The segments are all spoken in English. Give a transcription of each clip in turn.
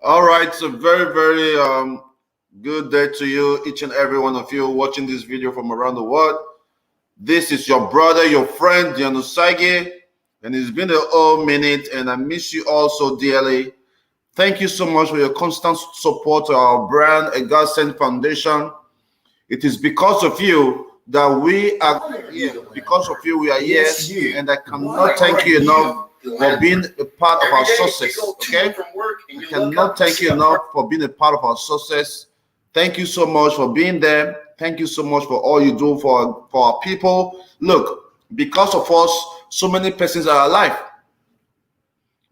All right, so very, very Good day to you, each and every one of you watching this video from around the world. This is your brother, your friend, Dion Osagie, and it's been a whole minute, and I miss you all so dearly. Thank you so much for your constant support to our brand, A God Sent Foundation. It is because of you that we are here. Because of you, we are here, and I cannot thank you enough for being a part of our success. Okay, I cannot thank you enough for being a part of our success. Thank you so much for being there. Thank you so much for all you do for our people. Look, because of us, so many persons are alive.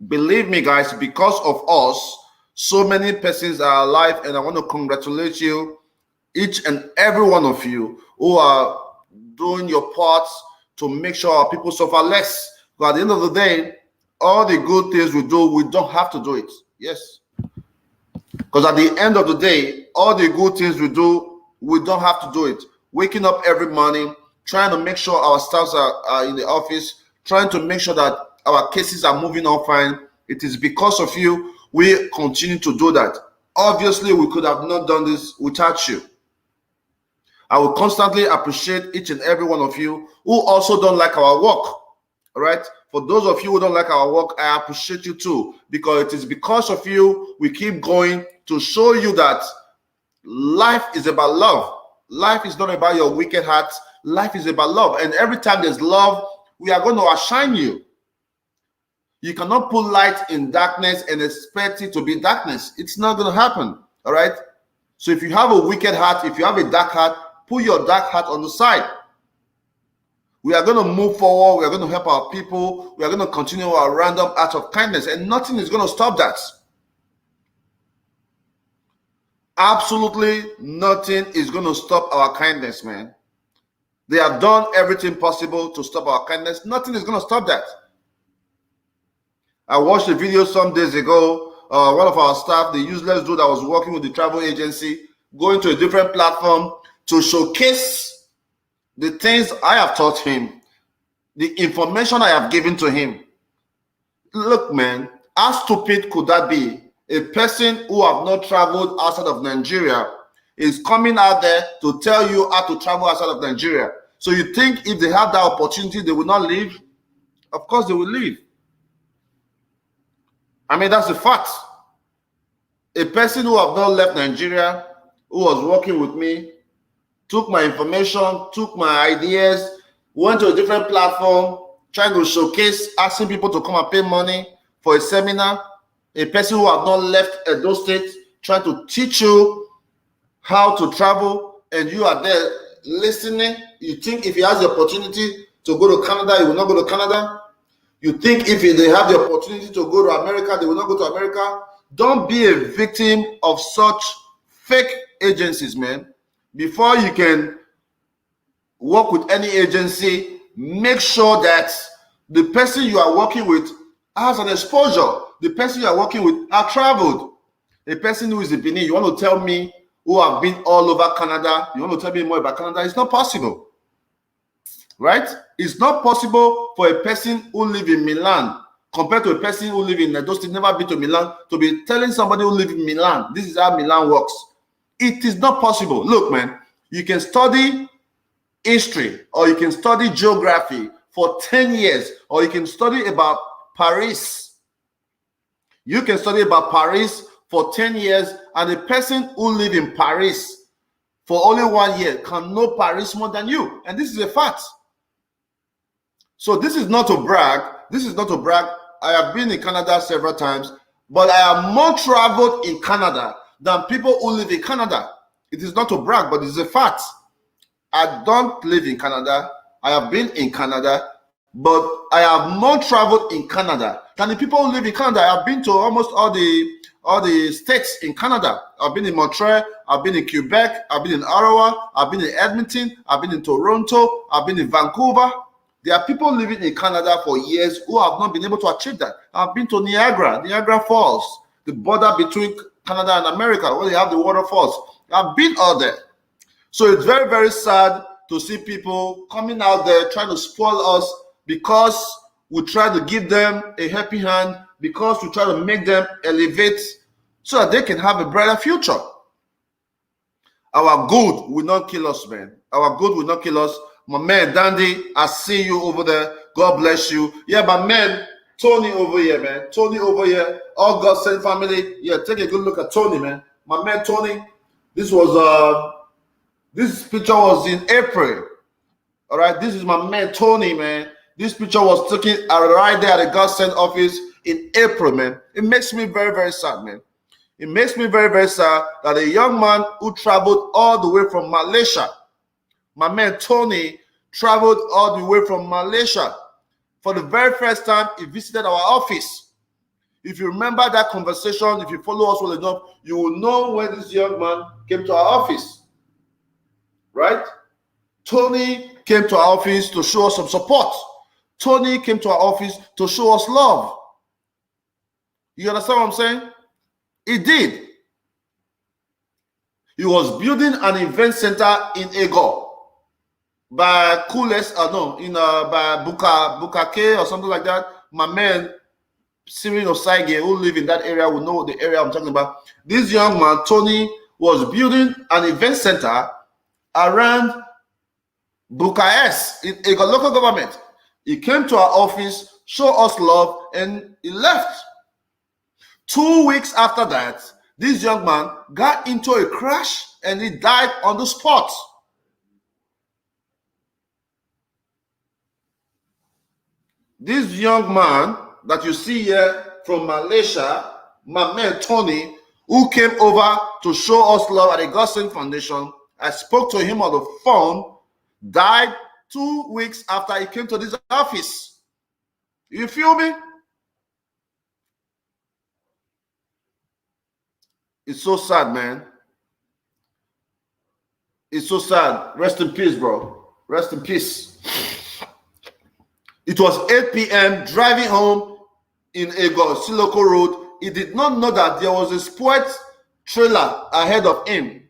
Believe me, guys, because of us, so many persons are alive, and I want to congratulate you, each and every one of you who are doing your parts to make sure our people suffer less. But at the end of the day, all the good things we do, we don't have to do it. Yes. Because at the end of the day, all the good things we do, we don't have to do it. Waking up every morning, trying to make sure our staffs are in the office, trying to make sure that our cases are moving on fine. It is because of you we continue to do that. Obviously, we could have not done this without you. I will constantly appreciate each and every one of you who also don't like our work. All right? For those of you who don't like our work, I appreciate you too, because it is because of you we keep going to show you that life is about love. Life is not about your wicked heart. Life is about love. And every time there's love, we are going to outshine you. You cannot put light in darkness and expect it to be darkness. It's not going to happen. All right? So if you have a wicked heart, if you have a dark heart, put your dark heart on the side. We are going to move forward. We are going to help our people. We are going to continue our random act of kindness, and nothing is going to stop that. Absolutely nothing is going to stop our kindness, man. They have done everything possible to stop our kindness. Nothing is going to stop that. I watched a video some days ago. One of our staff, the useless dude that was working with the travel agency, going to a different platform to showcase the things I have taught him, the information I have given to him. Look, man, how stupid could that be? A person who have not traveled outside of Nigeria is coming out there to tell you how to travel outside of Nigeria. So you think if they have that opportunity, they will not leave? Of course they will leave. I mean, that's a fact. A person who have not left Nigeria, who was working with me, took my information, took my ideas, went to a different platform, trying to showcase, asking people to come and pay money for a seminar. A person who have not left Edo State, trying to teach you how to travel, and you are there listening. You think if he has the opportunity to go to Canada, he will not go to Canada? You think if they have the opportunity to go to America, they will not go to America? Don't be a victim of such fake agencies, man. Before you can work with any agency, make sure that the person you are working with has an exposure. The person you are working with has traveled. A person who is in Benin, you want to tell me who have been all over Canada, you want to tell me more about Canada? It's not possible. Right? It's not possible for a person who lives in Milan compared to a person who lives in Edo State, never been to Milan, to be telling somebody who lives in Milan, this is how Milan works. It is not possible. Look, man, you can study history or you can study geography for 10 years, or you can study about Paris. You can study about Paris for 10 years, and a person who lives in Paris for only 1 year can know Paris more than you. And this is a fact. So this is not to brag. This is not to brag. I have been in Canada several times, but I have more traveled in Canada than people who live in Canada. It is not to brag, but it's a fact. I don't live in Canada. I have been in Canada, but I have more traveled in Canada than the people who live in Canada. I have been to almost all the states in Canada. I've been in Montreal. I've been in Quebec. I've been in Ottawa. I've been in Edmonton. I've been in Toronto. I've been in Vancouver. There are people living in Canada for years who have not been able to achieve that. I've been to Niagara Falls, the border between Canada and America, where they have the waterfalls. I've been out there. So it's very, very sad to see people coming out there trying to spoil us because we try to give them a happy hand, because we try to make them elevate so that they can have a brighter future. Our good will not kill us, man. Our good will not kill us. My man, Dandy, I see you over there. God bless you. Yeah, my man, Tony over here, man. Tony over here. All God sent family. Yeah, take a good look at Tony, man. My man, Tony. This picture was in April. All right, this is my man, Tony, man. This picture was taken right there at the God sent office in April, man. It makes me very, very sad, man. It makes me very, very sad that a young man who traveled all the way from Malaysia, my man Tony, traveled all the way from Malaysia. For the very first time, he visited our office. If you remember that conversation, if you follow us well enough, you will know when this young man came to our office. Right? Tony came to our office to show us some support. Tony came to our office to show us love. You understand what I'm saying? He did. He was building an event center in Ego by by Bukake or something like that. My man, Osagie, who live in that area, will know the area I'm talking about. This young man, Tony, was building an event center around Bukaes in Ego local government. He came to our office, showed us love, and he left. 2 weeks after that, this young man got into a crash and he died on the spot. This young man that you see here from Malaysia, my man Tony, who came over to show us love at the Godsend Foundation, I spoke to him on the phone, died 2 weeks after he came to this office. You feel me? It's so sad, man. It's so sad. Rest in peace, bro. Rest in peace. It was 8 p.m. driving home in Ego, Siloko Road. He did not know that there was a spoiled trailer ahead of him.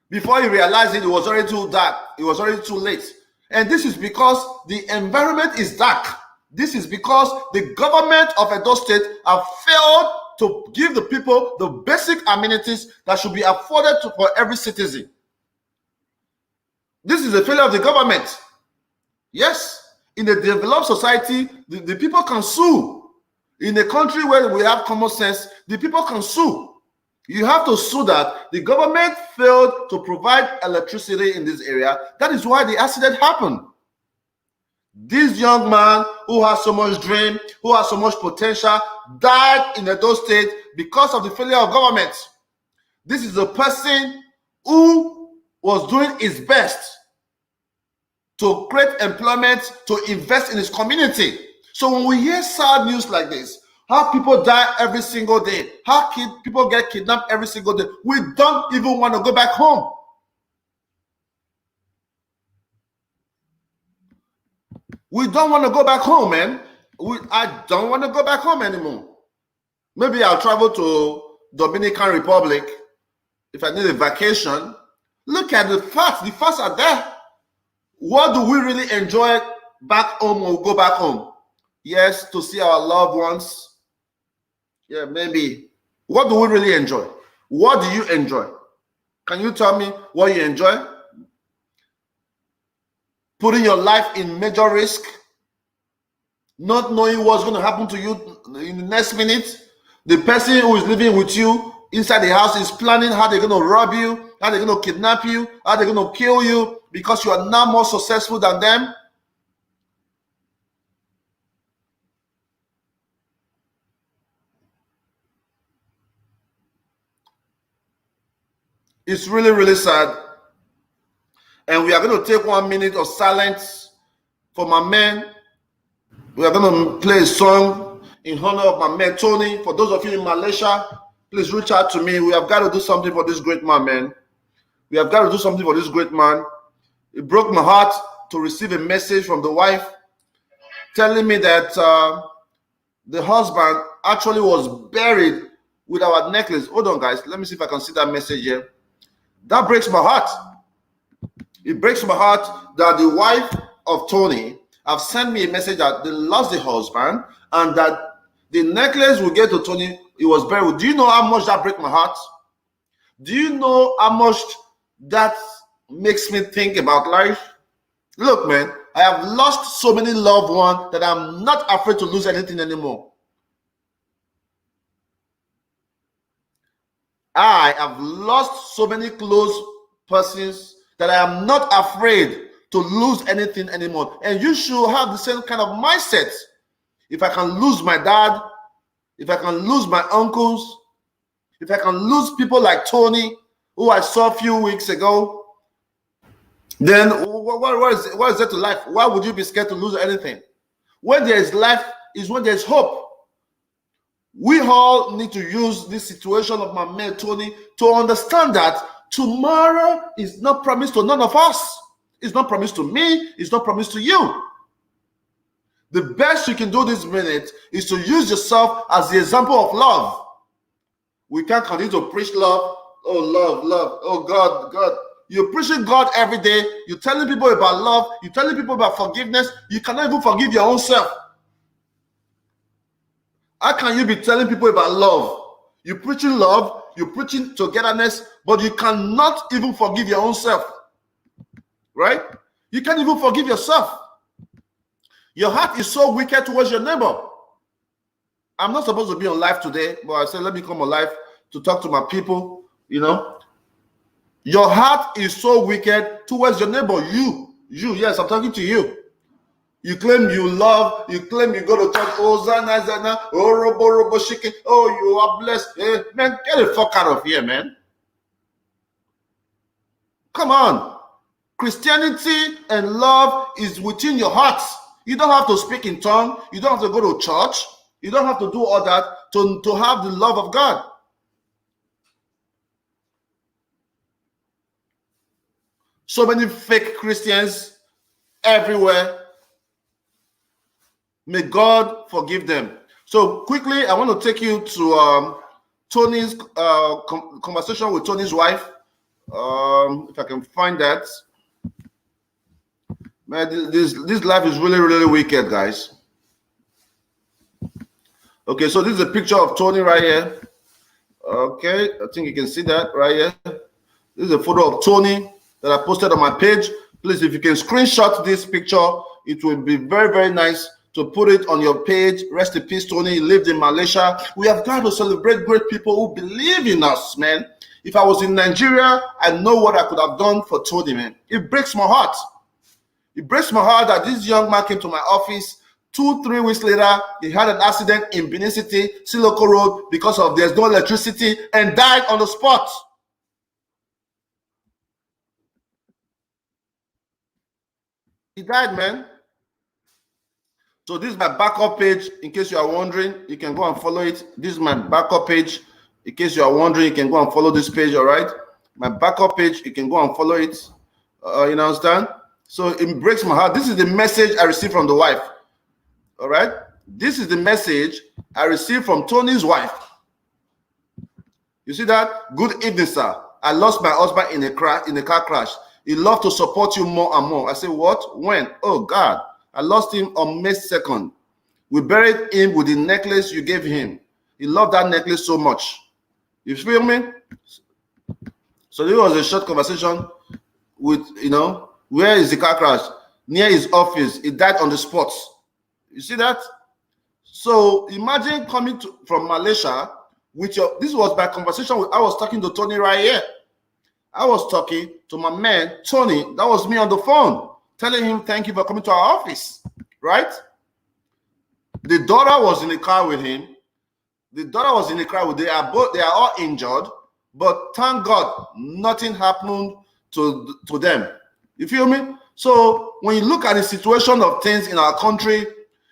Before he realized it, it was already too dark. It was already too late. And this is because the environment is dark. This is because the government of Edo State have failed to give the people the basic amenities that should be afforded for every citizen. This is a failure of the government. Yes, in a developed society, the people can sue. In a country where we have common sense, the people can sue. You have to sue that the government failed to provide electricity in this area. That is why the accident happened. This young man who has so much dream, who has so much potential, died in Edo State because of the failure of government. This is a person who was doing his best to create employment, to invest in his community. So when we hear sad news like this, how people die every single day, how people get kidnapped every single day, we don't even want to go back home. We don't want to go back home, man. I don't want to go back home anymore. Maybe I'll travel to Dominican Republic if I need a vacation. Look at the facts. The facts are there. What do we really enjoy back home when we go back home? Yes, to see our loved ones. Yeah, maybe. What do we really enjoy? What do you enjoy? Can you tell me what you enjoy? Putting your life in major risk, not knowing what's going to happen to you in the next minute. The person who is living with you inside the house is planning how they're going to rob you, how they're going to kidnap you, how they're going to kill you because you are now more successful than them. It's really, really sad. And we are going to take 1 minute of silence for my man. We are going to play a song in honor of my man, Tony. For those of you in Malaysia, please reach out to me. We have got to do something for this great man, man. We have got to do something for this great man. It broke my heart to receive a message from the wife telling me that the husband actually was buried with our necklace. Hold on, guys. Let me see if I can see that message here. That breaks my heart. It breaks my heart that the wife of Tony have sent me a message that they lost the husband and that the necklace will get to Tony. It was buried. Do you know how much that breaks my heart? Do you know how much that makes me think about life? Look, man, I have lost so many loved ones that I'm not afraid to lose anything anymore. I have lost so many close persons that I am not afraid to lose anything anymore. And you should have the same kind of mindset. If I can lose my dad, if I can lose my uncles, if I can lose people like Tony, who I saw a few weeks ago, then what is there to life? Why would you be scared to lose anything? When there is life is when there is hope. We all need to use this situation of my man Tony to understand that tomorrow is not promised to none of us. It's not promised to me. It's not promised to you. The best you can do this minute is to use yourself as the example of love. We can't continue to preach love. Oh, love, love. Oh, God, God. You're preaching God every day. You're telling people about love. You're telling people about forgiveness. You cannot even forgive your own self. How can you be telling people about love? You're preaching love. You're preaching togetherness, but you cannot even forgive your own self. Right? You can't even forgive yourself. Your heart is so wicked towards your neighbor. I'm not supposed to be on live today, but I said, let me come on live to talk to my people, you know. Your heart is so wicked towards your neighbor. You, yes, I'm talking to you. You claim you love, you claim you go to church, oh, Zana, Zana, oh, Robo, Shiki, oh, you are blessed. Hey, man, get the fuck out of here, man. Come on. Christianity and love is within your heart. You don't have to speak in tongue. You don't have to go to church. You don't have to do all that to have the love of God. So many fake Christians everywhere. May God forgive them. So quickly, I want to take you to Tony's conversation with Tony's wife. If I can find that. Man, this life is really, really wicked, guys. Okay, so this is a picture of Tony right here. Okay, I think you can see that right here. This is a photo of Tony that I posted on my page. Please, if you can screenshot this picture, it will be very, very nice to put it on your page. Rest in peace, Tony. He lived in Malaysia. We have got to celebrate great people who believe in us, man. If I was in Nigeria, I know what I could have done for Tony, man. It breaks my heart. It breaks my heart that this young man came to my office. 2-3 weeks later, he had an accident in Benin City, Siloko Road, because of there's no electricity, and died on the spot. He died, man. So this is my backup page. In case you are wondering, you can go and follow it. This is my backup page. In case you are wondering, you can go and follow this page, all right? My backup page, you can go and follow it. You understand? So it breaks my heart. This is the message I received from the wife. All right? This is the message I received from Tony's wife. You see that? Good evening, sir. I lost my husband in a car crash. He loved to support you more and more. I said, what? When? Oh, God. I lost him on May 2nd. We buried him with the necklace you gave him. He loved that necklace so much. You feel me? So there was a short conversation with, you know, where is the car crash? Near his office. He died on the spot. You see that? So imagine coming from Malaysia with your, this was my conversation with, I was talking to Tony right here. I was talking to my man, Tony. That was me on the phone, telling him, thank you for coming to our office, right? The daughter was in the car with him. They are all injured, but thank God, nothing happened to them. You feel me? So when you look at the situation of things in our country,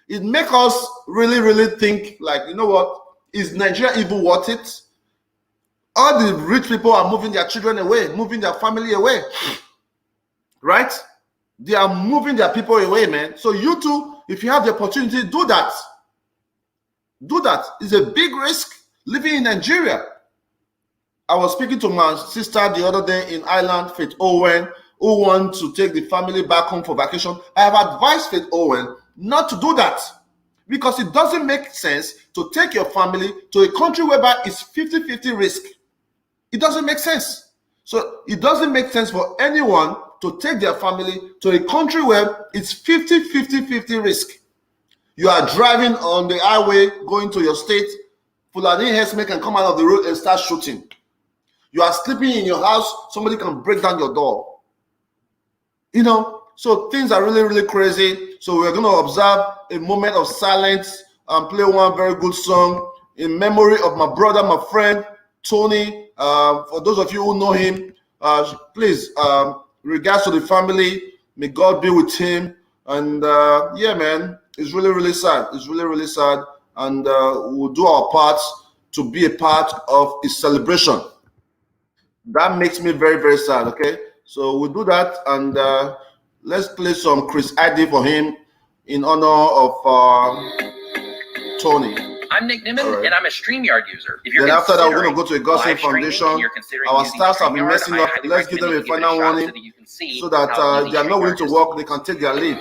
it makes us really, really think like, you know what? Is Nigeria even worth it? All the rich people are moving their children away, moving their family away, right? They are moving their people away, man. So you too, if you have the opportunity, do that. Do that. It's a big risk living in Nigeria. I was speaking to my sister the other day in Ireland, Faith Owen, who wants to take the family back home for vacation. I have advised Faith Owen not to do that because it doesn't make sense to take your family to a country whereby it's 50-50 risk. It doesn't make sense. So it doesn't make sense for anyone to take their family to a country where it's 50-50-50 risk. You are driving on the highway going to your state, Fulani herdsmen can come out of the road and start shooting. You are sleeping in your house, somebody can break down your door. You know, so things are really, really crazy. So we're going to observe a moment of silence and play one very good song in memory of my brother, my friend, Tony. For those of you who know him, please, regards to the family. May God be with him. And yeah, man, it's really, really sad. It's really, really sad. And we'll do our part to be a part of his celebration. That makes me very, very sad, okay? So we'll do that, and let's play some Chris ID for him in honor of Tony. I'm Nick Nimmin, right. And I'm a StreamYard user. If you're then after that, we're going to go to a Gossip Foundation. Our staffs have been messing up. Let's give them a final warning so that if they are not willing to work, they can take their leave.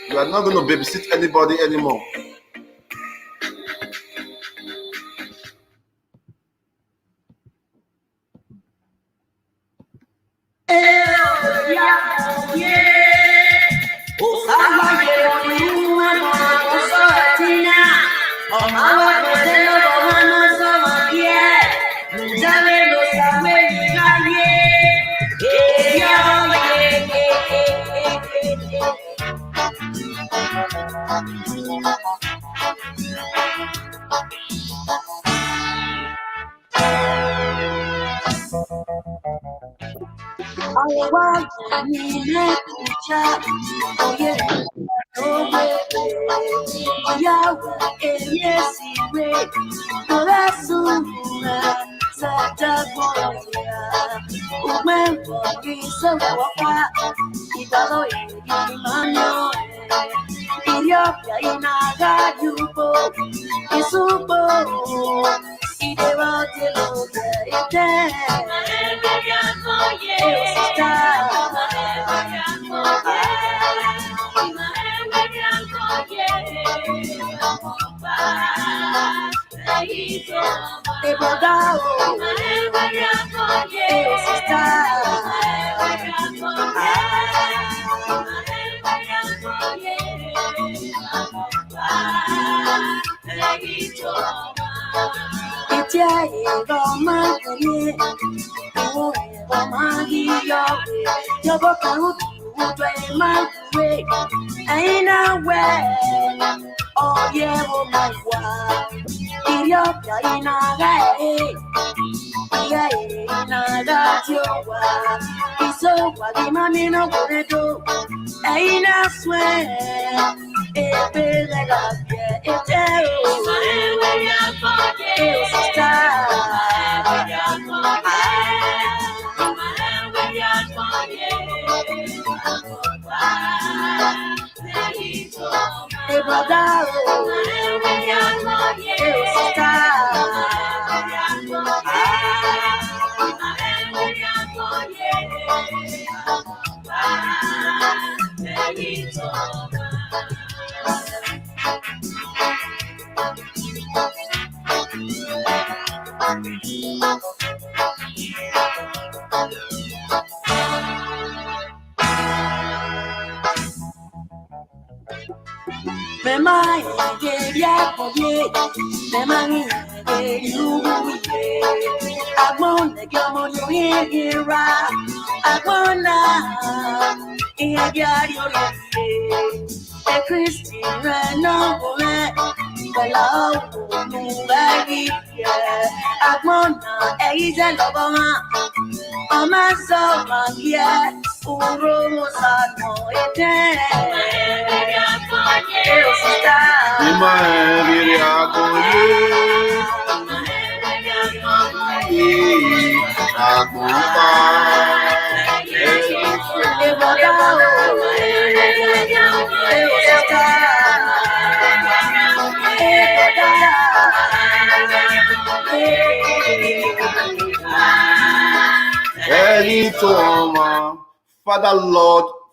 We are not going to babysit anybody anymore.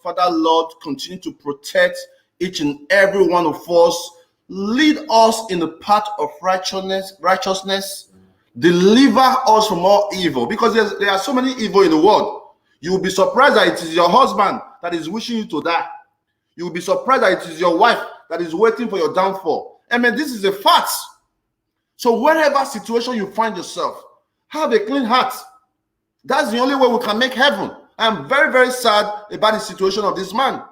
Father Lord, continue to protect each and every one of us. Lead us in the path of righteousness. Deliver us from all evil, because there are so many evil in the world. You will be surprised that it is your husband that is wishing you to die. You will be surprised that it is your wife that is waiting for your downfall. I mean, this is a fact. So wherever situation you find yourself, have a clean heart. That's the only way we can make heaven. I'm very, very sad about the situation of this man.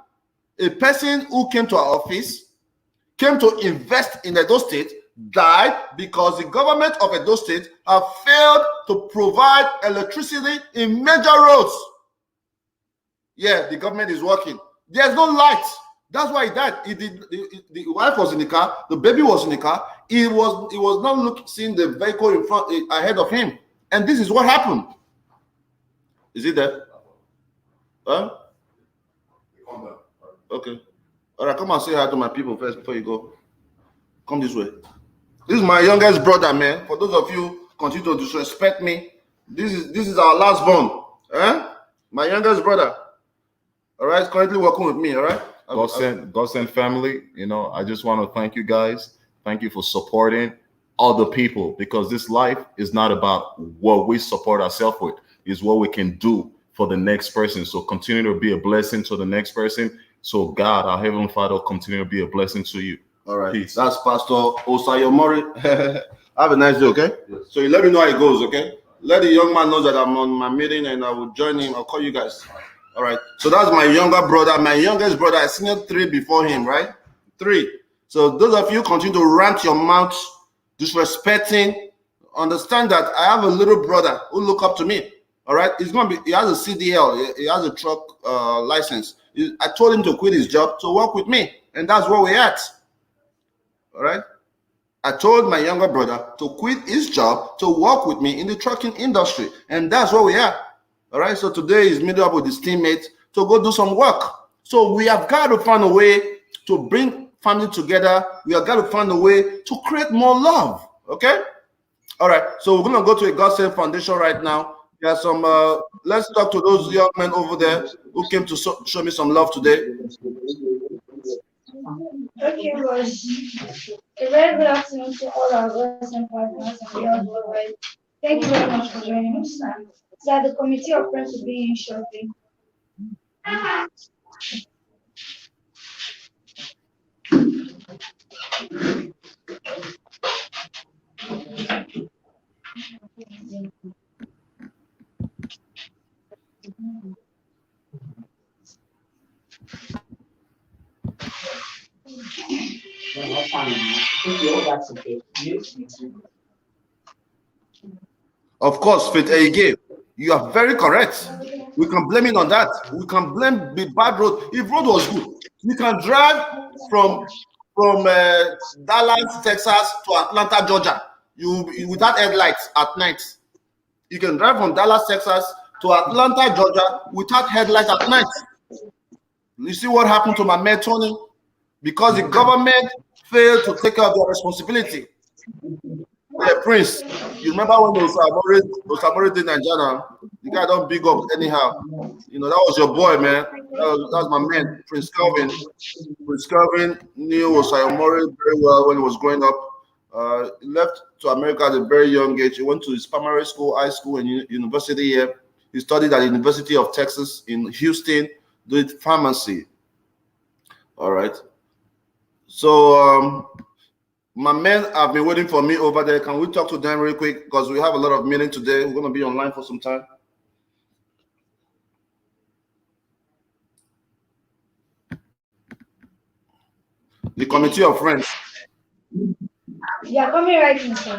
A person who came to our office, came to invest in Edo State, died because the government of Edo State have failed to provide electricity in major roads. Yeah, the government is working. There's no light. That's why he died. The wife was in the car, the baby was in the car. He was not seeing the vehicle in front, ahead of him. And this is what happened. Is it there? Huh? Okay. All right, come and say hi to my people first before you go. Come this way. This is my youngest brother, man. For those of you who continue to disrespect me, this is our last born. My youngest brother. All right, currently working with me. All right. Godsend family. You know, I just want to thank you guys. Thank you for supporting other people, because this life is not about what we support ourselves with. It's what we can do for the next person. So continue to be a blessing to the next person. So God, our Heavenly Father, will continue to be a blessing to you. All right. Peace. That's Pastor Osagie. Have a nice day, okay? Yes. So you let me know how it goes, okay? Let the young man know that I'm on my meeting and I will join him. I'll call you guys. All right. So that's my younger brother, my youngest brother. I seen 3 before him, right? 3. So those of you continue to rant your mouth, disrespecting. Understand that I have a little brother who look up to me. All right. He has a CDL. He has a truck license. I told him to quit his job to work with me, and that's where we're at. All right. I told my younger brother to quit his job to work with me in the trucking industry, and that's where we are. All right. So today he's meeting up with his teammates to go do some work. So we have got to find a way to bring family together. We have got to find a way to create more love. Okay. All right. So we're gonna go to a God-Sent Foundation right now. There are some. Let's talk to those young men over there who came to show me some love today. Okay, boys. A very good afternoon to all our God-Sent partners and young worldwide. Thank you very much for joining us. So the committee of press will be in shortly. Of course, Faith Ege, you are very correct. We can blame it on that. We can blame the bad road. If road was good, we can drive from Dallas, Texas to Atlanta, Georgia. You without headlights at night. You can drive from Dallas, Texas to Atlanta, Georgia without headlights at night. You see what happened to my man Tony? Because the government failed to take care of their responsibility. Yeah, Prince, you remember when Osagie did Nigeria? The guy don't big up anyhow. You know, that was your boy, man. That was my man, Prince Kelvin. Prince Kelvin knew Osagie very well when he was growing up. He left to America at a very young age. He went to his primary school, high school, and university here. He studied at the University of Texas in Houston, did pharmacy. All right. So my men have been waiting for me over there. Can we talk to them real quick? Because we have a lot of meeting today. We're going to be online for some time. The committee of friends. Yeah, coming right in, sir.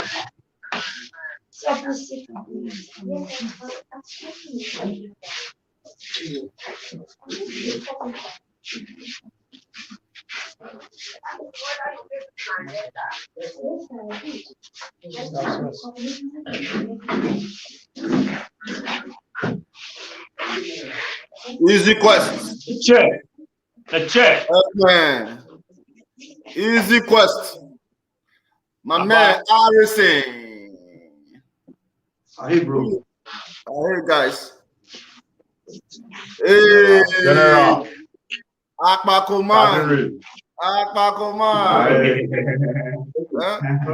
Easy quest. Check. A check. Man. Easy quest. My man, Harrison. Hey, bro. Hey, guys. Hey. General. Akpakoman. Akpakoman.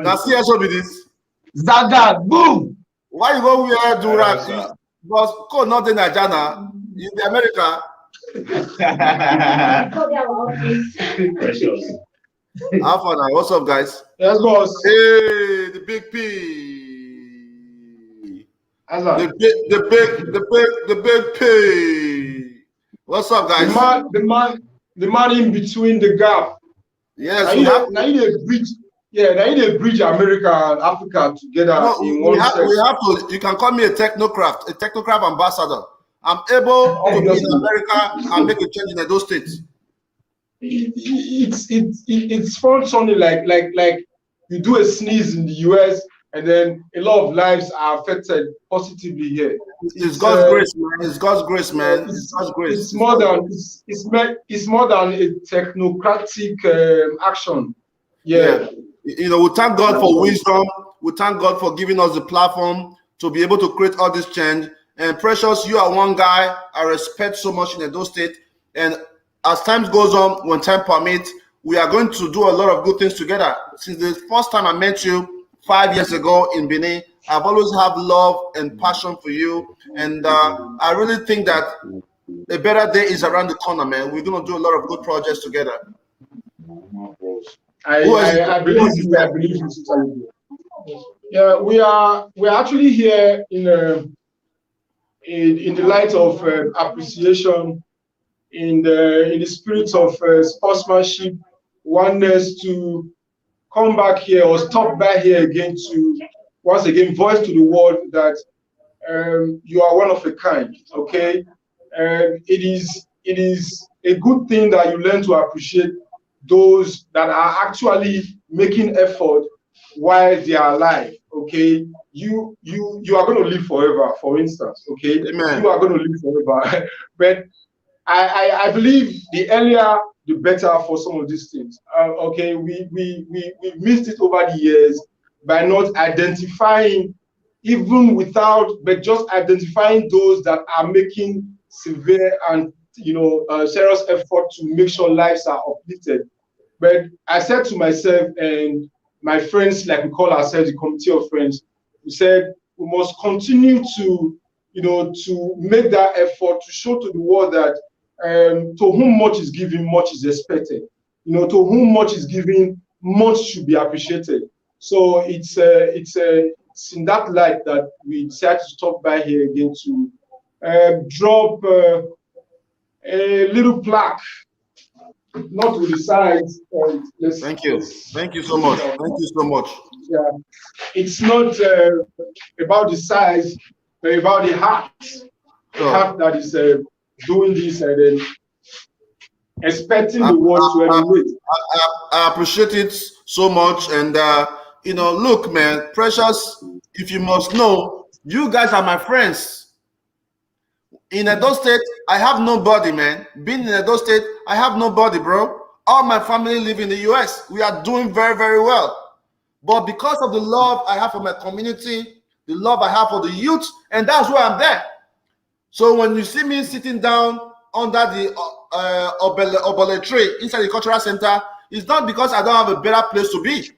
Now, see how be this. Zaga, boom. Why you go wear durag? Because code not in Nigeria, in the America. Precious. How far now? What's up, guys? Yes, boss. Hey, the big P. The big P. What's up, guys? The man in between the gap. Yes, now you need a bridge. Yeah, now you need a bridge America and Africa together in one set. We have to. You can call me a technocrat ambassador. I'm able to be in America and make a change in those states. It's functioning like you do a sneeze in the US and then a lot of lives are affected positively here. It's God's grace, man. It's God's grace, man. It's God's grace. It's more than a technocratic action. Yeah. You know, we thank God for wisdom. We thank God for giving us the platform to be able to create all this change. And Precious, you are one guy I respect so much in Edo State. And as time goes on, when time permits, we are going to do a lot of good things together. Since the first time I met you 5 years ago in Benin, I've always had love and passion for you. And I really think that a better day is around the corner, man.'re going to do a lot of good projects together. I believe you. I believe you totally. Yeah, we're actually here in the light of appreciation, in the spirit of sportsmanship, oneness, to come back here or stop by here again to once again voice to the world that you are one of a kind. Okay, it is a good thing that you learn to appreciate those that are actually making effort while they are alive. Okay, you are going to live forever, for instance. Okay, Amen. You are going to live forever. But I believe the earlier the better for some of these things. Okay, we missed it over the years by not identifying, even without, but just identifying those that are making severe and serious effort to make sure lives are uplifted. But I said to myself and my friends, like we call ourselves the committee of friends, we said we must continue to make that effort to show to the world that to whom much is given, much is expected. To whom much is given, much should be appreciated. So it's in that light that we decided to stop by here again to drop a little plaque. Not with the size. Thank you so much. Thank you so much. Yeah, it's not about the size, but about the heart. The heart that is doing this and then expecting the world to emulate. I appreciate it so much. And look, man, Precious, if you must know, you guys are my friends. In Edo State, I have nobody, man. Being in Edo State, I have nobody, bro. All my family live in the US. We are doing very, very well. But because of the love I have for my community, the love I have for the youth, and that's why I'm there. So when you see me sitting down under the obole tree inside the cultural center, it's not because I don't have a better place to be.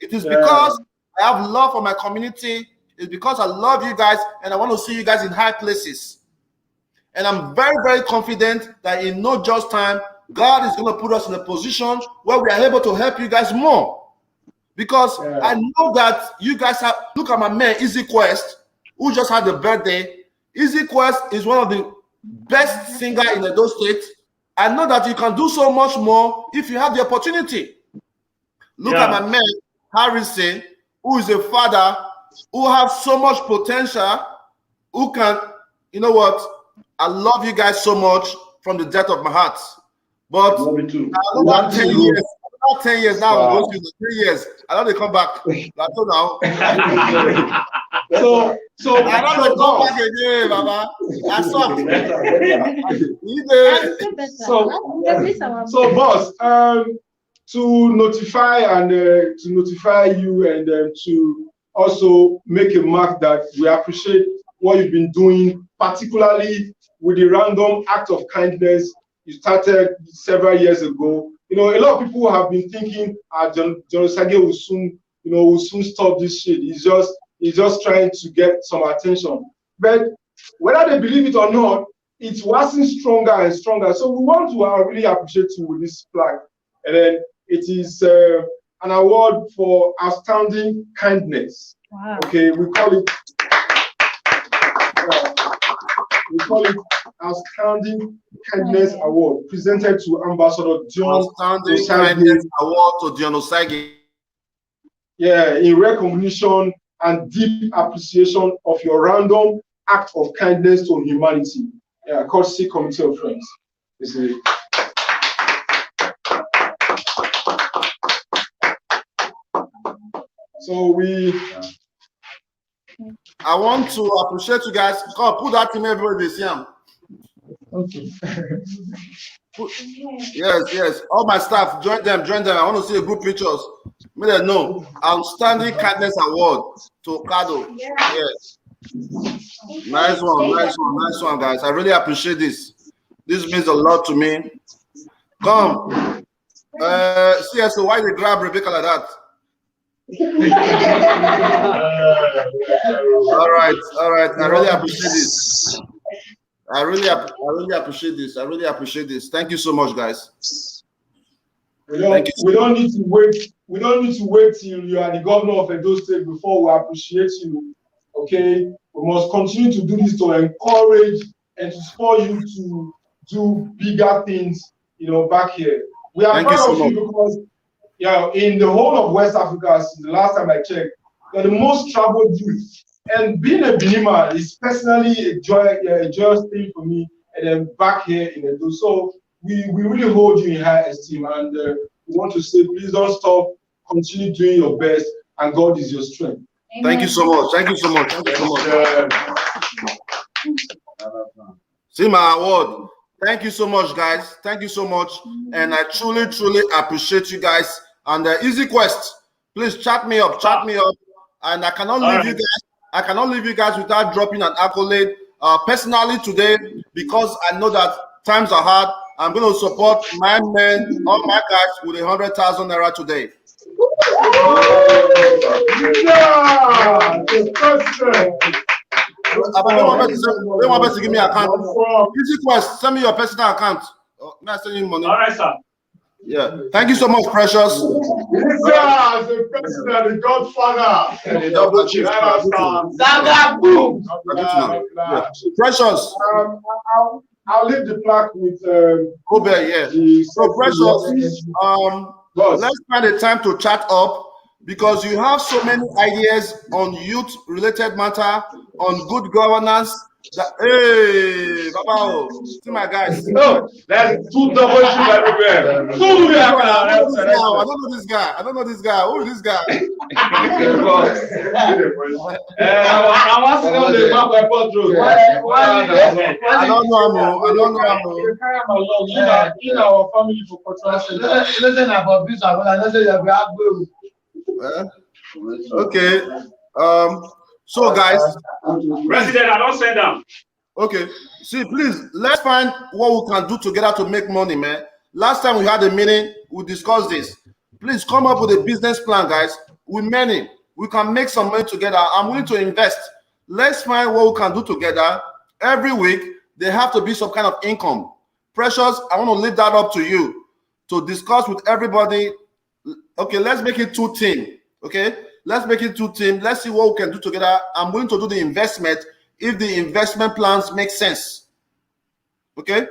It is because I have love for my community. It's because I love you guys and I want to see you guys in high places. And I'm very, very confident that in no just time, God is going to put us in a position where we are able to help you guys more. Because I know that you guys have, look at my man, Easy Quest, who just had a birthday. Easy Quest is one of the best singers in Edo State. I know that you can do so much more if you have the opportunity. Look at my man, Harrison, who is a father, who has so much potential, who can, you know what? I love you guys so much from the depth of my heart. But about 10 years, now, wow. 10 years, I don't come back. I don't know. so I don't come back again, Baba. So boss, to notify you and to also make a mark that we appreciate what you've been doing, particularly with the random act of kindness you started several years ago. A lot of people have been thinking John Osagie will soon will soon stop this shit. He's just trying to get some attention. But whether they believe it or not, it's waxing stronger and stronger. So we want to really appreciate you with this flag. And then it is an award for outstanding kindness. Wow. Okay, we call it Outstanding Kindness Award, presented to Ambassador Dion. Outstanding Kindness Award to Dion Osagie. Yeah, in recognition and deep appreciation of your random act of kindness to humanity. Yeah, courtesy Committee of Friends. This is it. So I want to appreciate you guys. Come put that team everybody see him. Okay. Yes. All my staff, join them. I want to see the group pictures. May they know. Outstanding Kindness Award to Kado. Yes. Nice one, guys. I really appreciate this. This means a lot to me. Come. CSO, why they grab Rebecca like that? All right. I really appreciate this. I really appreciate this. I really appreciate this. Thank you so much, guys. We don't need to wait. We don't need to wait till you are the governor of Edo State before we appreciate you. Okay, we must continue to do this to encourage and to spur you to do bigger things. Back here. We are proud of you because, in the whole of West Africa, since the last time I checked, you're the most traveled youth. And being a Benima is personally a joyous thing for me. And then back here in Edo, so we really hold you in high esteem, and we want to say, please don't stop. Continue doing your best, and God is your strength. Amen. Thank you so much. See my award. Thank you so much, guys. Thank you so much. And I truly appreciate you guys. And Easy Quest, please chat me up. And I cannot leave you guys without dropping an accolade. Personally today, because I know that times are hard, I'm going to support my men, all my guys, with 100,000 naira today. They want to give me an account. Easy Quest, send me your personal account. Not sending money. All right, sir. Yeah. Thank you so much, Precious. Yes, the president, the godfather. And the double chief. Precious. I'll leave the plaque with Kobe, yeah. So Precious, let's find a time to chat up, because you have so many ideas on youth-related matter, on good governance. Hey, Baba, see my guys. No, that's two double chief everywhere. I don't know this guy. Who is this guy? I want to know the map by Port Road. I don't know. In our family for cultural. Listen about this. Okay. So guys, President, I don't send them. Okay. See, please, let's find what we can do together to make money, man. Last time we had a meeting, we discussed this. Please come up with a business plan, guys. With money, we can make some money together. I'm willing to invest. Let's find what we can do together. Every week, there have to be some kind of income. Precious, I want to leave that up to you to discuss with everybody. Okay, let's make it 2 teams. Okay, let's make it 2 teams. Let's see what we can do together. I'm willing to do the investment if the investment plans make sense. Okay,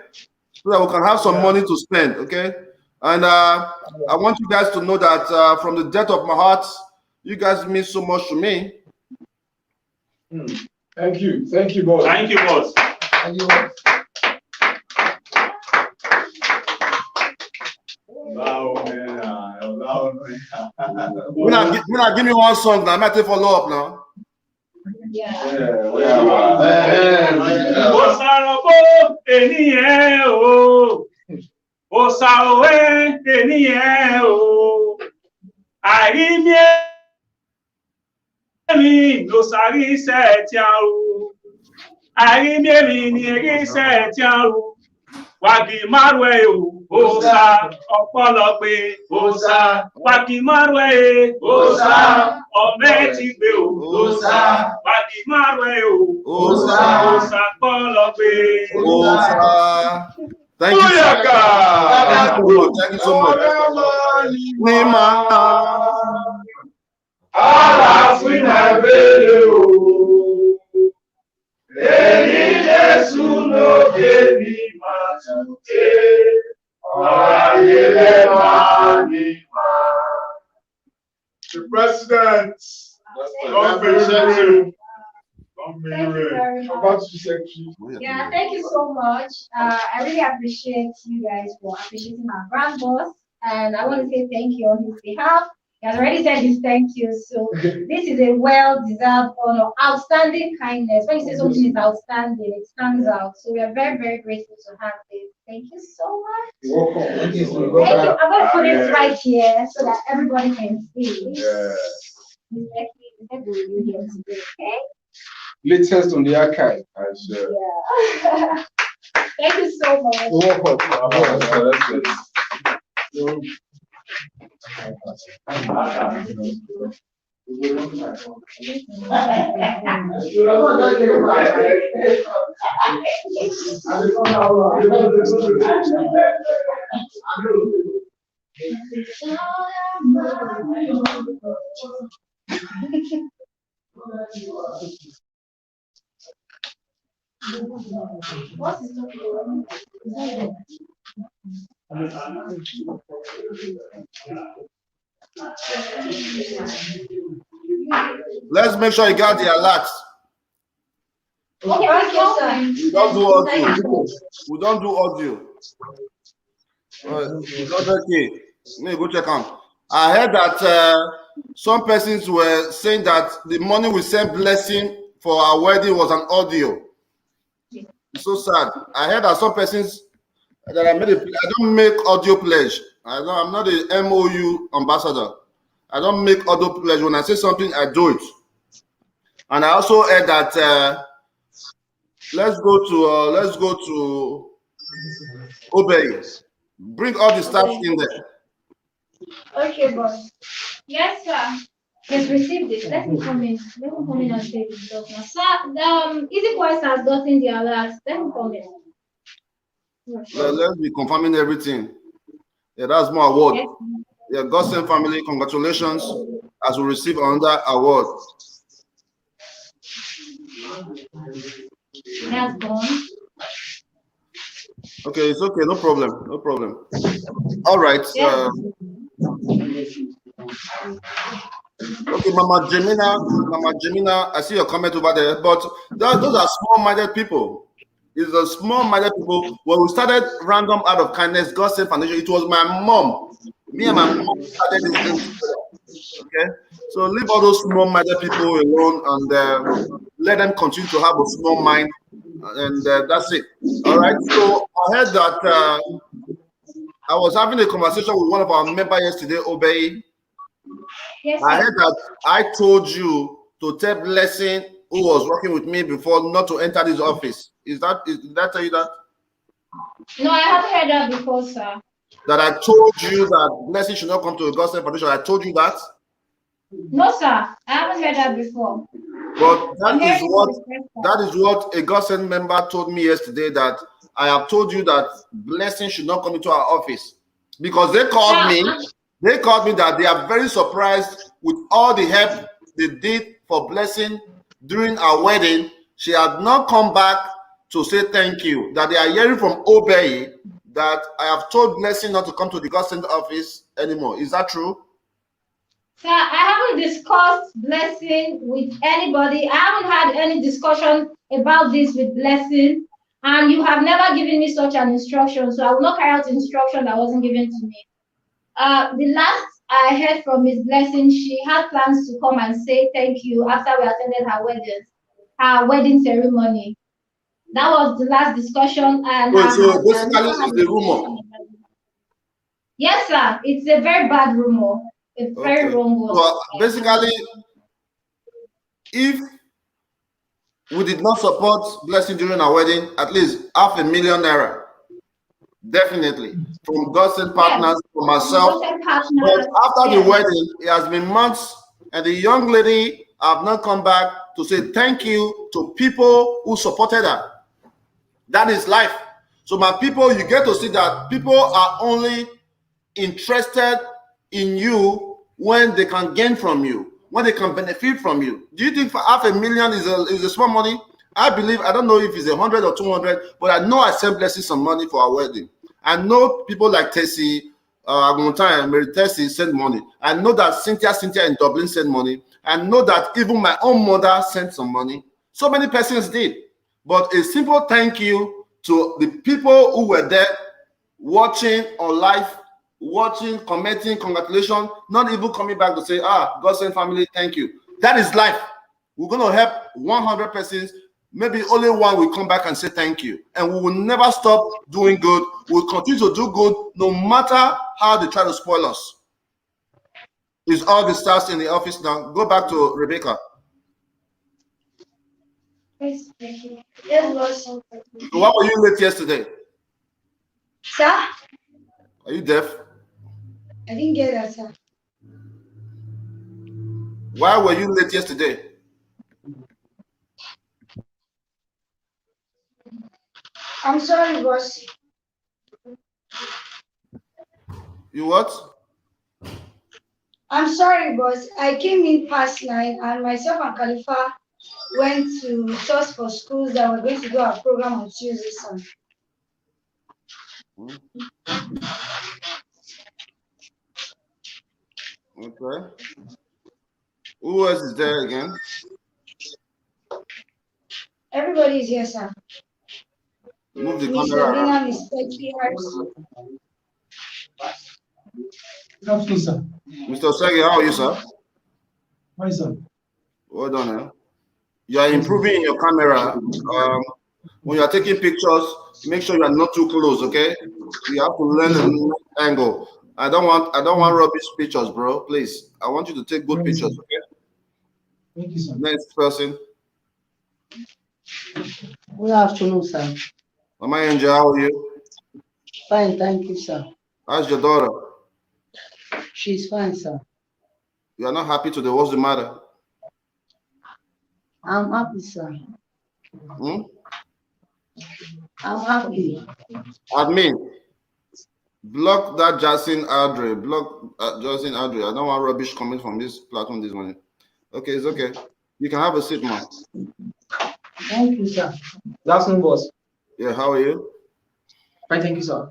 so that we can have some money to spend. Okay, and I want you guys to know that from the depth of my heart, you guys mean so much to me. Thank you, boss. Thank you, boss. Thank you, boss. Give me one song now. I might take follow up now. Wakimarwe Osa Ọpọlọpẹ Osa Wakimarwe Osa Ọmẹtigbe Osa Wakimarwe Osa Osa Ọpọlọpẹ Osa. Thank you. Thank you so much. The president. Yeah, thank you so much. I really appreciate you guys for appreciating our grand boss, and I want to say thank you on his behalf. He has already said his thank you, so this is a well-deserved honor, outstanding kindness. When you say something is outstanding, it stands out. So we are very, very grateful to have this. Thank you so much. Thank you. I'm going to put it right here so that everybody can see. Okay? Latest on the archive. Yeah. Thank you so much. What is Let's make sure you got the alerts. Okay, sir. We don't do audio. We don't do audio. Not okay. Let me go check on. I heard that some persons were saying that the money we sent blessing for our wedding was an audio. It's so sad. I heard that some persons that I don't make audio pledge. I'm not a MOU ambassador. I don't make audio pledge. When I say something, I do it. And I also heard that let's go to Obey. Bring all the stuff in there. Okay, boss. Yes, sir. He's received it. Let me come in. Let me come in and say this stuff now. Sir, Easy Quest has gotten the alert. Let me come in. Let's be confirming everything. Yeah, that's more award. Yes. Yeah, Gossen family, congratulations as we receive another award. It has gone. Okay, it's okay, no problem, no problem. All right. Yeah. Okay, Mama Jemina, I see your comment over there, but those are small-minded people. It's a small-minded people. When we started Random Out of Kindness, God Save Foundation, it was my mom. Me and my mom started this thing together. Okay, so leave all those small-minded people alone and let them continue to have a small mind, and that's it. All right. So I heard that I was having a conversation with one of our members yesterday, Obey. Yes, I heard that I told you to tell Blessing, who was working with me before, not to enter this office. Did I tell you that? No, I haven't heard that before, sir. That I told you that Blessing should not come to the Gospel Foundation. I told you that? No, sir. I haven't heard that before. But that is what a Gospel member told me yesterday, that I have told you that Blessing should not come into our office. Because they called me. They called me that they are very surprised with all the help they did for Blessing during our wedding. She had not come back to say thank you. That they are hearing from Obey that I have told Blessing not to come to the God Center office anymore. Is that true? Sir, I haven't discussed Blessing with anybody. I haven't had any discussion about this with Blessing. And you have never given me such an instruction. So I will not carry out instruction that wasn't given to me. The last I heard from Miss Blessing, she had plans to come and say thank you after we attended her wedding ceremony. That was the last discussion. And so basically, it's a rumor. Yes, sir. It's a very bad rumor. A very wrong one. So basically, if we did not support Blessing during our wedding, at least 500,000 naira Definitely. From Godsend Partners, for myself. Godsend But Partners, after yes. the wedding, it has been months, and the young lady have not come back to say thank you to people who supported her. That is life. So my people, you get to see that people are only interested in you when they can gain from you, when they can benefit from you. Do you think for $500,000 is a small money? I believe, I don't know if it's 100 or 200, but I know I sent Blessing some money for our wedding. I know people like Tessie, Aguntan, Mary Tessie sent money. I know that Cynthia in Dublin sent money. I know that even my own mother sent some money. So many persons did. But a simple thank you to the people who were there watching on live, watching, commenting, congratulations, not even coming back to say, Godsend family, thank you. That is life. We're going to help 100 persons. Maybe only one will come back and say thank you. And we will never stop doing good. We'll continue to do good no matter how they try to spoil us. Is all the stars in the office now? Go back to Rebecca. Yes, thank you. Yes, boss. So what were you late yesterday? Sir? Are you deaf? I didn't get that, sir. Why were you late yesterday? I'm sorry, boss. You what? I'm sorry, boss. I came in past 9 and myself and Khalifa went to source for schools that were going to do our program on Tuesday, sir. Okay. Who else is there again? Everybody is here, sir. Move the Mr. camera Lina, around. Mr. Kiars. Good afternoon, sir. Mr. Osagie, how are you, sir? Hi, sir. Well done, eh? You are improving in your camera. When you are taking pictures, make sure you are not too close, okay? You have to learn the angle. I don't want rubbish pictures, bro. Please. I want you to take good pictures, okay? Thank you, sir. Next person. Good afternoon, sir. Mama Angel, how are you? Fine, thank you, sir. How's your daughter? She's fine, sir. You are not happy today. What's the matter? I'm happy, sir. Hmm? I'm happy. Admin, block that Justin Adre. Block Justin Adre. I don't want rubbish coming from this platform this morning. Okay, it's okay. You can have a seat, man. Thank you, sir. Good afternoon, boss. Yeah, how are you? Fine, thank you, sir.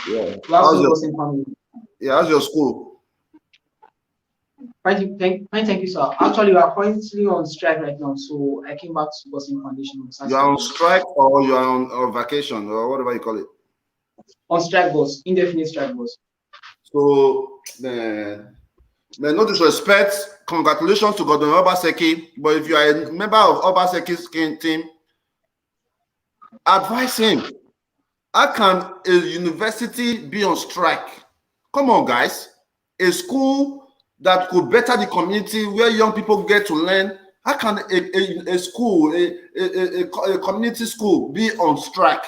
Yeah. Good afternoon, boss and family. Yeah, how's your school? Fine, thank you, sir. Actually, we are currently on strike right now, so I came back to Boston Foundation. You are on strike or you are on vacation or whatever you call it? On strike, boss. Indefinite strike, boss. So, man, no disrespect. Congratulations to Gordon Obaseki. But if you are a member of Obaseki's team, advise him. How can a university be on strike? Come on, guys. A school that could better the community where young people get to learn. How can a school, a community school be on strike?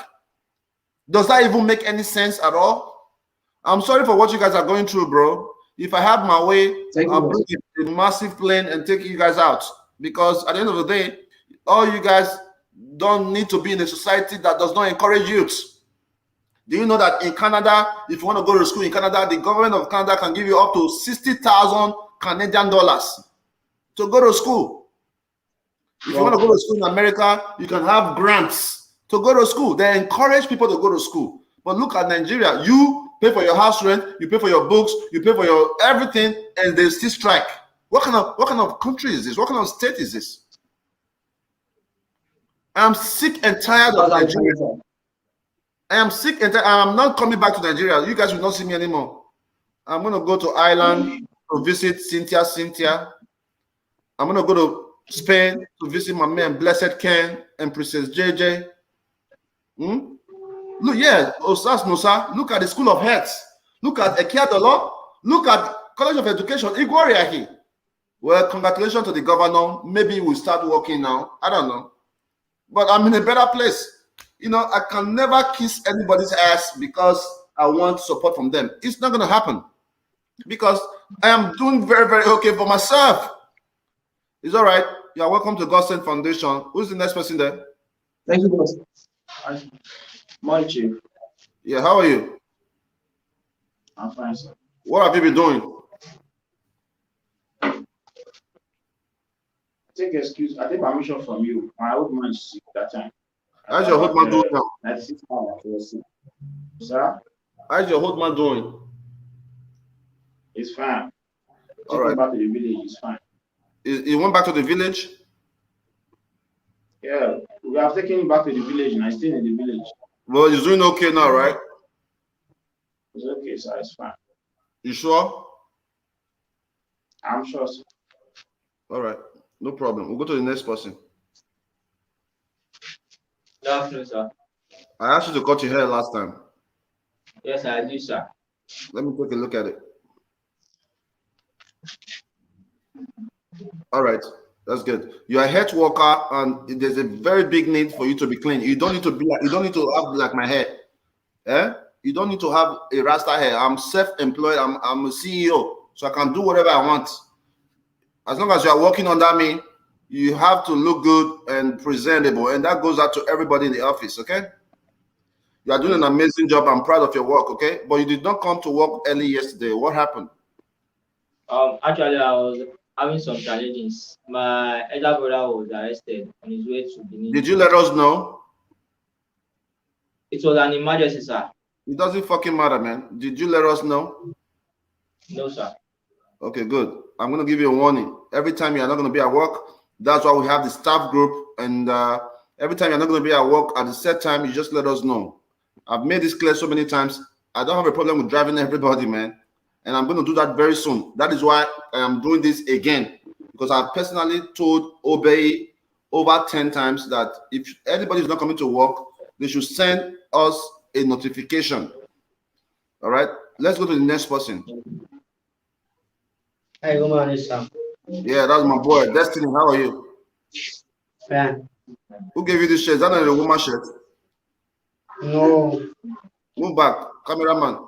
Does that even make any sense at all? I'm sorry for what you guys are going through, bro. If I have my way, I'll bring a massive plane and take you guys out. Because at the end of the day, all you guys don't need to be in a society that does not encourage youth. Do you know that in Canada, if you want to go to school in Canada, the government of Canada can give you up to 60,000 Canadian dollars to go to school. If you want to go to school in America, you can have grants to go to school. They encourage people to go to school. But look at Nigeria. You pay for your house rent, you pay for your books, you pay for your everything, and they still strike. What kind of country is this? What kind of state is this? I'm sick and tired of Nigeria. I am sick and tired. I'm not coming back to Nigeria. You guys will not see me anymore. I'm going to go to Ireland to visit Cynthia. I'm going to go to Spain to visit my man, Blessed Ken and Princess JJ. Look, yeah, Osas Musa. Look at the School of Health. Look at Ekiadolo. Look at College of Education, Igwariahi. Well, congratulations to the governor. Maybe we'll start working now. I don't know. But I'm in a better place. You know, I can never kiss anybody's ass because I want support from them. It's not going to happen because I am doing very, very okay for myself. It's all right. You are welcome to God Sent Foundation. Who's the next person there? Thank you, boss. Morning, Chief. Yeah, how are you? I'm fine, sir. What have you been doing? Take excuse. I take permission from you. My old man is sick that time. How's your old man doing now? 96 hours was sick. Sir? How's your old man doing? It's fine. All Take right. him back to the village. It's fine. He went back to the village? Yeah, we have taken him back to the village and I stay in the village. Well, he's doing okay now, right? It's okay, sir. It's fine. You sure? I'm sure, sir. All right. No problem. We'll go to the next person. Good afternoon, sir. I asked you to cut your hair last time. Yes, I do, sir. Let me take a look at it. All right. That's good. You're a health worker, and there's a very big need for you to be clean. You don't need to be like, you don't need to have like my hair. Eh? You don't need to have a rasta hair. I'm self-employed. I'm a CEO, so I can do whatever I want. As long as you are working under me, you have to look good and presentable, and that goes out to everybody in the office. Okay? You are doing an amazing job. I'm proud of your work. Okay? But you did not come to work early yesterday. What happened? Actually, I was having some challenges. My elder brother was arrested on his way to Benin. Did you let us know? It was an emergency, sir. It doesn't fucking matter, man. Did you let us know? No, sir. Okay, good. I'm going to give you a warning. Every time you're not going to be at work, that's why we have the staff group. And every time you're not going to be at work at the set time, you just let us know. I've made this clear so many times. I don't have a problem with driving everybody, man. And I'm going to do that very soon. That is why I am doing this again. Because I've personally told Obey over 10 times that if anybody is not coming to work, they should send us a notification. All right? Let's go to the next person. Hi, good morning, sir. Yeah, that's my boy. Destiny, how are you? Fine. Who gave you this shirt? Is that not a woman shirt? No. Move back. Cameraman.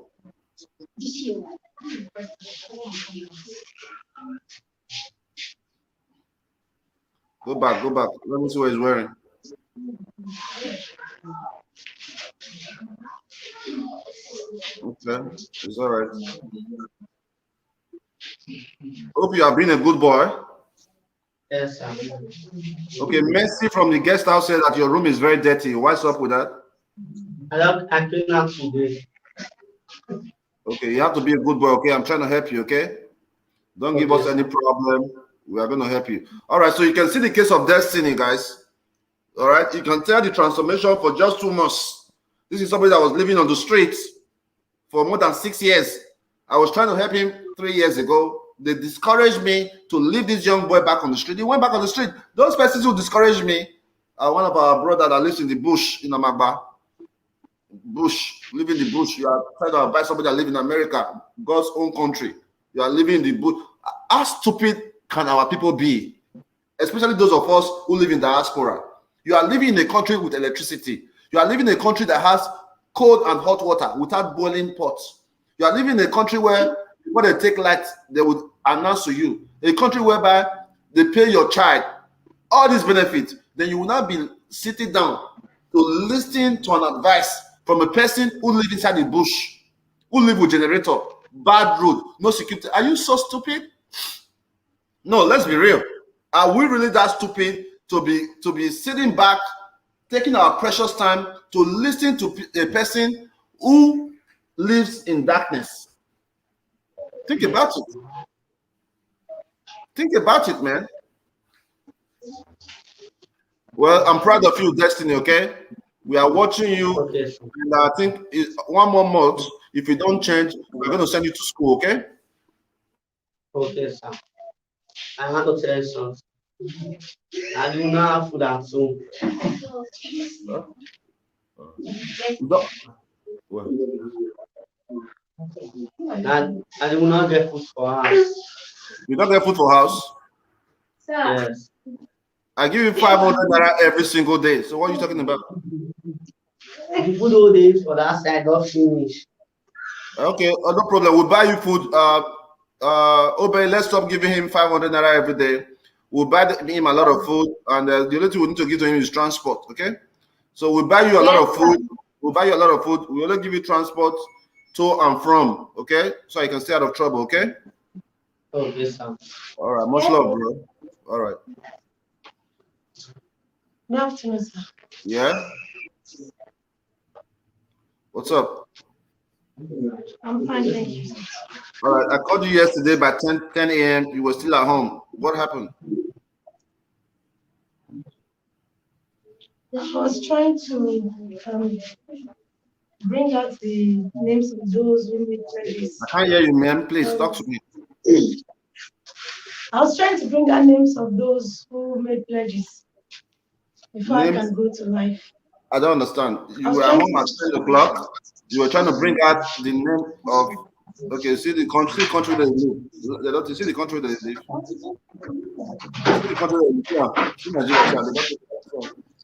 Go back, go back. Let me see what he's wearing. Okay, it's all right. Hope you have been a good boy. Yes, sir. Okay, Mercy from the guest house said that your room is very dirty. What's up with that? I clean up today. Okay, you have to be a good boy, okay? I'm trying to help you, okay? Don't give us any problem. We are going to help you. All right, so you can see the case of Destiny, guys. All right, you can tell the transformation for just 2 months. This is somebody that was living on the streets for more than 6 years. I was trying to help him 3 years ago. They discouraged me to leave this young boy back on the street. He went back on the street. Those persons who discouraged me are one of our brothers that lives in the bush in Amagba. Bush, live in the bush. You are trying to advise somebody that lives in America, God's own country. You are living in the bush. How stupid can our people be? Especially those of us who live in diaspora. You are living in a country with electricity. You are living in a country that has cold and hot water without boiling pots. You are living in a country where when they take light, they would announce to you. A country whereby they pay your child all these benefits. Then you will not be sitting down to listen to an advice from a person who lives inside the bush, who live with generator, bad road, no security. Are you so stupid? No, let's be real. Are we really that stupid to be sitting back, taking our precious time to listen to a person who lives in darkness? Think about it. Think about it, man. Well, I'm proud of you, Destiny, okay? We are watching you, Okay, sir. and I think 1 more month, if you don't change, we're going to send you to school, okay? Okay, sir. I want to tell you something. I do not have food at home. Well, And I do not get food for us. you don't get food for house? Yes. I give you 500 naira every single day. So what are you talking about? The good old days for that side don't finish. Okay, no problem. We'll buy you food. Obey, let's stop giving him 500 naira every day. We'll buy him a lot of food, and the only thing we need to give to him is transport. Okay, so we'll buy you a lot of food. We'll buy you a lot of food. We only give you transport to and from. Okay, so you can stay out of trouble. Okay. Okay, sir. All right. Much love, bro. All right. Good afternoon, sir. Yeah. What's up? I'm fine, thank you. All right. I called you yesterday by 10 a.m. You were still at home. What happened? I was trying to bring out the names of those who made pledges. I can't hear you, man. Please talk to me. I was trying to bring out names of those who made pledges before I can go to life. I don't understand. You were at home at 10 o'clock. You were trying to bring out the name of. Okay, see the country that you live. They don't see the country that you live. See the country that you live. Yeah. See Nigeria.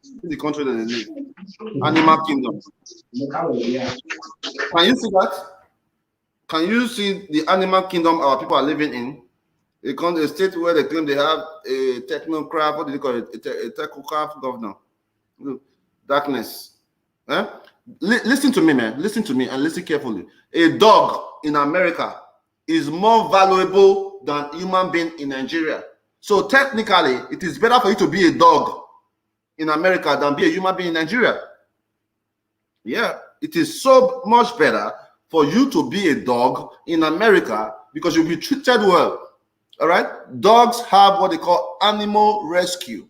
See the country that they live. Animal Kingdom. Can you see that? Can you see the animal kingdom our people are living in? A state where they claim they have a technocrat, what do they call it? A technocrat governor. Darkness. Eh? Listen to me, man. Listen to me and listen carefully. A dog in America is more valuable than a human being in Nigeria. So technically, it is better for you to be a dog in America than be a human being in Nigeria. Yeah, it is so much better for you to be a dog in America because you'll be treated well. All right? Dogs have what they call animal rescue.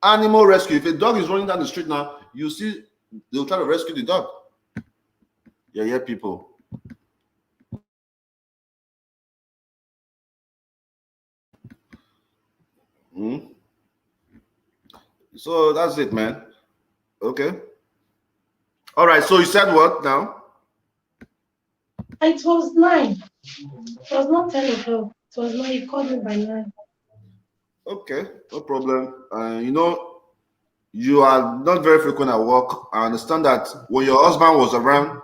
Animal rescue. If a dog is running down the street now, you see they'll try to rescue the dog. Yeah, people. So that's it, man. Okay. All right. So you said what now? It was 9. It was not 10 o'clock. It was 9. You called me by 9. Okay, no problem. You know, you are not very frequent at work. I understand that when your husband was around,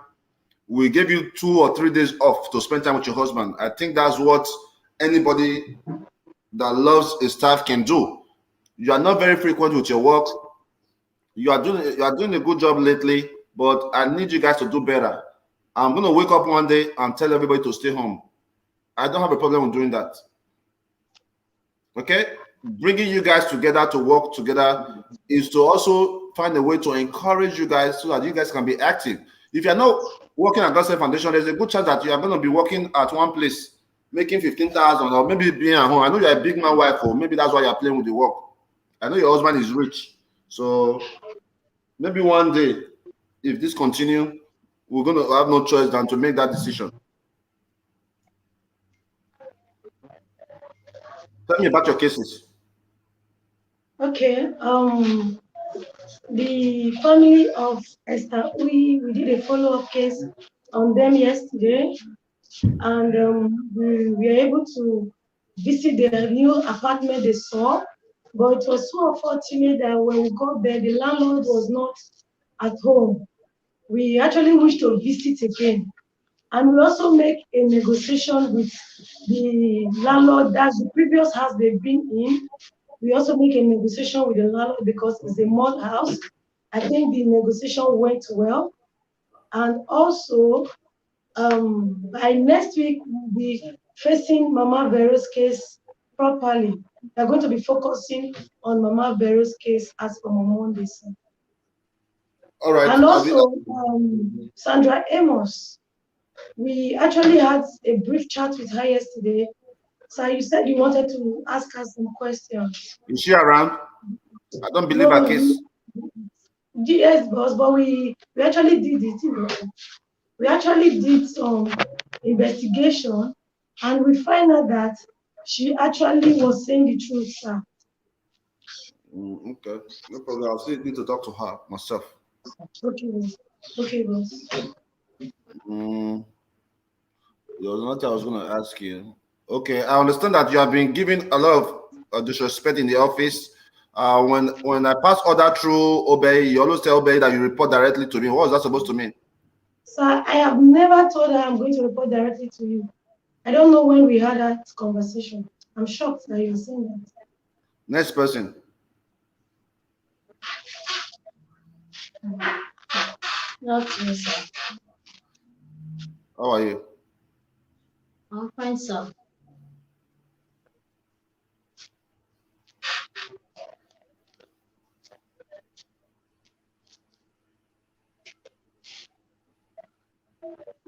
we gave you 2 or 3 days off to spend time with your husband. I think that's what anybody that loves a staff can do. You are not very frequent with your work. You are doing a good job lately, but I need you guys to do better. I'm gonna wake up one day and tell everybody to stay home. I don't have a problem with doing that. Okay? Bringing you guys together to work together is to also find a way to encourage you guys so that you guys can be active. If you're not working at Gospel Foundation, there's a good chance that you are going to be working at one place, making 15,000 or maybe being at home. I know you're a big man wife, or maybe that's why you're playing with the work. I know your husband is rich. So maybe one day, if this continues, we're going to have no choice than to make that decision. Tell me about your cases. Okay. The family of Esther, we did a follow-up case on them yesterday, and we were able to visit their new apartment they saw, but it was so unfortunate that when we got there, the landlord was not at home. We actually wish to visit again, and we also make a negotiation with the landlord. That's the previous house they've been in. We also make a negotiation with the landlord because it's a mud house. I think the negotiation went well. And also, by next week, we'll be facing Mama Vero's case properly. We're going to be focusing on Mama Vero's case as from on Monday. All right. And also, Sandra Amos, we actually had a brief chat with her yesterday. So you said you wanted to ask her some questions. Is she around? I don't believe her case. Yes, boss, but we actually did it. We actually did some investigation, and we find out that she actually was saying the truth, sir. Okay, no problem. I'll still need to talk to her myself. Okay, boss. Okay, boss. There was nothing I was going to ask you. Okay, I understand that you have been given a lot of disrespect in the office. When I pass order through Obey, you always tell Obey that you report directly to me. What was that supposed to mean? Sir, I have never told her I'm going to report directly to you. I don't know when we had that conversation. I'm shocked that you're saying that. Next person. Not me, sir. How are you? I'm fine, sir.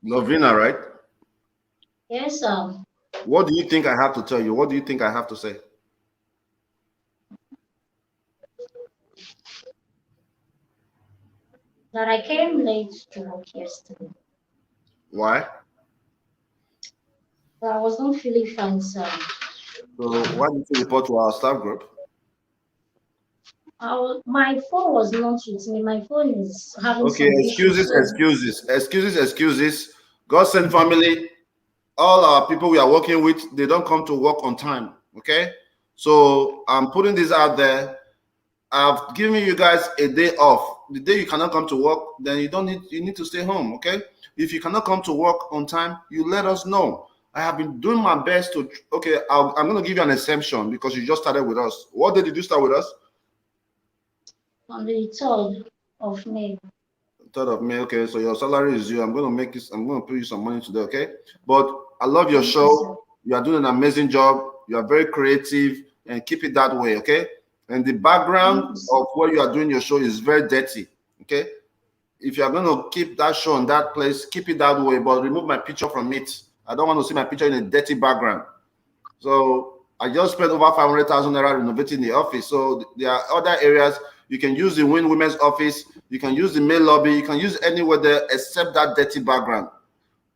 Lovina, right? Yes, sir. What do you think I have to tell you? What do you think I have to say? That I came late to work yesterday. Why? But I was not feeling fine, sir. So why did you report to our staff group? My phone was not with me. My phone is having some excuses, issues. excuses. God send family. All our people we are working with, they don't come to work on time. Okay, so I'm putting this out there. I've given you guys a day off. The day you cannot come to work, then you need to stay home. Okay, if you cannot come to work on time, you let us know. I have been doing my best to. Okay, I'm going to give you an exemption because you just started with us. What day did you start with us? On the 3rd of May. 3rd of May. Okay, so your salary is due. I'm going to pay you some money today. Okay, but I love your show. You are doing an amazing job. You are very creative, and keep it that way. Okay, and the background of where you are doing your show is very dirty. Okay, if you are going to keep that show on that place, keep it that way. But remove my picture from it. I don't want to see my picture in a dirty background. So I just spent over 500,000 naira renovating the office. So there are other areas. You can use the Win Women's office. You can use the mail lobby. You can use anywhere there except that dirty background.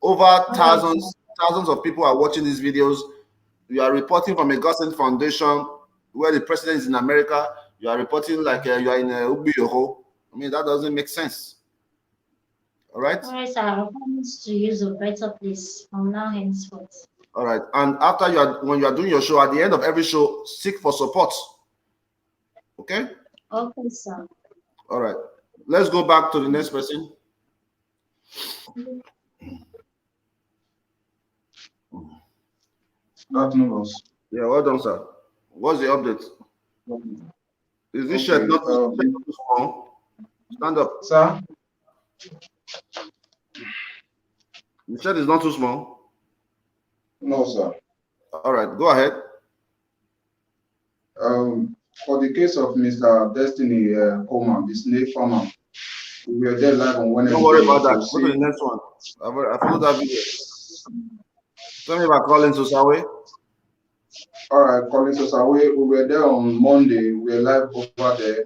Over thousands of people are watching these videos. You are reporting from a Gossen Foundation where the president is in America. You are reporting like you are in Ubi Yoho. I mean, that doesn't make sense. All right? All right, sir. I promise to use a better place from now henceforth. All right. And after when you are doing your show, at the end of every show, seek for support. Okay? Okay, sir. All right. Let's go back to the next person. Yeah, well done, sir. What's the update? Is this shirt not too small? Stand up. Sir? The shirt is not too small? No, sir. All right, go ahead. For the case of Mr. Destiny Coleman, the snake farmer, we were there live on Wednesday. Don't worry about that. Go to the next one. I followed that video. Tell me about Colin Sosawe. All right, Colin Sosawe, we were there on Monday. We were live over there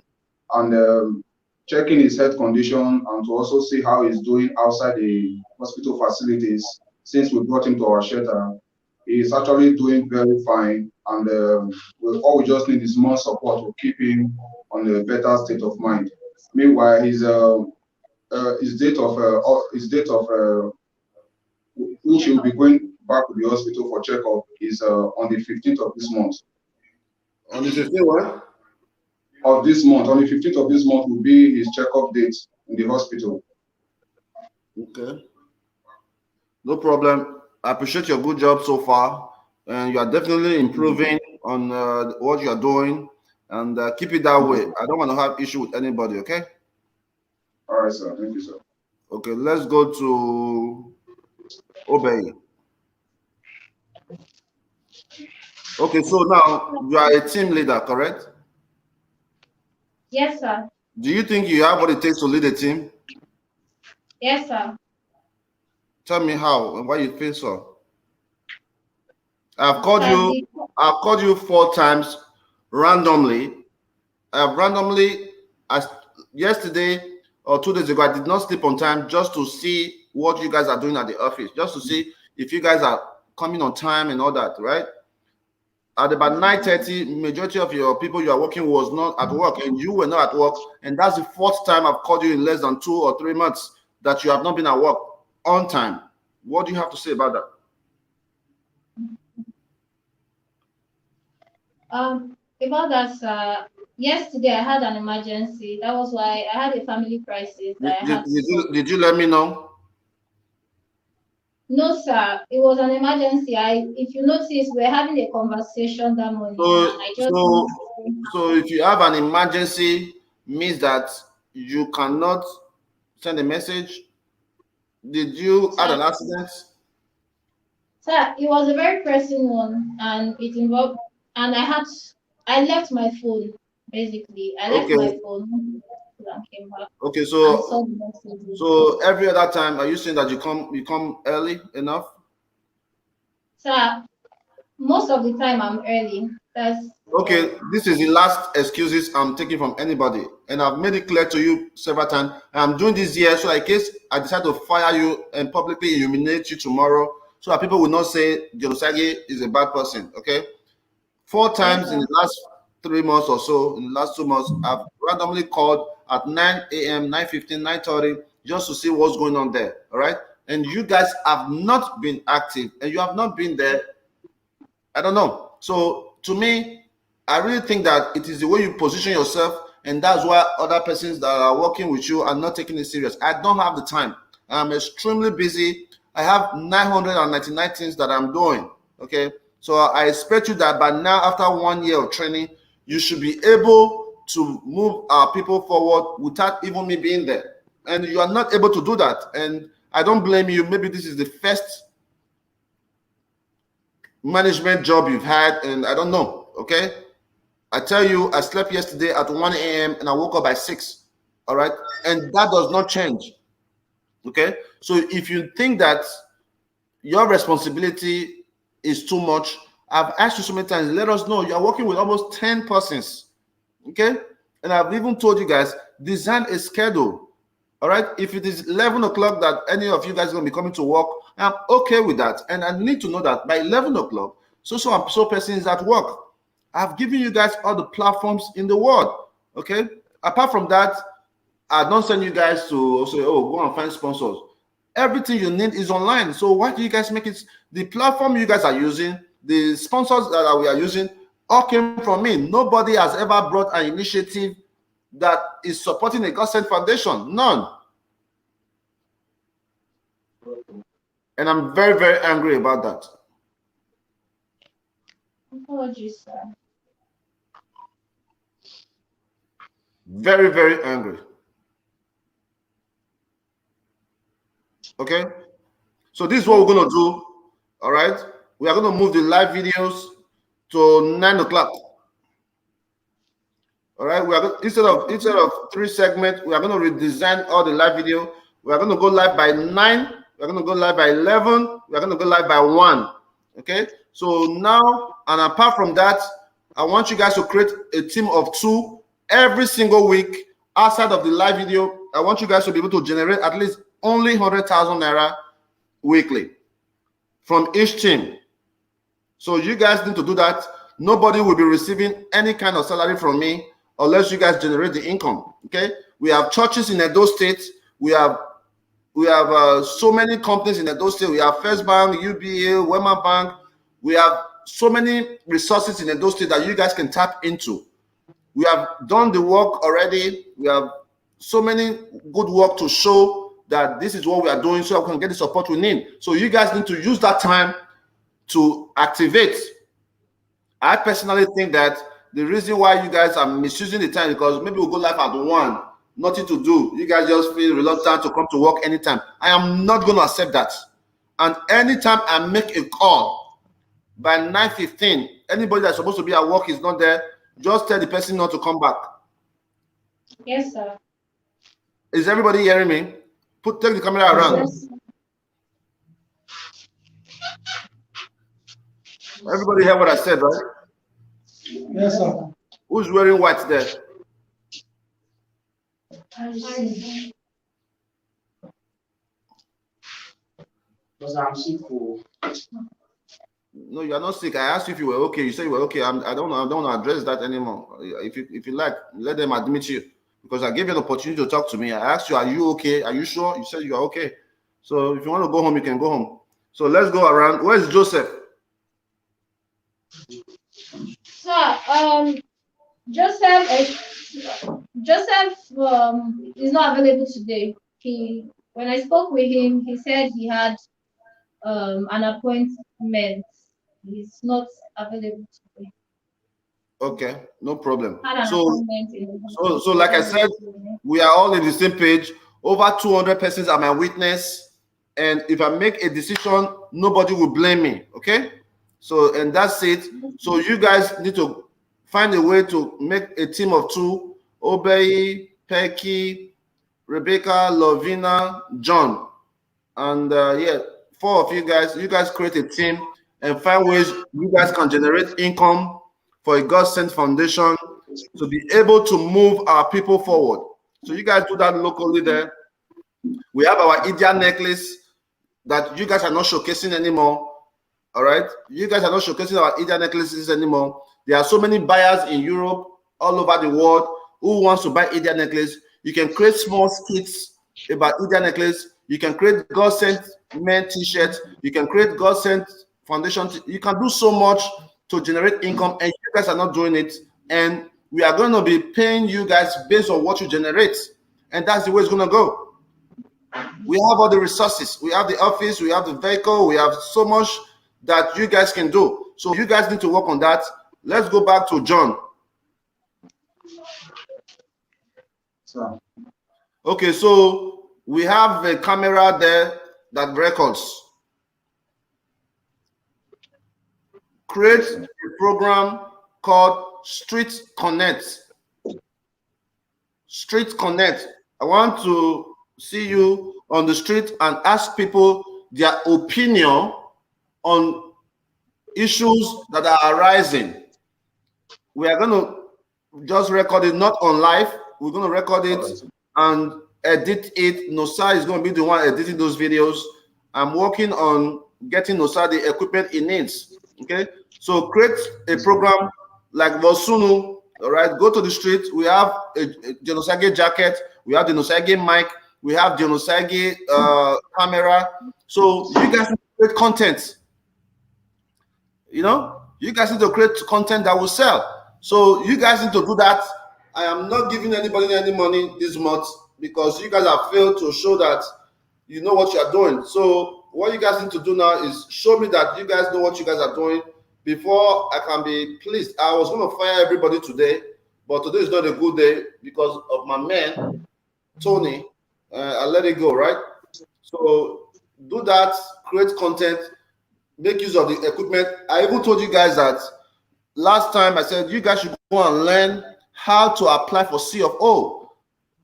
and checking his health condition and to also see how he's doing outside the hospital facilities since we brought him to our shelter. He's actually doing very fine, and all we just need is more support to keep him on a better state of mind. Meanwhile, his date of which he'll be going back to the hospital for checkup is on the 15th of this month. On the 15th what? Of this month. On the 15th of this month will be his checkup date in the hospital. Okay. No problem. I appreciate your good job so far, and you are definitely improving on what you are doing, and keep it that way. I don't want to have issue with anybody. Okay. All right, sir. Thank you, sir. Okay, let's go to Obey. Okay, so now you are a team leader, correct? Yes, sir. Do you think you have what it takes to lead a team? Yes, sir. Tell me how and why you feel so. I've called you 4 times randomly. Yesterday or 2 days ago, I did not sleep on time just to see what you guys are doing at the office, just to see if you guys are coming on time and all that, right? At about 9:30, majority of your people you are working was not at work, and you were not at work, and that's the 4th time I've called you in less than 2 or 3 months that you have not been at work on time. What do you have to say about that? About that, sir, Yesterday I had an emergency. That was why I had a family crisis. Did you let me know? No, sir. It was an emergency. If you notice, we're having a conversation that morning, and I just. So if you have an emergency, means that you cannot send a message. Did you have an accident? Sir, it was a very pressing one, and it involved, and I left my phone. Basically, I left my phone and came back. Okay, so every other time, are you saying that you come early enough? Sir, most of the time I'm early. That's okay. This is the last excuses I'm taking from anybody, and I've made it clear to you several times. I'm doing this here so in case I decide to fire you and publicly humiliate you tomorrow, so that people will not say Osagie is a bad person. Okay, 4 times in the last 3 months or so, in the last 2 months, I've randomly called at 9 a.m., 9:15, 9:30, just to see what's going on there. All right, and you guys have not been active, and you have not been there. I don't know. So to me, I really think that it is the way you position yourself, and that's why other persons that are working with you are not taking it serious. I don't have the time. I'm extremely busy. I have 999 things that I'm doing. Okay. So I expect you that by now, after 1 year of training, you should be able to move our people forward without even me being there. And you are not able to do that. And I don't blame you. Maybe this is the first management job you've had, and I don't know. Okay. I tell you, I slept yesterday at 1 a.m. and I woke up by 6. All right. And that does not change. Okay. So if you think that your responsibility is too much, I've asked you so many times, let us know. You're working with almost 10 persons. Okay. And I've even told you guys, design a schedule. All right. If it is 11 o'clock that any of you guys are going to be coming to work, I'm okay with that. And I need to know that by 11 o'clock, so person is at work. I've given you guys all the platforms in the world. Okay. Apart from that, I don't send you guys to say, oh, go and find sponsors. Everything you need is online. So why do you guys make it? The platform you guys are using, the sponsors that we are using, all came from me. Nobody has ever brought an initiative that is supporting a God-sent foundation. None. And I'm very, very angry about that. Apologies, sir. Very, very angry. Okay. So this is what we're going to do. All right. We are going to move the live videos to 9 o'clock. All right. We are instead of 3 segments, we are going to redesign all the live video. We are going to go live by 9. We're going to go live by 11. We're going to go live by 1. Okay. So now, and apart from that, I want you guys to create a team of 2 every single week outside of the live video. I want you guys to be able to generate at least only 100,000 naira weekly from each team. So you guys need to do that. Nobody will be receiving any kind of salary from me unless you guys generate the income. Okay. We have churches in Edo State. We have so many companies in Edo State. We have First Bank, UBA, Wema Bank. We have so many resources in Edo State that you guys can tap into. We have done the work already. We have so many good work to show that this is what we are doing so we can get the support we need. So you guys need to use that time to activate. I personally think that the reason why you guys are misusing the time because maybe we'll go live at 1, nothing to do. You guys just feel reluctant to come to work anytime. I am not going to accept that. And anytime I make a call by 9:15, anybody that's supposed to be at work is not there, just tell the person not to come back. Yes, sir. Is everybody hearing me? Take the camera around. Yes. Everybody hear what I said, right? Yes, sir. Who's wearing white there? Because I'm sick. No, you are not sick. I asked you if you were okay. You said you were okay. I don't want to address that anymore. If you like, let them admit you because I gave you an opportunity to talk to me. I asked you, are you okay? Are you sure? You said you are okay. So if you want to go home, you can go home. So let's go around. Where's Joseph? Sir, Joseph is not available today. When I spoke with him, he said he had an appointment. He's not available today. Okay, no problem. Had an So, appointment in so like I said, we are all in the same page. Over 200 persons are my witness, and if I make a decision, nobody will blame me. Okay, so and that's it. So you guys need to find a way to make a team of 2: Obey, Pecky, Rebecca, Lovina, John, and yeah, 4 of you guys. You guys create a team and find ways you guys can generate income for a God-sent foundation to be able to move our people forward. So you guys do that locally there. We have our India necklace that you guys are not showcasing anymore. All right, you guys are not showcasing our India necklaces anymore. There are so many buyers in Europe, all over the world, who wants to buy India necklace. You can create small skits about India necklace. You can create God sent men t-shirts. You can create God sent foundation. You can do so much to generate income, and you guys are not doing it. And we are going to be paying you guys based on what you generate, and that's the way it's going to go. We have all the resources. We have the office. We have the vehicle. We have so much that you guys can do. So you guys need to work on that. Let's go back to John. Okay, so we have a camera there that records. Create a program called Street Connect. Street Connect. I want to see you on the street and ask people their opinion on issues that are arising. We are going to just record it, not on live. We're going to record it and edit it. Nosa is going to be the one editing those videos. I'm working on getting Nosa the equipment he needs. Okay, so create a program like Vosunu. All right, go to the street. We have a Osagie jacket. We have the Osagie mic. We have the Osagie camera. So you guys create content. You know, you guys need to create content that will sell. So you guys need to do that. I am not giving anybody any money this month because you guys have failed to show that you know what you are doing. So what you guys need to do now is show me that you guys know what you guys are doing before I can be pleased. I was going to fire everybody today, but today is not a good day because of my man, Tony. I let it go, right? So do that, create content, make use of the equipment. I even told you guys that last time. I said you guys should go and learn how to apply for C of O.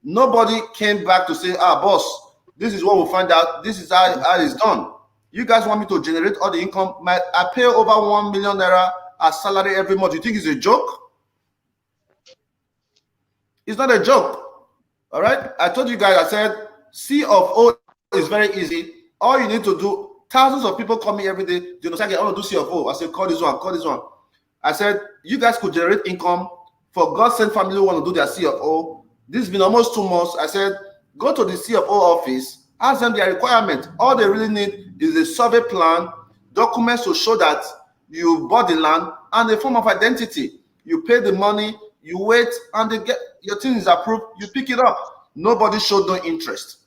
Nobody came back to say, boss, this is what we'll find out. This is how it's done. You guys want me to generate all the income? I pay over 1 million naira as salary every month. You think it's a joke? It's not a joke. All right. I told you guys, I said C of O is very easy. All you need to do, thousands of people call me every day. You know, I want to do C of O. I said, call this one, call this one. I said, you guys could generate income for God sent family who want to do their C of O. This has been almost 2 months. I said, go to the C of O office, ask them their requirement. All they really need is a survey plan, documents to show that you bought the land, and a form of identity. You pay the money, you wait, and they get your thing is approved. You pick it up. Nobody showed no interest.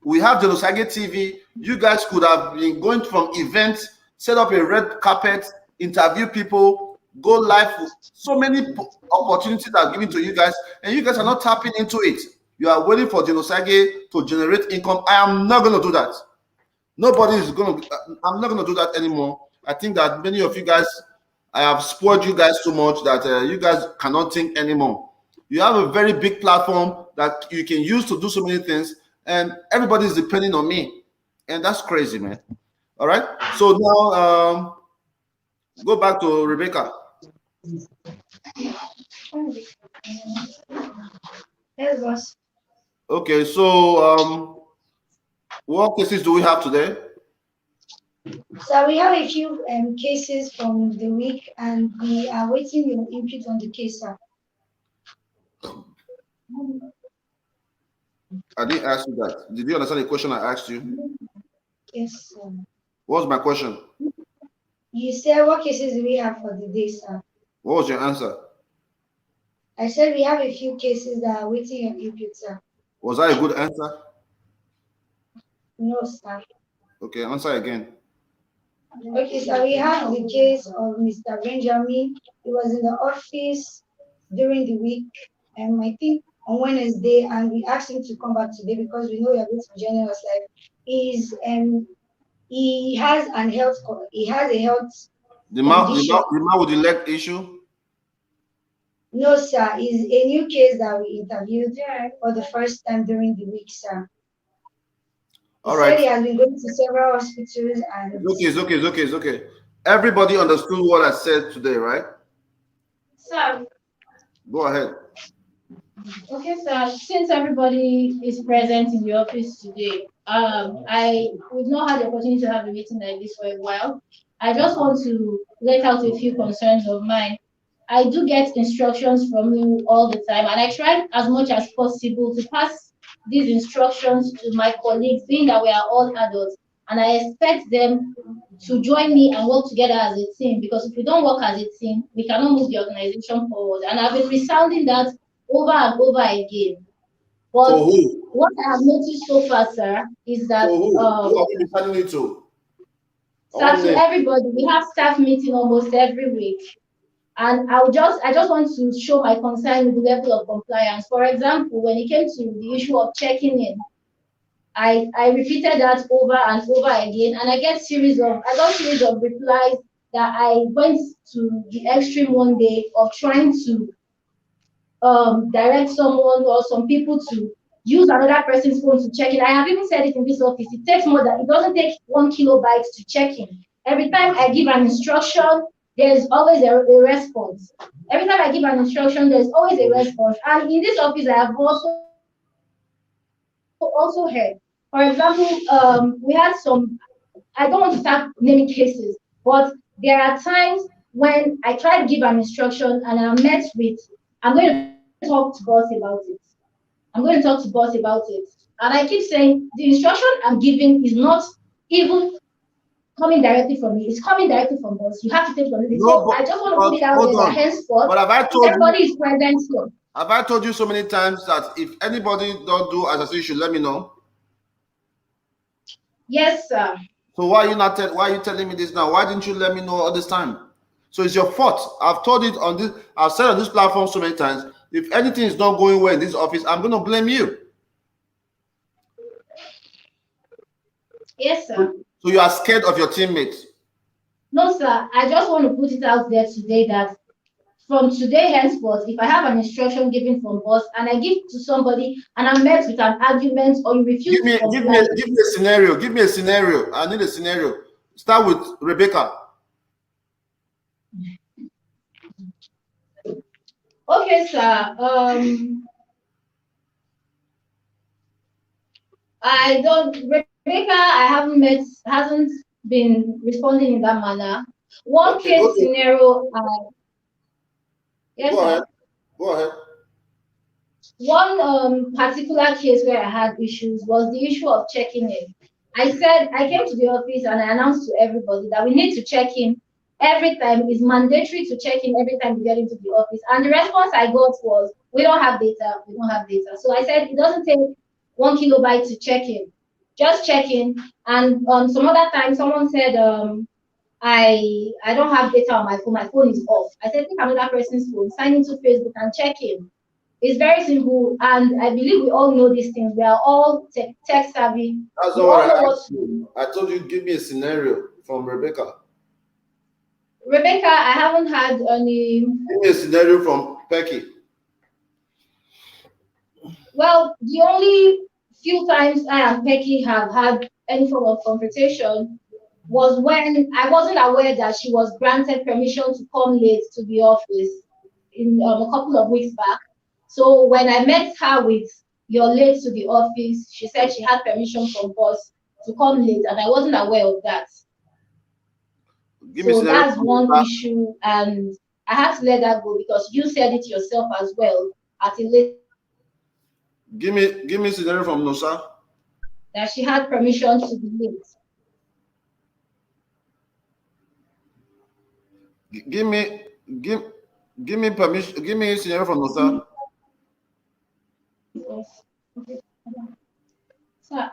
We have the Osagie TV. You guys could have been going from events, set up a red carpet, interview people, go live. So many opportunities are given to you guys, and you guys are not tapping into it. You are waiting for Osagie to generate income. I am not going to do that. Nobody is going to. I'm not going to do that anymore. I think that many of you guys, I have spoiled you guys so much that you guys cannot think anymore. You have a very big platform that you can use to do so many things, and everybody is depending on me, and that's crazy, man. All right. So now, go back to Rebecca. Yes, boss. Okay, so what cases do we have today? So we have a few cases from the week, and we are waiting your input on the case, sir. I didn't ask you that. Did you understand the question I asked you? Yes, sir. What was my question? You said what cases do we have for the day, sir? What was your answer? I said we have a few cases that are waiting on input, sir. Was that a good answer? No, sir. Okay, answer again. Okay, so we have the case of Mr. Benjamin. He was in the office during the week, and I think on Wednesday, and we asked him to come back today because we know we are going to join us. Like, he has a health The man condition. with the leg issue. No, sir, it's a new case that we interviewed for the first time during the week, sir. All He right. said he has been going to several hospitals and It's okay. Everybody understood what I said today, right? Sir. Go ahead. Okay, sir. Since everybody is present in the office today, I would not have the opportunity to have a meeting like this for a while. I just want to let out a few concerns of mine. I do get instructions from you all the time, and I try as much as possible to pass these instructions to my colleagues, being that we are all adults, and I expect them to join me and work together as a team, because if we don't work as a team, we cannot move the organization forward. And I've been resounding that over and over again. But what I have noticed so far, sir, is that who are we deciding it to? Sir, to everybody, we have staff meeting almost every week. And I just want to show my concern with the level of compliance. For example, when it came to the issue of checking in, I repeated that over and over again, and I got series of replies that I went to the extreme one day of trying to direct someone or some people to use another person's phone to check in. I have even said it in this office. It doesn't take 1 kilobyte to check in. Every time I give an instruction, there's always a response. Every time I give an instruction, there's always a response. And in this office, I have also heard, for example, we had some, I don't want to start naming cases, but there are times when I try to give an instruction and I'm met with, I'm going to talk to boss about it. I'm going to talk to boss about it. And I keep saying the instruction I'm giving is not even coming directly from me. It's coming directly from boss. You have to take it. So I just want to put it out there that henceforth, but have I told everybody is present here. Have I told you so many times that if anybody don't do as I say, you should let me know? Yes, sir. So why are you telling me this now? Why didn't you let me know all this time? So it's your fault. I've told it on this, I've said on this platform so many times. If anything is not going well in this office, I'm gonna blame you. Yes, sir. So you are scared of your teammates? No, sir. I just want to put it out there today that from today henceforth, if I have an instruction given from boss and I give to somebody and I'm met with an argument or you refuse give me a scenario. Give me a scenario. I need a scenario. Start with Rebecca. Okay, sir. Rebecca, hasn't been responding in that manner. One case scenario, yes, sir. Go ahead. One particular case where I had issues was the issue of checking in. I came to the office and I announced to everybody that we need to check in every time. It's mandatory to check in every time we get into the office. And the response I got was, we don't have data. So I said, it doesn't take 1 kilobyte to check in. Just check in. And some other time, someone said, I don't have data on my phone. My phone is off. I said, take another person's phone, sign into Facebook and check in. It's very simple, and I believe we all know these things. We are all tech savvy. That's all I told you, give me a scenario from Rebecca. Rebecca, I haven't had any. Give me a scenario from Becky. Well, the only few times I and Becky have had any form of confrontation was when I wasn't aware that she was granted permission to come late to the office in a couple of weeks back. So when I met her with "you're late to the office," she said she had permission from boss to come late, and I wasn't aware of that. So that's one issue, and I had to let that go because you said it yourself as well at a late. Give me a scenario from Nosa. That she had permission to be late. Give Give me permission. Give me scenario from Nosa. Sir.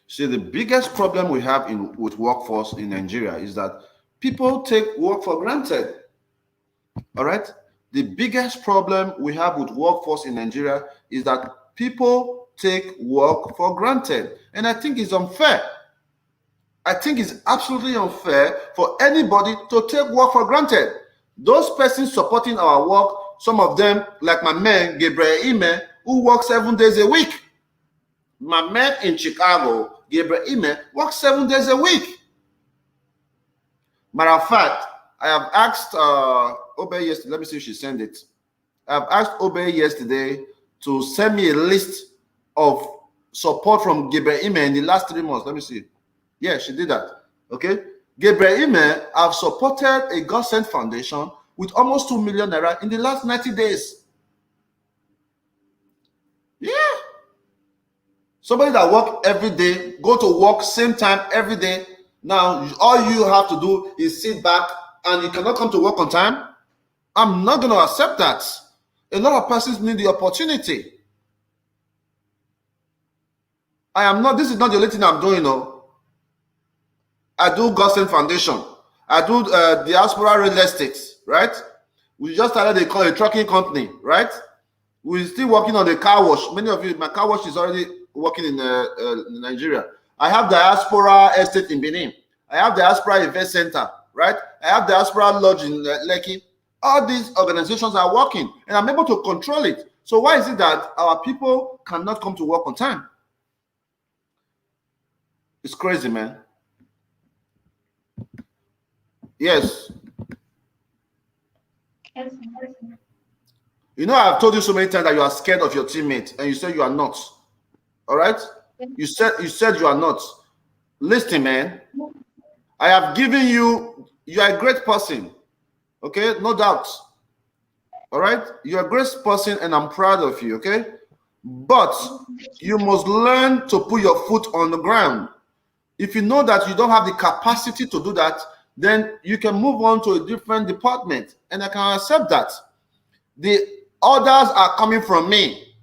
See, the biggest problem we have with workforce in Nigeria is that people take work for granted. All right? The biggest problem we have with workforce in Nigeria is that people take work for granted. And I think it's unfair. I think it's absolutely unfair for anybody to take work for granted. Those persons supporting our work, some of them, like my man, Gabriel Ime, who works 7 days a week. My man in Chicago, Gabriel Ime, works 7 days a week. Matter of fact, I have asked Obey yesterday. Let me see if she sent it. I have asked Obey yesterday to send me a list of support from Gabriel Ime in the last 3 months. Let me see. Yeah, she did that. Okay. Gabriel Ime have supported a God Sent Foundation with almost 2 million naira in the last 90 days. Yeah. Somebody that work every day, go to work same time every day. Now, all you have to do is sit back and you cannot come to work on time. I'm not going to accept that. A lot of persons need the opportunity. This is not the only thing I'm doing, no. I do God Sent Foundation. I do diaspora real estate, right? We just started a trucking company, right? We're still working on the car wash. Many of you, my car wash is already working in Nigeria. I have diaspora estate in Benin. I have diaspora event center, right? I have diaspora lodge in Lekki. All these organizations are working, and I'm able to control it. So why is it that our people cannot come to work on time? It's crazy, man. Yes. You know, I've told you so many times that you are scared of your teammates, and you said you are not. All right? You said you are not. Listen, man. I have given you. You are a great person. Okay, no doubt. All right, you're a great person, and I'm proud of you. Okay, but you must learn to put your foot on the ground. If you know that you don't have the capacity to do that, then you can move on to a different department, and I can accept that. The orders are coming from me.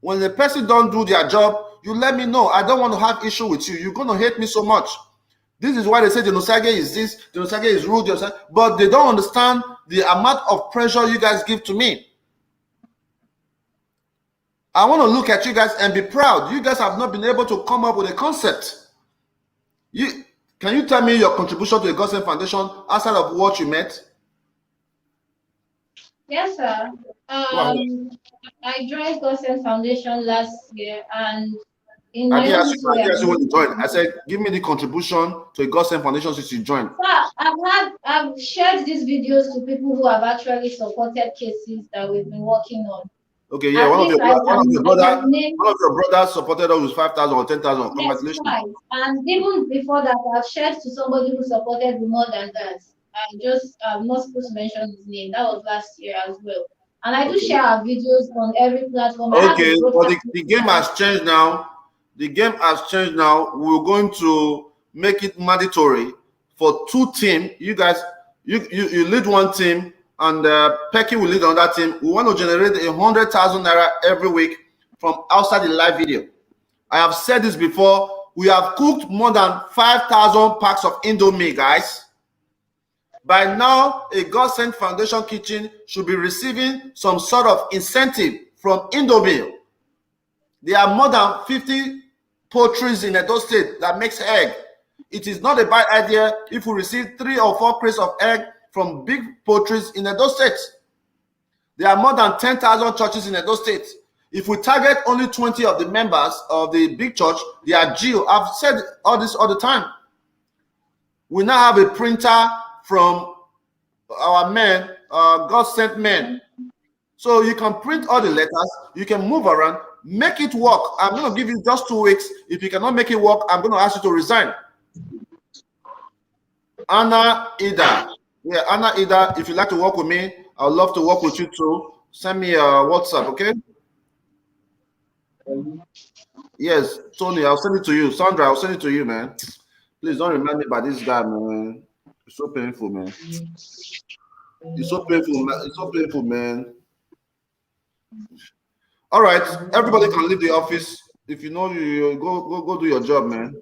When the person don't do their job, you let me know. I don't want to have issue with you. You're going to hate me so much. This is why they say the Osagie is this, the Osagie is rude, but they don't understand the amount of pressure you guys give to me. I want to look at you guys and be proud. You guys have not been able to come up with a concept. Can you tell me your contribution to the God Sent Foundation outside of what you met? Yes, sir. I joined God Sent Foundation last year, and in I my didn't own ask you when you joined. I said, give me the contribution to a God Sent Foundation since you joined. Sir, I've shared these videos to people who have actually supported cases that we've been working on. Okay, yeah, one of your brothers supported us with 5,000 or 10,000. Congratulations. Yes, right. And even before that, I've shared to somebody who supported me more than that. I just am not supposed to mention his name. That was last year as well. And I do share our videos on every platform. Okay, but the game has changed now. The game has changed now. We're going to make it mandatory for 2 teams. You guys, you lead one team, and Pecky will lead another team. We want to generate 100,000 naira every week from outside the live video. I have said this before. We have cooked more than 5,000 packs of Indomie, guys. By now, a God Sent Foundation kitchen should be receiving some sort of incentive from Indomie. There are more than 50 poultries in Edo State that makes egg. It is not a bad idea if we receive 3 or 4 crates of egg from big poultries in Edo State. There are more than 10,000 churches in Edo State. If we target only 20 of the members of the big church, they are Geo. I've said all this all the time. We now have a printer from our men, God Sent men. So you can print all the letters, you can move around, make it work. I'm going to give you just 2 weeks. If you cannot make it work, I'm going to ask you to resign. Anna Ida. Yeah, Anna Ida, if you'd like to work with me, I would love to work with you too. Send me a WhatsApp, okay? Yes, Tony, I'll send it to you. Sandra, I'll send it to you, man. Please don't remind me about this guy, man. It's so painful, man. It's so painful, man. It's so painful, man. All right, everybody can leave the office. If you know you go do your job, man.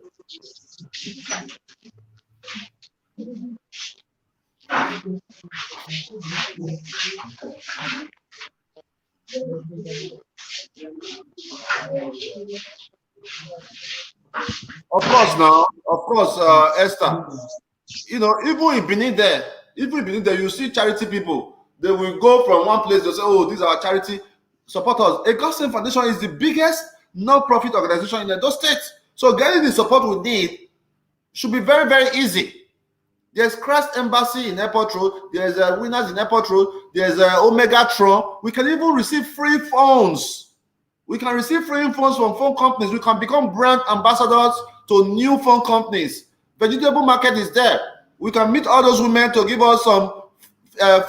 Of course, now, of course, Esther. You know, even in Benin there, you see charity people. They will go from one place, they say, "Oh, these are charity supporters." A Gospel Foundation is the biggest non-profit organization in those states. So getting the support we need should be very, very easy. There's Christ Embassy in Airport Road. There's Winners in Airport Road. There's Omega Tron. We can even receive free phones. We can receive free phones from phone companies. We can become brand ambassadors to new phone companies. Vegetable market is there. We can meet all those women to give us some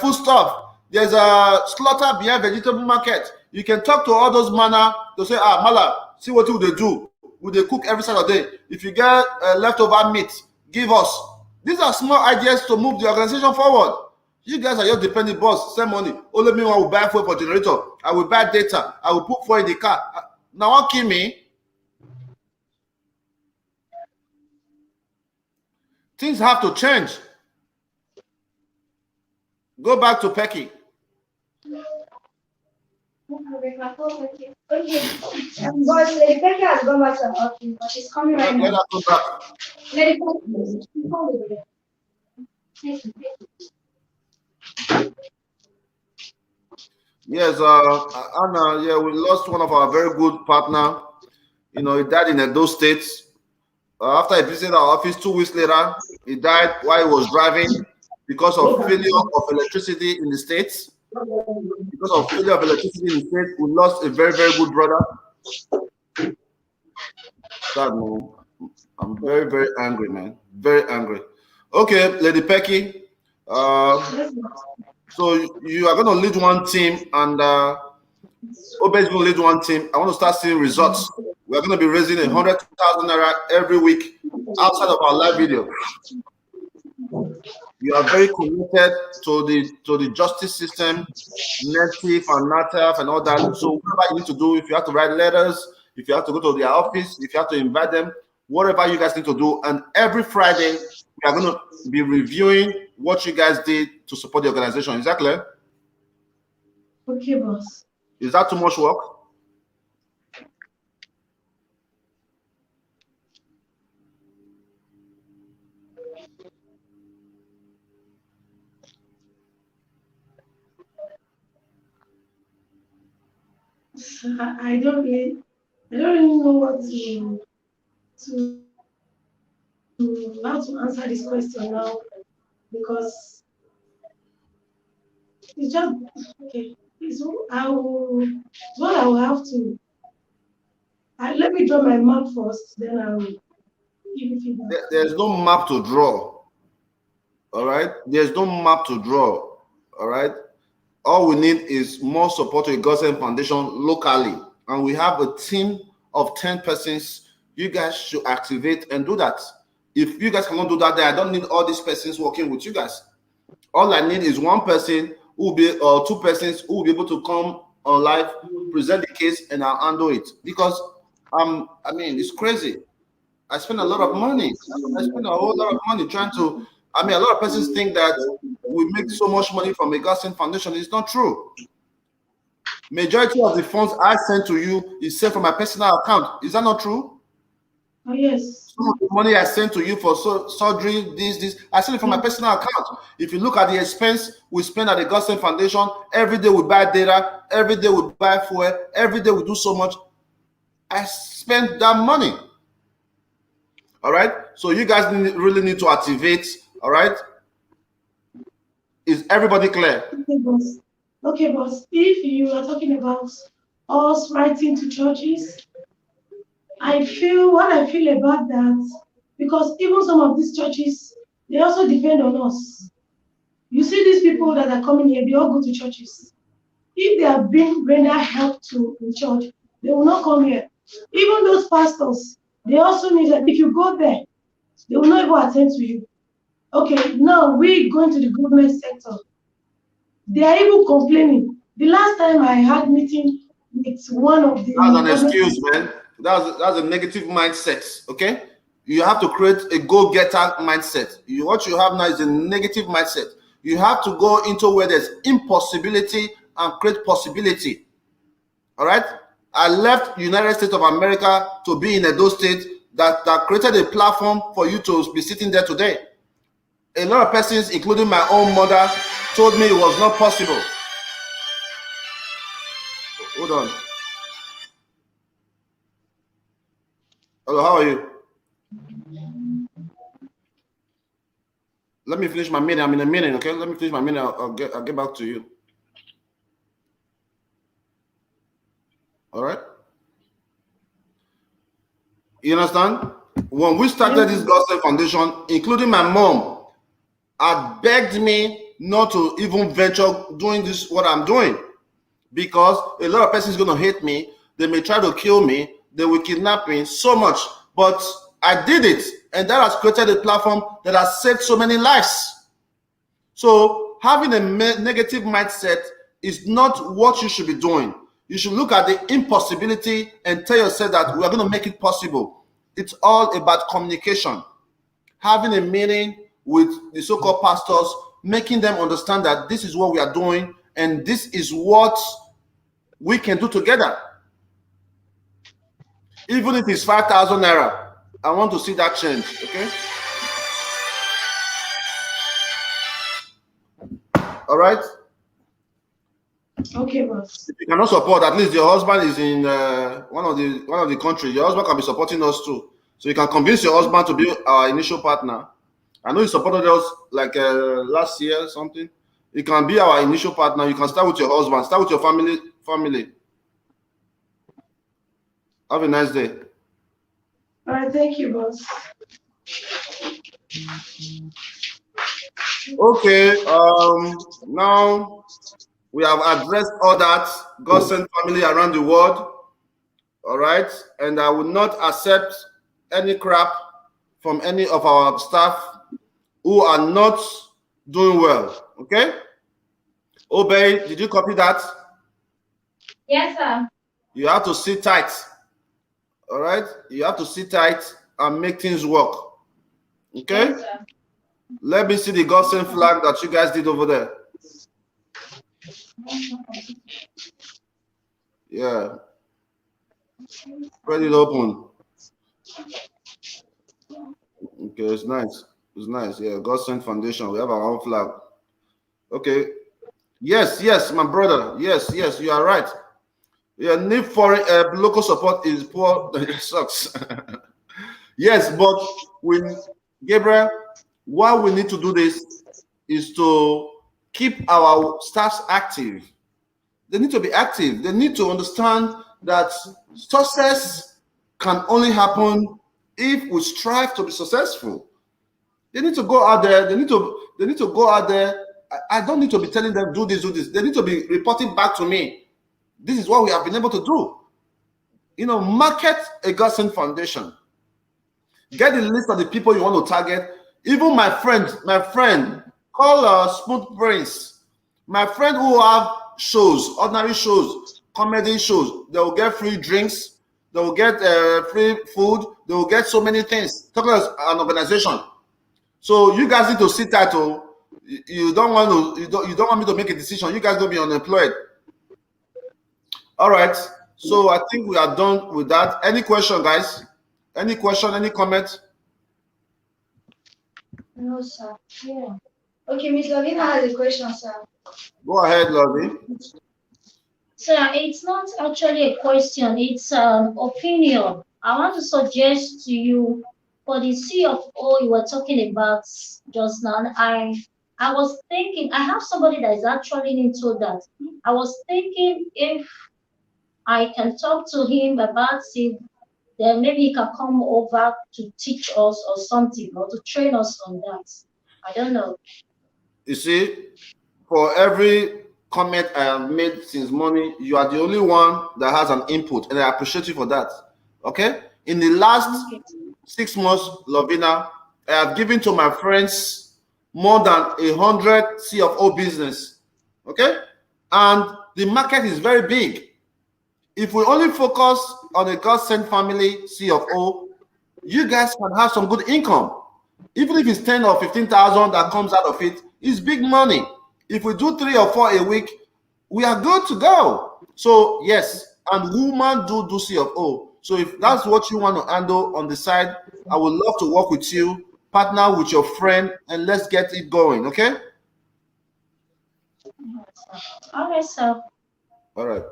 food stuff. There's a slaughter behind vegetable market. You can talk to all those manna to say, Mala, see what will they do? Will they cook every Saturday? If you get leftover meat, give us. These are small ideas to move the organization forward. You guys are just dependent boss, send money. Only me I will buy fuel for generator. I will buy data. I will put fuel in the car. Now what kill me? Things have to change. Go back to Pecky. Okay. But Lady Becky has gone back to her office, but she's coming right now. Let her come back. Lady Becky, Yes, Anna, yeah, we lost one of our very good partner. You know, he died in those states. After he visited our office 2 weeks later, he died while he was driving because of failure of electricity in the states. Because of failure of electricity in the states, we lost a very, very good brother. Sad, man. I'm very, very angry, man. Very angry. Okay, Lady Pecky. So you are going to lead one team, and Obe is going to lead one team. I want to start seeing results. We are going to be raising 100,000 naira every week outside of our live video. You are very committed to the justice system, NETIF and NATF and all that. So whatever you need to do, if you have to write letters, if you have to go to their office, if you have to invite them, whatever you guys need to do. And every Friday, we are going to be reviewing what you guys did to support the organization. Is that clear? Okay, boss. Is that too much work? I don't really know what to how to answer this question now, because it's just okay. I will have to. Let me draw my map first, then I will give you feedback. There's no map to draw. All right. There's no map to draw. All right. All we need is more support to the Gospel Foundation locally, and we have a team of 10 persons. You guys should activate and do that. If you guys cannot do that, then I don't need all these persons working with you guys. All I need is one person who will be, or 2 persons who will be able to come on live, present the case, and I'll handle it. Because I mean, it's crazy. I spend a lot of money. I spend a whole lot of money trying to. I mean, a lot of persons think that we make so much money from a Gospel Foundation. It's not true. Majority of the funds I send to you is sent from my personal account. Is that not true? Oh, yes. Some of the money I sent to you for surgery, this, I send it from my personal account. If you look at the expense we spend at the Gospel Foundation, every day we buy data, every day we buy fuel, every day we do so much. I spend that money. All right. So you guys really need to activate. All right. Is everybody clear? Okay, boss. Okay, boss. If you are talking about us writing to churches, what I feel about that, because even some of these churches, they also depend on us. You see these people that are coming here, they all go to churches. If they are being rendered help to the church, they will not come here. Even those pastors, they also need that. If you go there, They will not even attend to you. Okay, now we going to the government sector. They are even complaining. The last time I had meeting with one of the That's an excuse, man. That's a negative mindset. Okay, you have to create a go-getter mindset. What you have now is a negative mindset. You have to go into where there's impossibility and create possibility. All right. I left United States of America to be in Edo State that created a platform for you to be sitting there today. A lot of persons, including my own mother, told me it was not possible. Hold on. Hello, how are you? Let me finish my meeting. I'm in a meeting, okay? Let me finish my meeting. I'll get back to you. All right? You understand? When we started this Gospel Foundation, including my mom, had begged me not to even venture doing this, what I'm doing, because a lot of persons going to hate me. They may try to kill me. They will kidnap me so much. But I did it, and that has created a platform that has saved so many lives. So having a negative mindset is not what you should be doing. You should look at the impossibility and tell yourself that we are going to make it possible. It's all about communication. Having a meeting with the so-called pastors, making them understand that this is what we are doing and this is what we can do together. Even if it's 5,000 naira, I want to see that change, okay? All right? Okay, boss. If you cannot support, at least your husband is in one of the countries. Your husband can be supporting us too. So you can convince your husband to be our initial partner. I know you supported us like last year or something. You can be our initial partner. You can start with your husband. Start with your family. Have a nice day. All right, thank you, boss. Okay. Now we have addressed all that God sent family around the world. All right, and I will not accept any crap from any of our staff who are not doing well. Okay. Obey, did you copy that? Yes, sir. You have to sit tight. All right, you have to sit tight and make things work. Okay. Yes, sir. Let me see the God sent flag that you guys did over there. Yeah. Spread it open. Okay, it's nice. It's nice. Yeah, God sent foundation. We have our own flag. Okay. Yes, my brother. Yes, you are right. Yeah, need for local support is poor. It sucks. Yes, but when Gabriel, what we need to do this is to keep our staffs active. They need to be active. They need to understand that success can only happen if we strive to be successful. They need to go out there. They need to go out there. I don't need to be telling them do this. They need to be reporting back to me. This is what we have been able to do. You know, market a God-sent foundation. Get the list of the people you want to target. Even my friend, call Smooth Brains. My friend who have shows, ordinary shows, comedy shows. They will get free drinks. They will get free food. They will get so many things. Talking as an organization. So you guys need to sit tight. You don't want me to make a decision. You guys will be unemployed. All right. So I think we are done with that. Any question, guys? Any question? Any comment? No, sir. Yeah. Okay, Miss Lavina has a question, sir. Go ahead, Lovey. Sir, it's not actually a question, it's an opinion. I want to suggest to you for the CFO you were talking about just now. I was thinking, I have somebody that is actually into that. I was thinking if I can talk to him about it, then maybe he can come over to teach us or something, or to train us on that. I don't know. You see, for every comment I have made since morning, you are the only one that has an input, and I appreciate you for that. Okay? In the last 6 months, Lovina, I have given to my friends more than 100 CFO business. Okay? And the market is very big. If we only focus on a God-sent family CFO, you guys can have some good income. Even if it's 10 or 15,000 that comes out of it, it's big money. If we do 3 or 4 a week, we are good to go. So yes, and women do CFO. So if that's what you want to handle on the side, I would love to work with you, partner with your friend, and let's get it going. Okay? Okay, so. All right.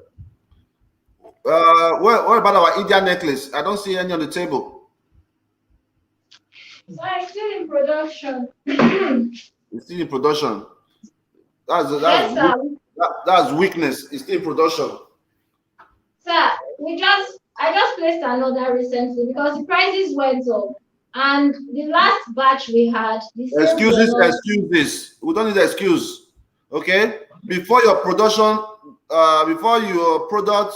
What about our India necklace? I don't see any on the table. It's still in production. It's still in production. That's weakness. It's still in production. Sir, I just placed another recently because the prices went up. And the last batch we had, excuses. We don't need excuse. Okay? Before your production, before your product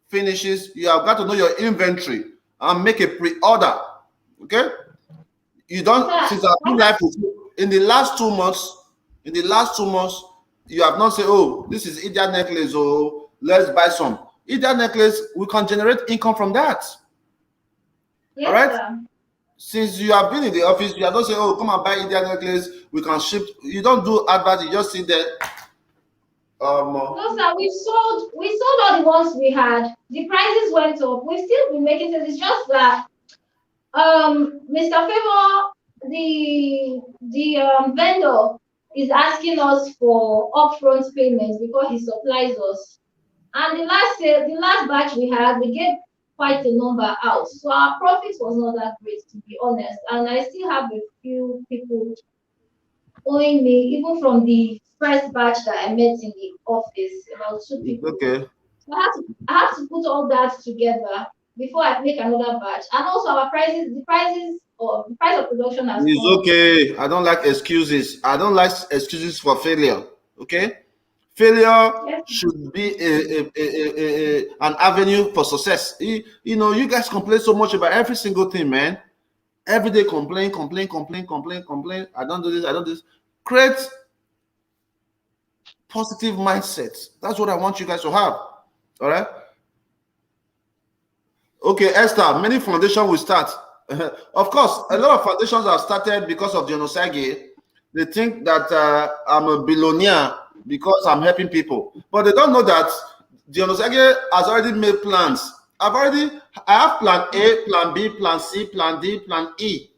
finishes, you have got to know your inventory and make a pre-order. Okay? You don't, since I've been live with you, in the last 2 months, you have not said, oh, this is India necklace, or let's buy some. India necklace, we can generate income from that. Yes, all right? Sir. Since you have been in the office, you are not saying, oh, come and buy India necklace, we can ship. You don't do advert, you just sit there. No, sir, we sold all the ones we had. The prices went up. We've still been making it. It's just that Mr. Favor, the vendor is asking us for upfront payments because he supplies us. And the last batch we had, we gave quite a number out. So our profit was not that great, to be honest. And I still have a few people owing me, even from the first batch that I met in the office, about 2 people. Okay. So I have to put all that together before I make another batch. And also the price of production has It's gone up. okay. I don't like excuses. I don't like excuses for failure. Okay? Failure should be an avenue for success. You know, you guys complain so much about every single thing, man. Every day complain. I don't do this, I don't do this. Create positive mindset. That's what I want you guys to have. All right? Okay, Esther, many foundations will start. Of course, a lot of foundations have started because of Dion Osagie. They think that I'm a billionaire because I'm helping people. But they don't know that Dion Osagie has already made plans. I have plan A, plan B, plan C, plan D, plan E.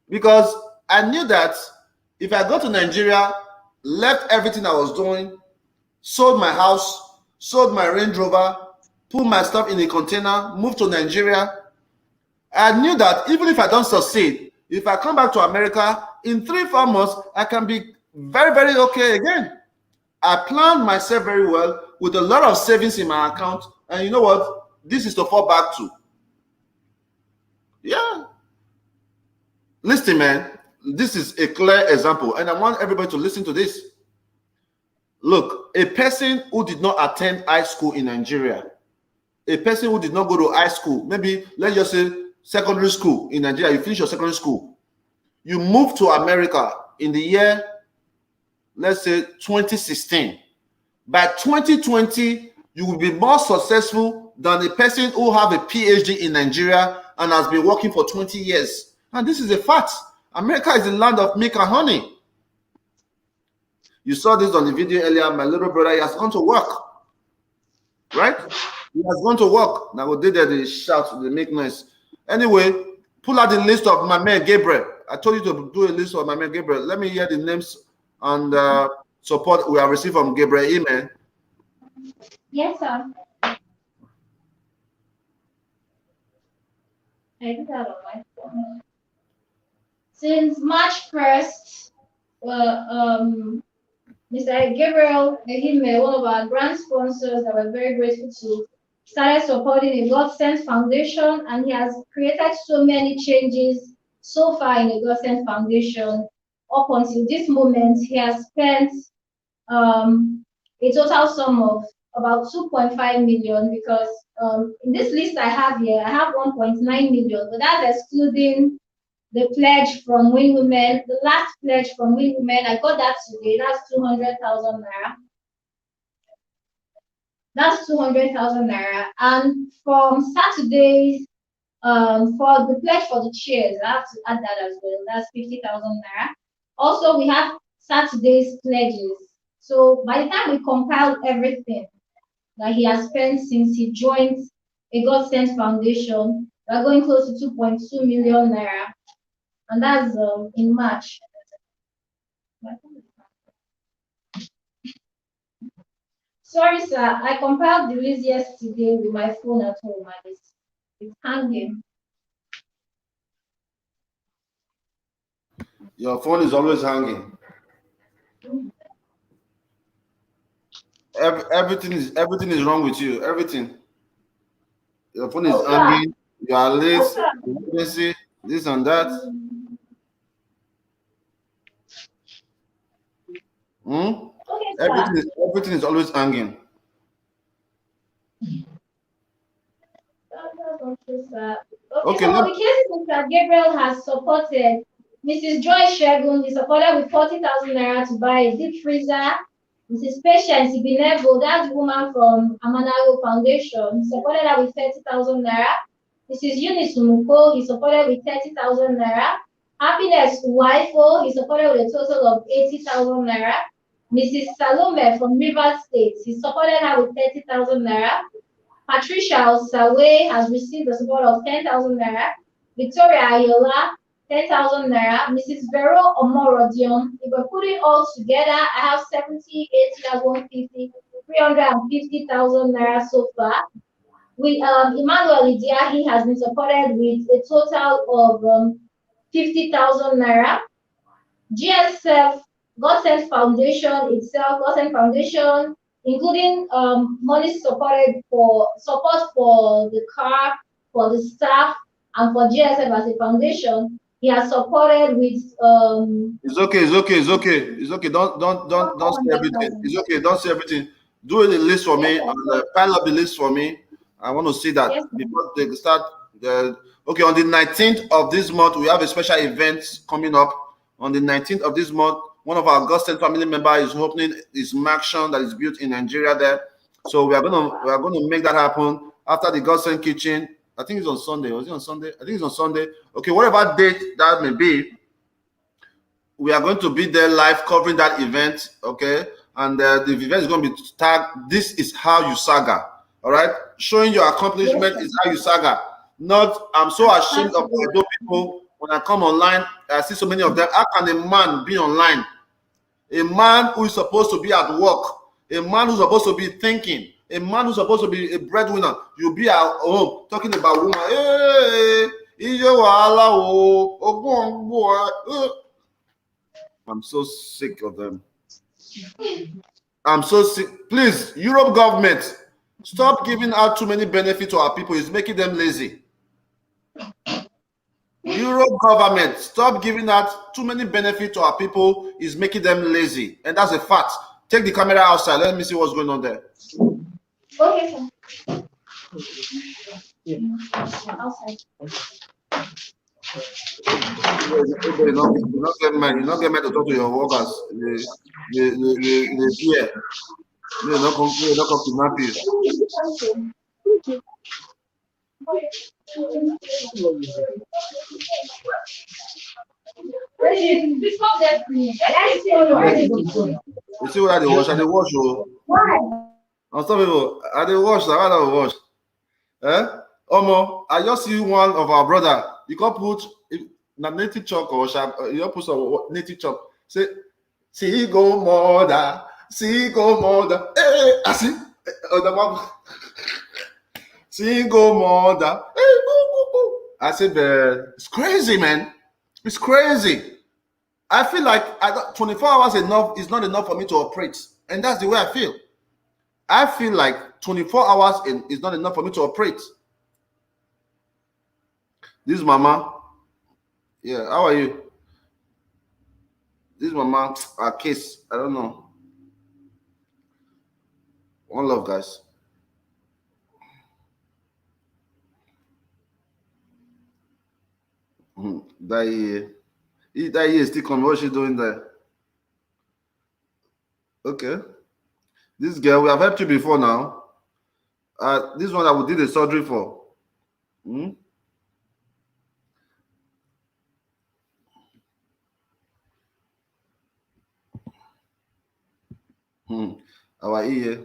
Because I knew that if I go to Nigeria, left everything I was doing, sold my house, sold my Range Rover, put my stuff in a container, moved to Nigeria, I knew that even if I don't succeed, if I come back to America, in 3-4 months, I can be very, very okay again. I planned myself very well with a lot of savings in my account. And you know what? This is to fall back to. Yeah. Listen, man, this is a clear example. And I want everybody to listen to this. Look, a person who did not attend high school in Nigeria, a person who did not go to high school, maybe let's just say secondary school in Nigeria, you finish your secondary school, you move to America in the year, let's say 2016. By 2020, you will be more successful than a person who have a PhD in Nigeria and has been working for 20 years. And this is a fact. America is the land of milk and honey. You saw this on the video earlier. My little brother, he has gone to work. Right? He has gone to work. Now, they shout, they make noise. Anyway, pull out the list of my man Gabriel. I told you to do a list of my man Gabriel. Let me hear the names and support we have received from Gabriel. Email. Yes, sir. I did that on my phone. Since March 1st, Mr. Gabriel Ehime, one of our grant sponsors that we're very grateful to, started supporting the God Sent Foundation, and he has created so many changes so far in the God Sent Foundation. Up until this moment, he has spent a total sum of about 2.5 million, because in this list I have here, I have 1.9 million, but that's excluding the pledge from Win Women, the last pledge from Win Women. I got that today. That's 200,000 naira. That's 200,000 naira. And from Saturdays, for the pledge for the chairs, I have to add that as well. That's 50,000 naira. Also, we have Saturday's pledges. So by the time we compile everything that he has spent since he joined a God Sent Foundation, we're going close to 2.2 million naira. And that's in March. Sorry, sir. I compiled the list yesterday with my phone at home, and it's hanging. Your phone is always hanging. Everything is wrong with you. Everything. Your phone is hanging. You are late. Emergency. This and that. Okay, everything is always hanging. Okay, so the cases Mr. Gabriel has supported, Mrs. Joy Shegun, he supported with 40,000 naira to buy a deep freezer. Mrs. Patience Ibinevo, that's the woman from Amanago Foundation, he supported her with 30,000 naira. Mrs. Eunice Umuko, he supported with 30,000 naira. Happiness Uwaifo, he supported with a total of 80,000 naira. Mrs. Salome from Rivers State, he supported her with 30,000 naira. Patricia Osawe has received the support of 10,000 naira. Victoria Ayola, 10,000 naira. Mrs. Vero Omorodion, if we put it all together, I have 70, 80, 150, 350,000 naira so far. With Emmanuel Idiahi has been supported with a total of 50,000 naira. GSF, God Sent Foundation itself, God Sent Foundation, including money support for the car, for the staff, and for GSF as a foundation. He has supported with It's okay. Don't say everything. It's okay. Don't say everything. Do the list for me and pile up the list for me. I want to see that before they start. Okay, on the 19th of this month, we have a special event coming up. On the 19th of this month, one of our God Sent family members is opening his mansion that is built in Nigeria there. So we are gonna make that happen after the God Sent kitchen. I think it's on Sunday. Was it on Sunday? I think it's on Sunday. Okay, whatever date that may be, we are going to be there live covering that event. Okay, and the event is going to be tagged. This is how you saga. All right, showing your accomplishment is how you saga. Not, I'm so ashamed of those people. When I come online, I see so many of them. How can a man be online? A man who is supposed to be at work, a man who's supposed to be thinking, a man who's supposed to be a breadwinner, you'll be at home talking about woman. Hey, I'm so sick of them. I'm so sick. Please, Europe government, stop giving out too many benefits to our people. It's making them lazy. Europe government, stop giving out too many benefits to our people. Is making them lazy, and that's a fact. Take the camera outside. Let me see what's going on there. Okay, sir. Outside. You're not getting mad to talk to your workers. The fear. You're not going to kidnap you. You see what I wash? I wash. Why? On some people, I wash. I rather wash. Omo, I just see one of our brother. You can put native chalk or you put some native chalk. Say, see go mother, see go mother. Hey, I see. The mom. See go mother. Hey, go. I said, it's crazy, man. It's crazy. I feel like 24 hours is not enough for me to operate, and that's the way I feel. I feel like 24 hours is not enough for me to operate. This mama, yeah, how are you? This mama, our case, I don't know. One love, guys. That year is still coming. What's she doing there? Okay. This girl, we have helped you before now. This one that we did the surgery for. Our ear.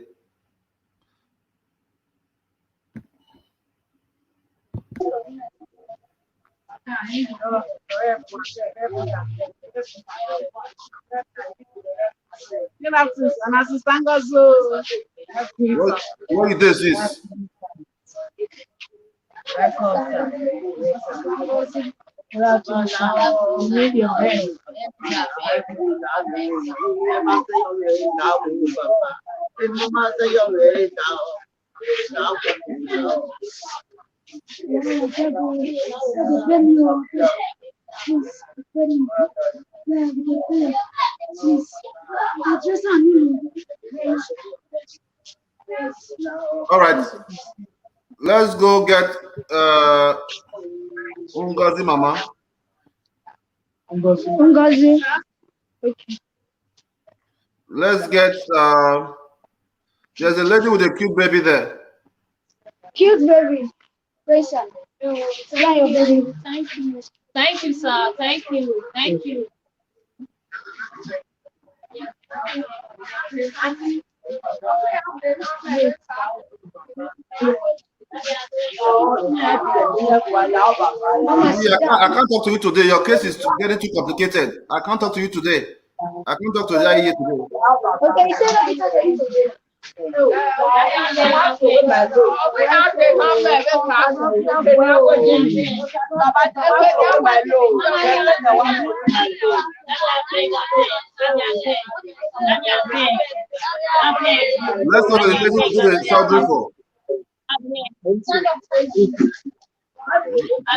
What is this? All right, let's go get Ungozi Mama. Ungozi. Okay. Let's get there's a lady with a cute baby there. Cute baby. Praise God. Your baby. Thank you. Thank you, sir. Thank you. Thank you. I can't talk to you today. Your case is getting too complicated. I can't talk to you today. I can't talk to you today. Okay, say that. Let's go to the lady to do the surgery for.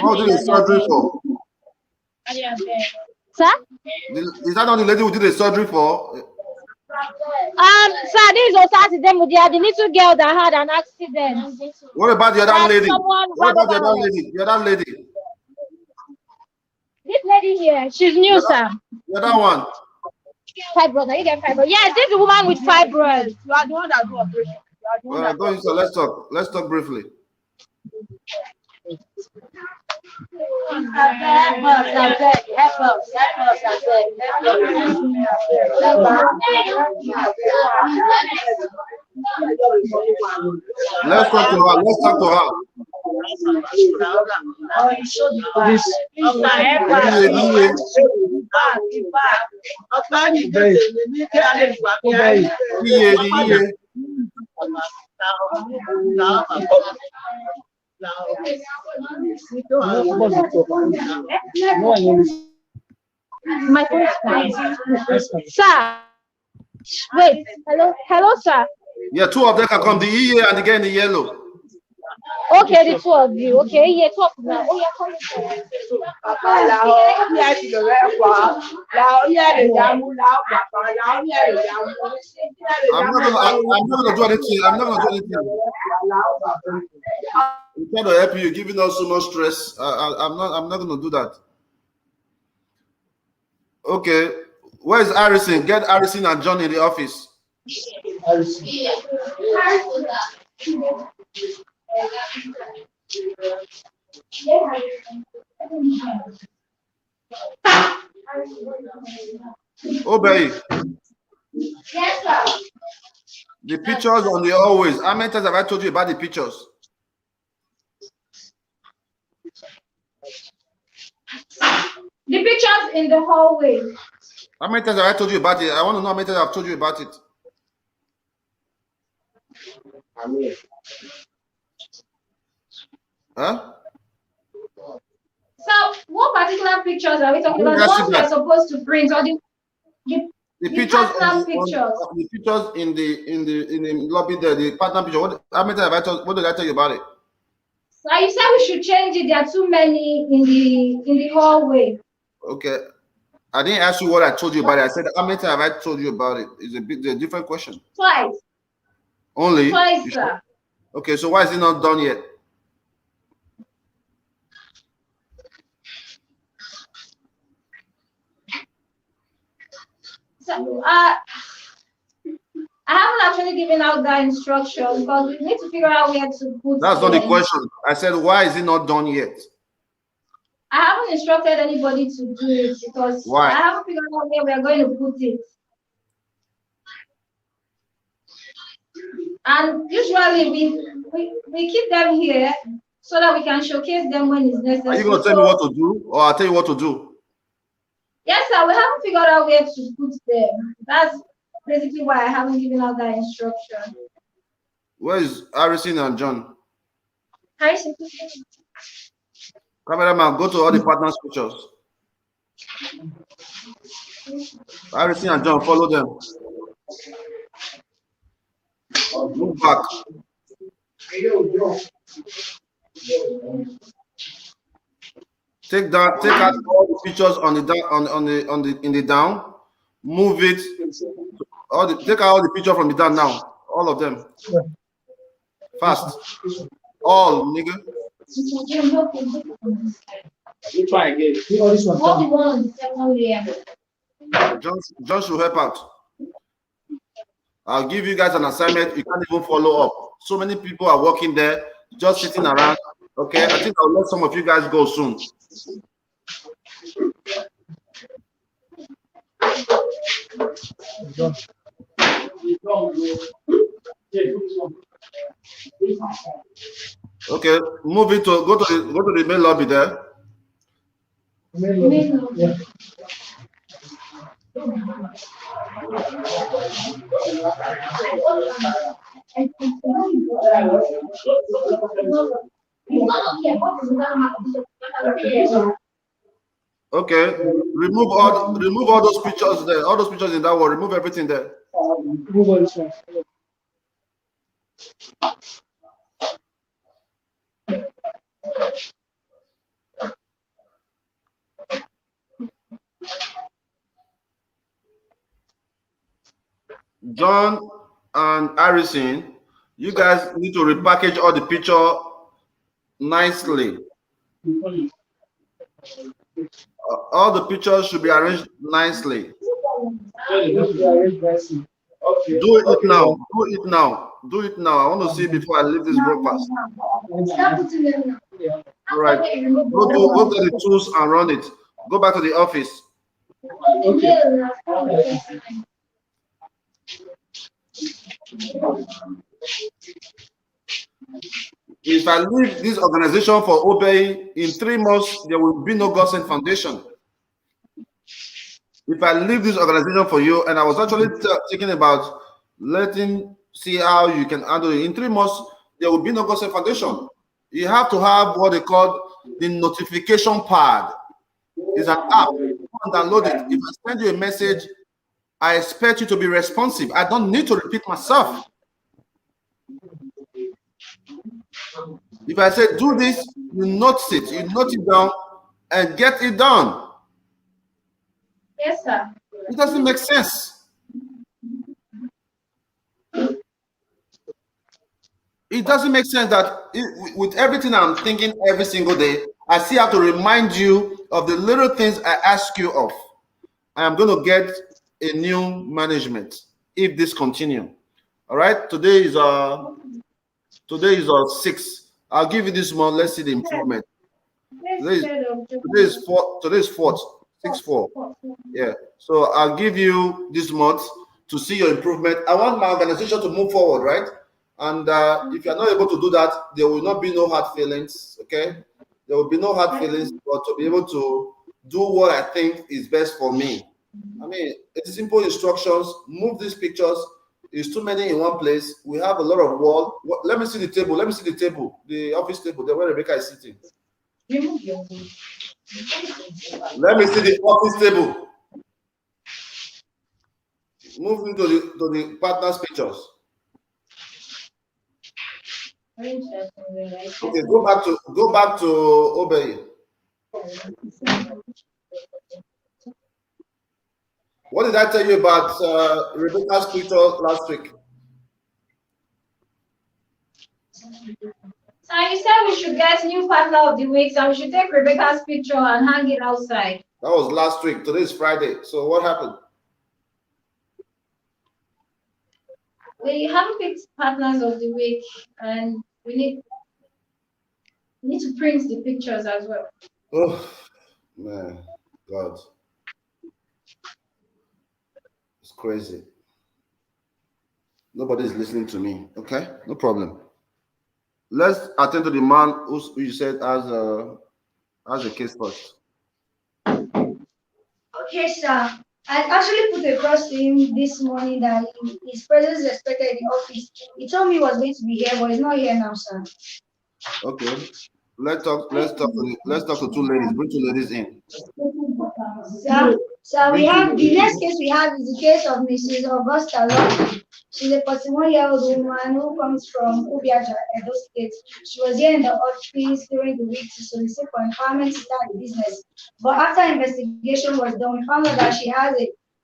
What do the surgery for? Sir? Is that not the lady who did the surgery for? Sir, this is Osagie. The little girl that had an accident. What about the other lady? What about the other lady? The other lady? This lady here, she's new, sir. The other one? Fibroid. You get fibroid. Yes, this is the woman with fibroid. You are the one that do operation. Let's talk. Let's talk briefly. Let's talk to her. Let's talk to her. My sir. Wait. Hello, sir. Yeah, two of them can come. The EA and the guy in the yellow. Okay, the two of you. Okay, yeah, talk now. Oh, yeah, come I'm not gonna do anything. I'm not gonna do anything. I'm trying to help you. You're giving us so much stress. I'm not gonna do that. Okay. Where's Harrison? Get Harrison and John in the office. Obey. Yes, sir. The pictures on the hallways. How many times have I told you about the pictures? The pictures in the hallway. How many times have I told you about it? I want to know how many times I've told you about it. Huh? So, what particular pictures are we talking about? The ones we're supposed to print, or the pictures partner pictures? The pictures in the lobby there, the partner picture. How many times have I told? What did I tell you about it? So you said we should change it. There are too many in the hallway. Okay. I didn't ask you what I told you about it. I said, how many times have I told you about it? It's a different question. Twice. Only? Twice, sir. Okay, so why is it not done yet? So, I haven't actually given out that instruction because we need to figure out where to put That's not the them. question. I said, why is it not done yet? I haven't instructed anybody to do it because Why? I haven't figured out where we are going to put it. And usually we keep them here so that we can showcase them when it's necessary. Are you going to tell me what to do, or I'll tell you what to do? Yes, sir. We haven't figured out where to put them. That's basically why I haven't given out that instruction. Where is Harrison and John? Harrison. Cameraman, go to all the partners' pictures. Harrison and John, follow them. Move back. Take out all the pictures on the down in the down. Move it. Take out all the picture from the down now. All of them. Fast. All, nigga. You try again. John should help out. I'll give you guys an assignment. You can't even follow up. So many people are working there, just sitting around. Okay, I think I'll let some of you guys go soon. Okay, move it to go to the main lobby there. Yeah. Okay, remove all those pictures there. All those pictures in that one. Remove everything there. John and Harrison, you guys need to repackage all the picture nicely. All the pictures should be arranged nicely. Do it now. Do it now. Do it now. I want to see before I leave this broadcast. All right. Go get the tools and run it. Go back to the office. If I leave this organization for Obey, in 3 months, there will be no Godsend Foundation. If I leave this organization for you, and I was actually thinking about see how you can handle it. In 3 months, there will be no Godsend Foundation. You have to have what they call the notification pad. It's an app. You can download it. If I send you a message, I expect you to be responsive. I don't need to repeat myself. If I say do this, you notice it. You note it down and get it done. Yes, sir. It doesn't make sense. It doesn't make sense that with everything I'm thinking every single day, I still have to remind you of the little things I ask you of. I am going to get a new management if this continues. All right. Today is 6. I'll give you this month. Let's see the improvement. Today is 4th. 6/4. Yeah. So I'll give you this month to see your improvement. I want my organization to move forward, right? And if you're not able to do that, there will not be no hard feelings. Okay. There will be no hard feelings, but to be able to do what I think is best for me. I mean, it's simple instructions. Move these pictures. It's too many in one place. We have a lot of wall. Let me see the table. Let me see the table, the office table, there where Rebecca is sitting. Let me see the office table. Move into the partners' pictures. Okay, go back to Obey. What did I tell you about Rebecca's picture last week? So you said we should get new partner of the week, so we should take Rebecca's picture and hang it outside. That was last week. Today is Friday. So what happened? We haven't picked partners of the week, and we need to print the pictures as well. Oh man, God, it's crazy. Nobody's listening to me. Okay, no problem. Let's attend to the man who you said as a case first. Okay, sir. I actually put across to him this morning that his presence is expected in the office. He told me he was going to be here, but he's not here now, sir. Okay. Let's talk to two ladies. Bring two ladies in. So we have the next case we have is the case of Mrs. Augusta Locke. She's a 41-year-old woman who comes from Ubiaja, Edo State. She was here in the office during the week to solicit for empowerment to start a business. But after investigation was done, we found out that she has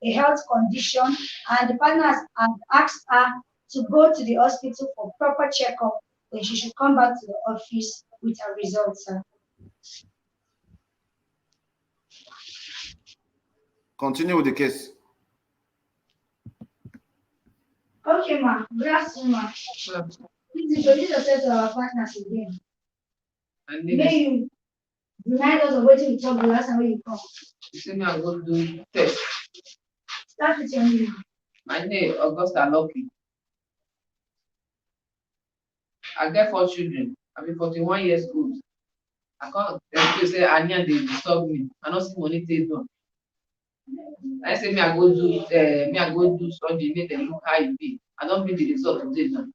a health condition, and the partners had asked her to go to the hospital for proper checkup. Then she should come back to the office with her results, sir. Continue with the case. Okay, ma. Good afternoon, ma. Please introduce yourself to our partners again. May you remind us of what we talked the last time when you come. You say me I go do test. Start with your name. My name Augusta Lucky. I get 4 children. I be 41 years old. I can't say Anya they disturb me. I don't see money take one. I say me I go do study, make them look how it be. I don't bring the result today now.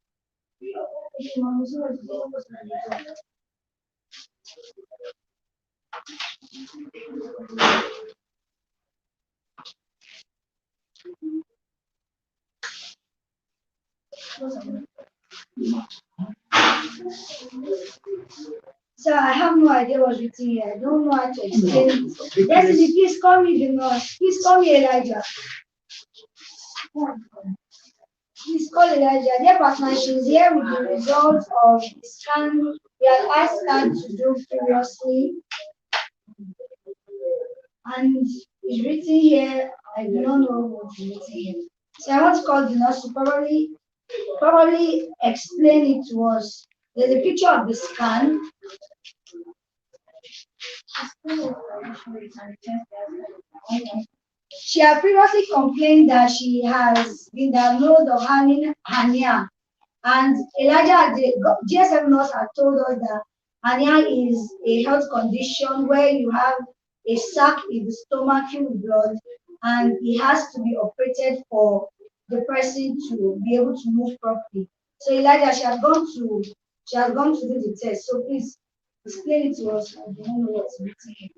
So I have no idea what's written here. I don't know how to explain it. Destiny, please call me the nurse. Please call me Elijah. Please call Elijah. Dear partner, she's here with the results of the scan we had asked her to do previously. And it's written here. I do not know what is written here. So I want to call the nurse to probably explain it to us. There's a picture of the scan. She had previously complained that she has been diagnosed of having hernia, and Elijah, the GSM nurse, had told us that hernia is a health condition where you have a sac in the stomach filled with blood, and it has to be operated for the person to be able to move properly. So Elijah, she has gone to do the test. So please explain it to us. I don't know what's written here.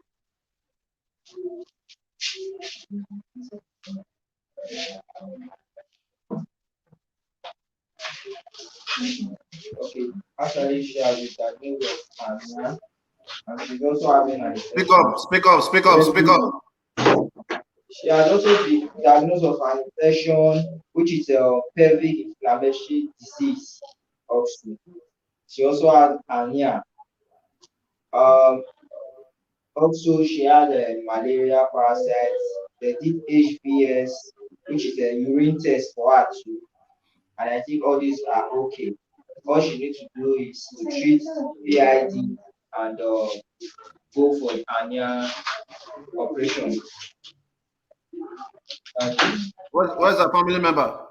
Okay, actually she has been diagnosed with hernia, and she's also having an Speak up. She has also been diagnosed of an infection, which is a pelvic inflammatory disease. Also, she also has hernia. Also, she had a malaria parasite. They did HBS, which is a urine test for her too. And I think all these are okay. All she needs to do is to treat AID and go for hernia operation. Where's the family member?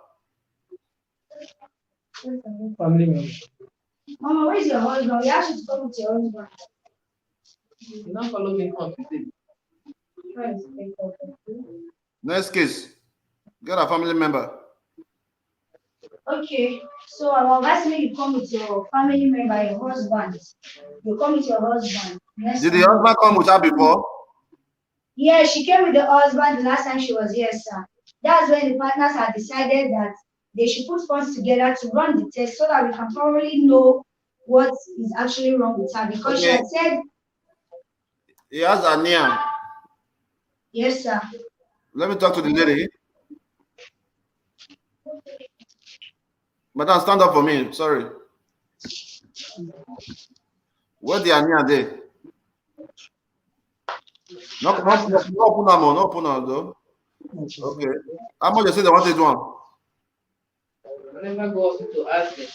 Family member. Mama, where's your husband? You have to come with your husband. You not follow me come today. Next case. Get a family member. Okay, so I'm asking you come with your family member, your husband. You come with your husband. Did the husband come with her before? Yeah, she came with the husband the last time she was here, sir. That's when the partners had decided that they should put funds together to run the test so that we can probably know what is actually wrong with her. Because she had said, he has hernia. Yes, sir. Let me talk to the lady. Madam, stand up for me. Sorry. Where the hernia there? No open though. Okay. How much you say they wanted one? I never go hospital to ask them.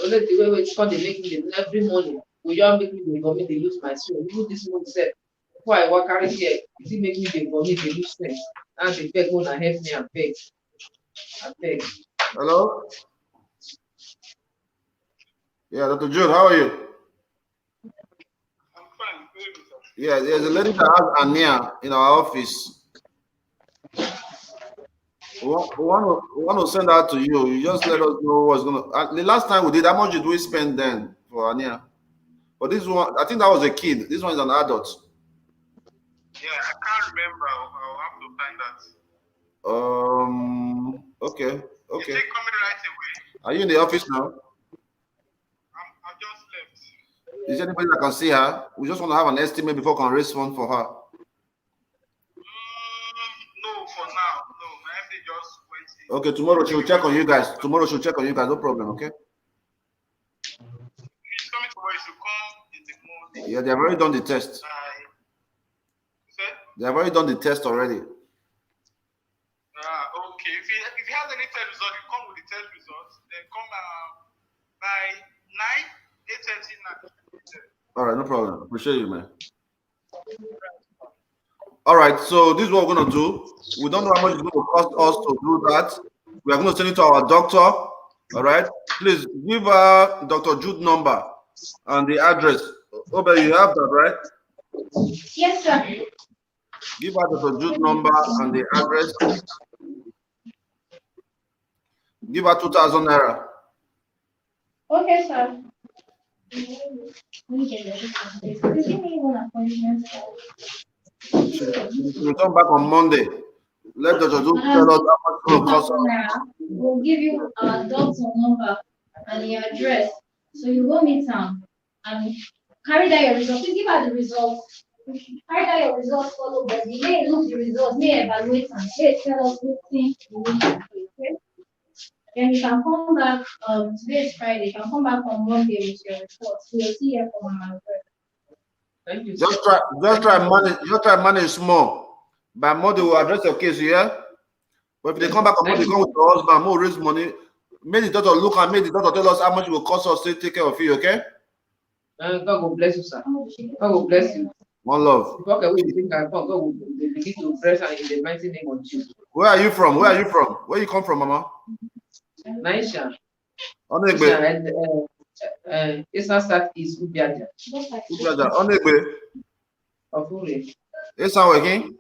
Only the way which come they make me dey every morning. We just make me dey vomit, dey lose my strength. Even this month sef, before I walk carry here, it still make me dey vomit, dey lose strength. Now dey beg una help me abeg. Abeg. Hello? Yeah, Dr. Jude, how are you? I'm fine. Yeah, there's a lady that has anemia in our office. We want to send that to you. You just let us know what's going to. The last time we did, how much did we spend then for anemia? But this one, I think that was a kid. This one is an adult. Yeah, I can't remember. I'll have to find that. Okay. Is it coming right away? Are you in the office now? I just left. Is there anybody that can see her? We just want to have an estimate before we can raise one for her. No, for now. No, my MD just went in. Okay, tomorrow she'll check on you guys. No problem, okay? She's coming tomorrow. She should come in the morning. Yeah, they have already done the test. They have already done the test already. Okay. If he has any test result, you come with the test results. Then come by 8:30. All right, no problem. Appreciate you, man. All right, so this is what we're going to do. We don't know how much it's going to cost us to do that. We are going to send it to our doctor. All right, please give her Dr. Jude's number and the address. Obe, you have that, right? Yes, sir. Give her Dr. Jude's number and the address. Give her 2,000 naira. Okay, sir. We'll come back on Monday. Let Dr. Jude tell us how much it will cost us. We'll give you a doctor number and the address. So you go meet them and carry down your results. Please give her the results. Carry down your results, follow, but you may look the results, may evaluate and tell us what things you need to do. Okay? Then you can come back. Today is Friday. You can come back on Monday with your reports. We'll see you from our address. Thank you. Just try manage small. By Monday we'll address your case, yeah? But if they come back on Monday, come with your husband, more raise money. Make the doctor look and make the doctor tell us how much it will cost us to take care of you, okay? God will bless you, sir. God will bless you. One love. Okay, we think God will begin to bless and in the mighty name of Jesus. Where are you from? Where you come from, Mama? Naisha. Onegbe. Eastern South is Ubiaja. Onegbe. Ofure. Eastern working?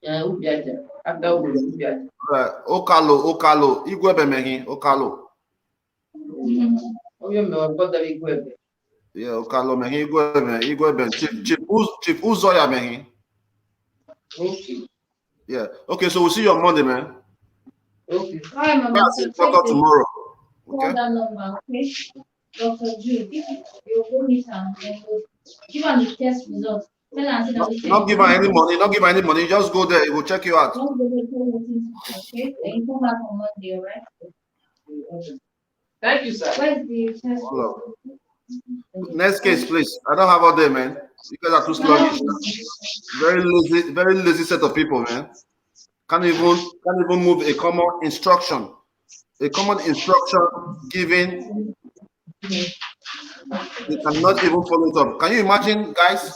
Ubiaja. After Ubiaja. Right. Okalo. Igwebe mehi. Okalo. Yeah, Okalo mehi. Igwebe. Chief Uzoya mehi. Okay. Yeah. Okay, so we'll see you on Monday, man. Okay. All right, Mama. Talk tomorrow. Call that number, okay? Dr. Jude, you'll go meet her and give her the test results. Not give her any money. Just go there. It will check you out. Okay? Then you come back on Monday, all right? Thank you, sir. Where's the test? Next case, please. I don't have all day, man. You guys are too sluggish. Very lazy set of people, man. Can't even move a common instruction. A common instruction given, they cannot even follow it up. Can you imagine, guys?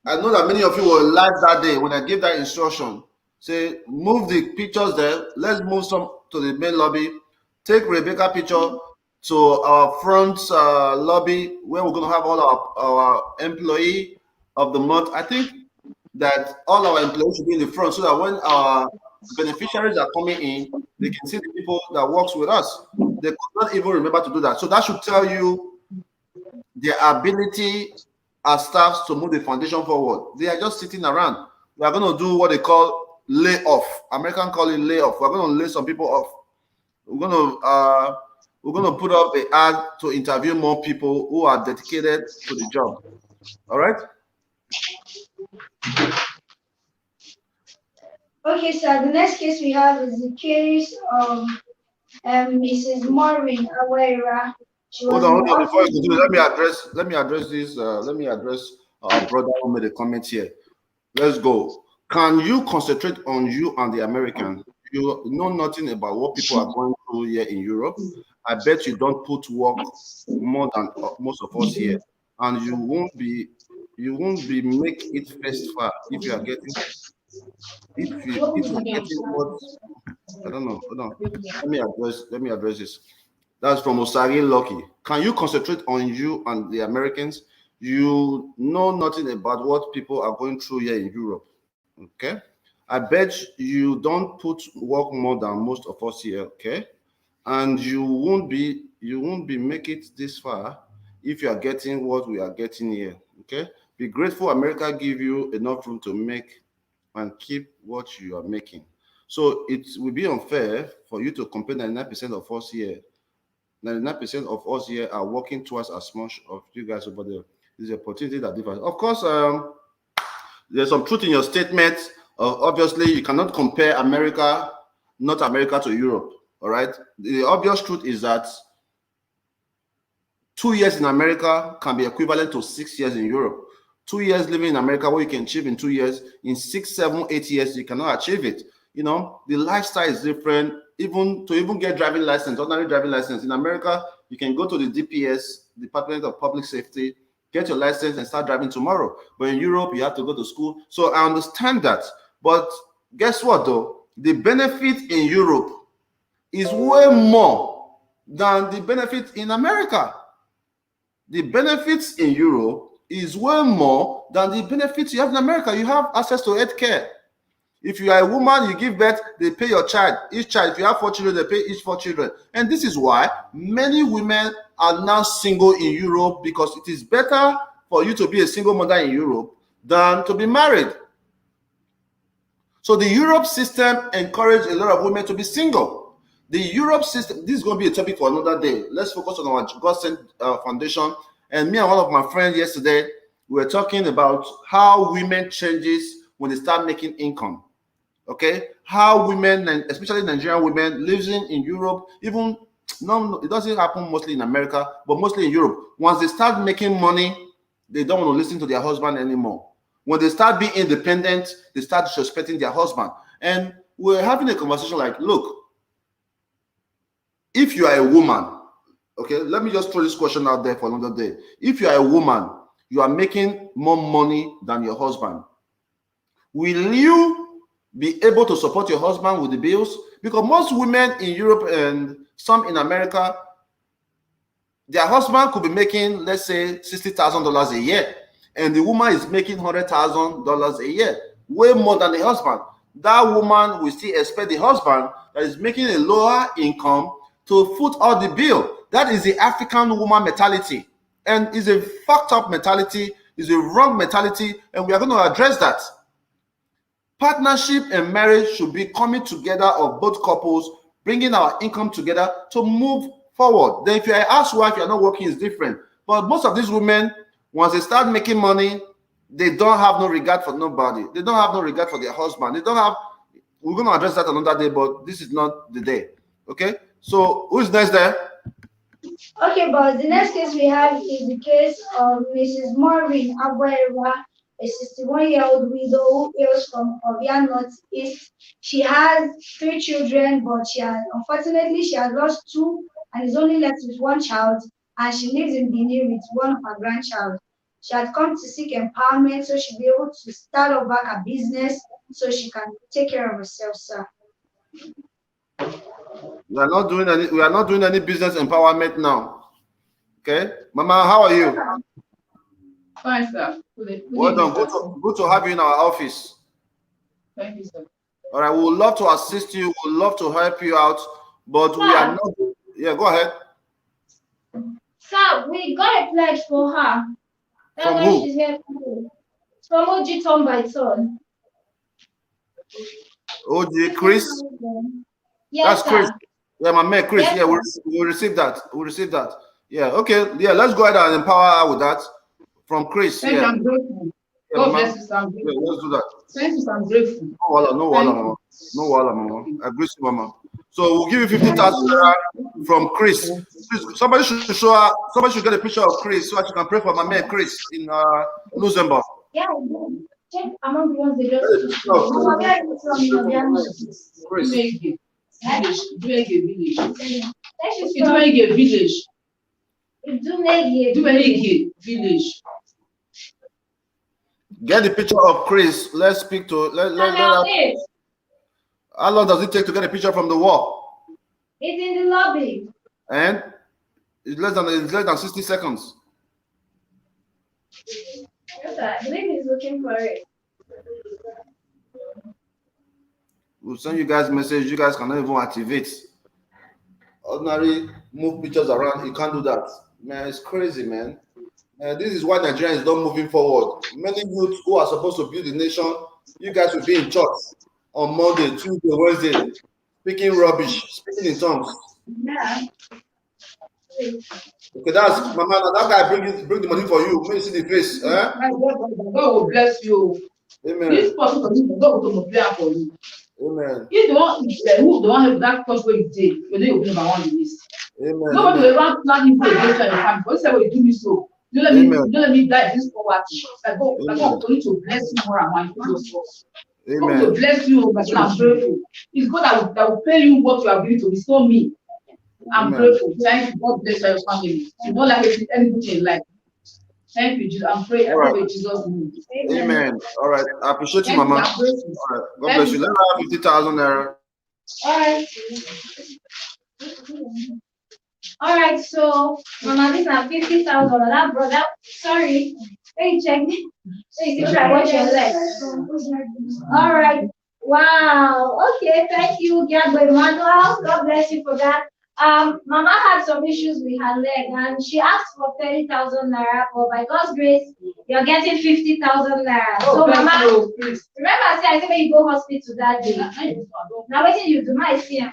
I know that many of you were live that day when I gave that instruction. Say, move the pictures there. Let's move some to the main lobby. Take Rebecca picture to our front lobby where we're going to have all our employee of the month. I think that all our employees should be in the front so that when our beneficiaries are coming in, they can see the people that works with us. They could not even remember to do that. So that should tell you their ability as staffs to move the foundation forward. They are just sitting around. We are going to do what they call layoff. American call it layoff. We're going to lay some people off. We're going to put up an ad to interview more people who are dedicated to the job. All right? Okay, so the next case we have is the case of Mrs. Maureen Awera. Hold on. Before you do, let me address this. Let me address our brother who made a comment here. Let's go. Can you concentrate on you and the American? You know nothing about what people are going through here in Europe. I bet you don't put work more than most of us here, and you won't be make it first far if you are getting what I don't know. Hold on. Let me address this. That's from Osagie Lucky. Can you concentrate on you and the Americans? You know nothing about what people are going through here in Europe. Okay. I bet you don't put work more than most of us here, okay? And you won't be make it this far if you are getting what we are getting here, okay? Be grateful America give you enough room to make and keep what you are making. So it will be unfair for you to compare 99% of us here. 99% of us here are working twice as much of you guys over there. There's an opportunity that differs. Of course, there's some truth in your statement. Obviously, you cannot compare North America to Europe. All right. The obvious truth is that 2 years in America can be equivalent to 6 years in Europe. 2 years living in America, what you can achieve in 2 years, in 6, 7, 8 years, you cannot achieve it. You know, the lifestyle is different. Even get driving license, ordinary driving license in America, you can go to the DPS, Department of Public Safety, get your license and start driving tomorrow. But in Europe, you have to go to school. So I understand that. But guess what, though? The benefit in Europe is way more than the benefit in America. The benefits in Europe is way more than the benefits you have in America. You have access to health care. If you are a woman, you give birth, they pay your child. Each child, if you have 4 children, they pay each 4 children. And this is why many women are now single in Europe, because it is better for you to be a single mother in Europe than to be married. So the Europe system encourages a lot of women to be single. The Europe system, this is going to be a topic for another day. Let's focus on our God Sent Foundation. And me and one of my friends yesterday, we were talking about how women changes when they start making income. Okay, how women, especially Nigerian women, living in Europe, even no, it doesn't happen mostly in America, but mostly in Europe. Once they start making money, they don't want to listen to their husband anymore. When they start being independent, they start disrespecting their husband. And we're having a conversation like, look, if you are a woman, okay, let me just throw this question out there for another day. If you are a woman, you are making more money than your husband. Will you be able to support your husband with the bills? Because most women in Europe and some in America, their husband could be making, let's say, $60,000 a year, and the woman is making $100,000 a year, way more than the husband. That woman will still expect the husband that is making a lower income to foot all the bill. That is the African woman mentality, and is a fucked up mentality, is a wrong mentality, and we are going to address that. Partnership and marriage should be coming together of both couples, bringing our income together to move forward. Then if you're a housewife, you're not working, is different. But most of these women, once they start making money, they don't have no regard for nobody. They don't have no regard for their husband. They don't have, we're going to address that another day, but this is not the day. Okay? So who's next there? Okay, but the next case we have is the case of Mrs. Maureen Aguera, a 61-year-old widow who hails from Ovia Northeast. She has 3 children, but unfortunately she has lost 2 and is only left with 1 child, and she lives in Benin with one of her grandchild. She had come to seek empowerment so she'll be able to start up back her business so she can take care of herself, sir. We are not doing any business empowerment now. Okay, Mama, how are you? Fine, sir. Well done. Good to have you in our office. Thank you, sir. All right, we would love to assist you. We would love to help you out, but we are not. Yeah, go ahead. Sir, we got a pledge for her. That's From why who? she's here today. From OG Tom by Ton. OG Chris? Yes, That's Chris. sir. Yeah, my man Chris. Yes, Yeah, we'll receive that. We'll receive that. Yeah, okay. Yeah, let's go ahead and empower her with that. From Chris. Thank you, Yeah. I'm grateful. Yeah, God Mama. bless you, sir. I'm grateful. Yeah, let's do that. Thank you, sir. I'm grateful. No wala, Mama. No wala, Mama. I agree with you, Mama. So we'll give you 50,000 from Chris. Please, somebody should show her. Somebody should get a picture of Chris so that you can pray for my man Chris in Luxembourg. Yeah, check among the ones they just Chris. Village. Village. Village. Get the picture of Chris. Let's speak to. Let How long does it take to get a picture from the wall? It's in the lobby. And it's less than 60 seconds. Yes, I believe he's looking for it. We'll send you guys message. You guys cannot even activate. Ordinary move pictures around. You can't do that. Man, it's crazy, man. This is why Nigeria is not moving forward. Many youths who are supposed to build the nation, you guys will be in church on Monday, Tuesday, Wednesday, speaking rubbish, speaking in tongues. Yeah. Okay, that's Mama. That guy bring the money for you. May you see the face. God will bless you. Amen. This person God will play for you. Amen. If the one help that course where you take, you're not number one on the list. Amen. Nobody will ever plan you for a greater your family. But say what you do me so. Don't let me die this poverty. God going to bless you more and more. God will bless you, but I'm grateful. It's God that will pay you what you are going to bestow me. I'm grateful. Thank you. God bless your family. You don't like anything in life. Thank you, Jesus. I'm praying in Jesus' name. Amen. All right. I appreciate you, Mama. All right. God bless you. Let me have 50,000 naira. All right. All right. So, Mama, this is 50,000. That brother. Sorry. Let me check. See what I watch your leg. All right. Wow. Okay. Thank you, Gabby Emmanuel. God bless you for that. Mama had some issues with her leg and she asked for 30,000 naira, but by God's grace, you're getting 50,000 naira. So, Mama, remember I said when you go hospital that day. Now, what did you do? My see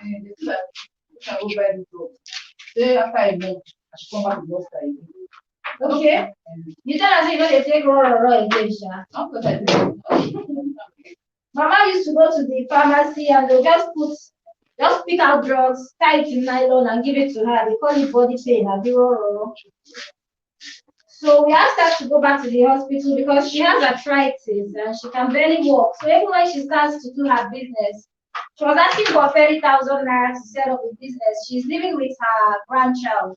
okay. You tell us you know they take raw again, Mama used to go to the pharmacy and they'll just pick out drugs, tie it in nylon and give it to her. They call it body pain. So we asked her to go back to the hospital because she has arthritis and she can barely walk. So even when she starts to do her business, she was asking for 30,000 naira to set up a business. She's living with her grandchild,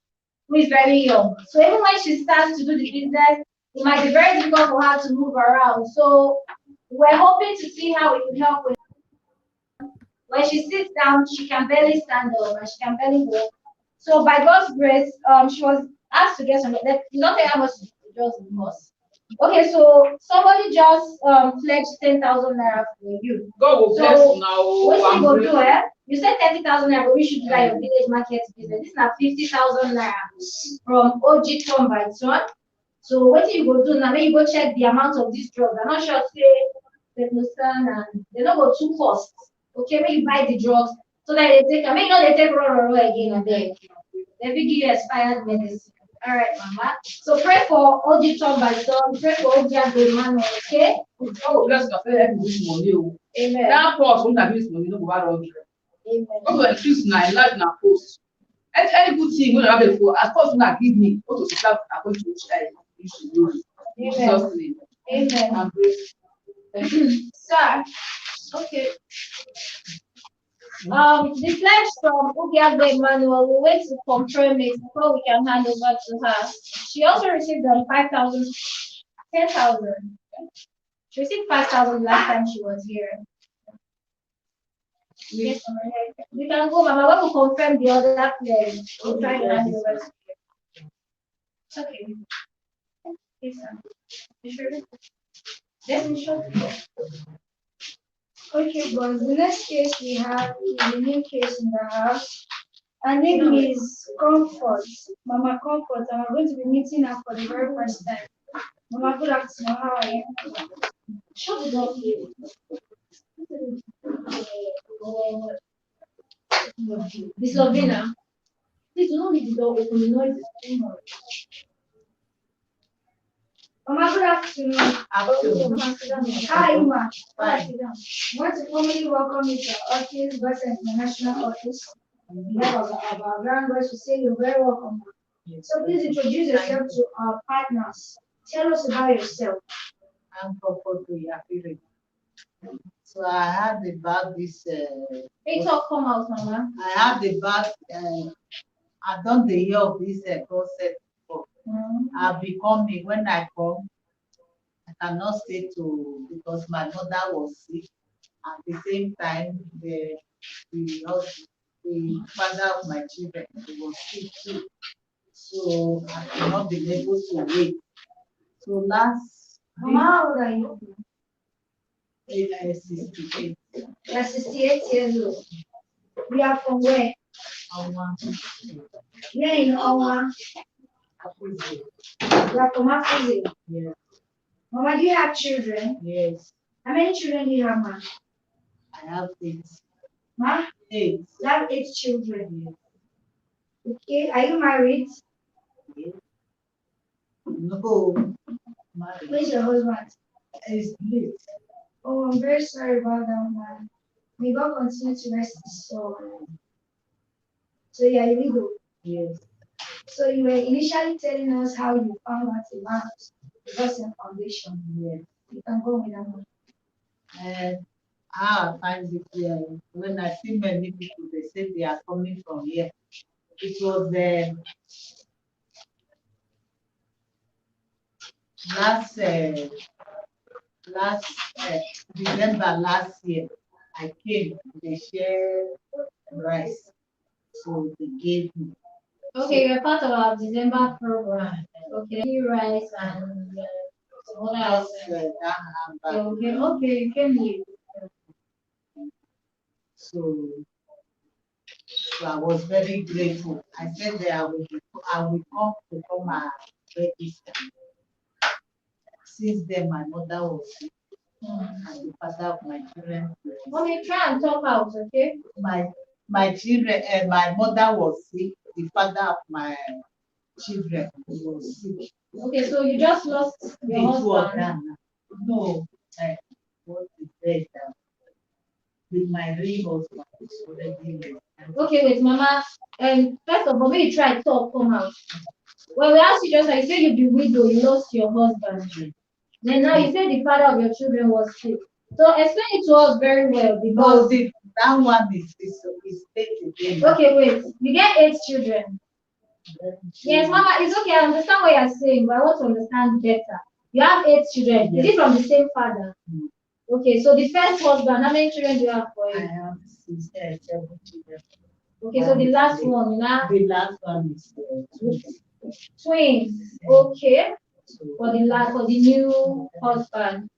who is very young. So even when she starts to do the business, it might be very difficult for her to move around. So we're hoping to see how we can help with. When she sits down, she can barely stand up and she can barely walk. So by God's grace, she was asked to get some. You don't think how much it just cost. Okay, so somebody just pledged 10,000 naira for you. God will bless you now. What you go do? You said 30,000 naira, but we should do like your village market business. This is now 50,000 naira from OG Tom by Son. So what you go do now? When you go check the amount of these drugs, I'm not sure say they and they don't go too cost. Okay, when you buy the drugs, so that they take, they take raw again and then they will give you expired medicine. All right, Mama. So pray for OG Tom by Son, pray for OG Abdulman, okay? Oh, bless God, this money. Amen. That post won't have this money, no go bad on. Amen. God will increase my life na post. Any good thing when I have before, as course not give me, what to start according to which I should do. Amen. Amen. Sir, okay. The pledge from Ugiagbe Emmanuel, we wait to confirm it before we can hand over to her. She also received 5,000, 10,000. She received 5,000 last time she was here. Yes, we can go, Mama. When we confirm the other pledge, we'll try to hand over to you. Okay. Yes, sir. You sure? Yes, I'm sure. Okay, boys, the next case we have is a new case in the house. Her name is Comfort, Mama Comfort, and we're going to be meeting her for the very first time. Mama, good afternoon. How are you? Shut the door, please. Miss Lovina, please do not leave the door open. The noise is too much. Mama, good afternoon. How are you, ma? I want to formally welcome you to our office, West International Office. On behalf of our grand boys to say you're very welcome. So please introduce yourself to our partners. Tell us about yourself. I'm Comfort to your favorite. So I heard about this. Hey, talk come out, Mama. I heard about. I've done the year of this process before. I've become me when I come. I cannot stay to because my mother was sick. At the same time, the father of my children was sick too. So I could not be able to wait. So last. How old are you? 68. You're 68 years old. You are from where? You're in Owa. You are from Afuzi. Yes. Mama, do you have children? Yes. How many children do you have, Ma? I have 8. Ma? 8. You have 8 children. Yes. Okay. Are you married? Yes. No. Where's your husband? He's late. Oh, I'm very sorry about that, man. May God continue to rest his soul. So you are a widow? Yes. So you were initially telling us how you found out about the Gospel Foundation. Yes. You can go with that one. And how I find it when I see many people, they say they are coming from here. It was last December last year. I came, they shared rice, so they gave me. Okay, you're part of our December program. Okay, rice and what else? Okay, you can leave. So I was very grateful. I said that I will come to come and register. Since then, my mother was sick, and the father of my children. Okay, try and talk out, okay? My children, my mother was sick. The father of my children was sick. Okay, so you just lost your husband. No, what is that? With my real husband is already. Okay, wait, Mama. First of all, when you try to talk, come out. When we asked you just like you said you'd be widow, you lost your husband. Then now you say the father of your children was sick. So explain it to us very well because that one is again. Okay, wait. You get 8 children. Yes, Mama, it's okay. I understand what you're saying, but I want to understand better. You have 8 children. Yes. Is it from the same father? Okay, so the first husband, how many children do you have for him? I have 7 children. Okay, so the last one, you know? The last one is twins. Okay. For the new husband.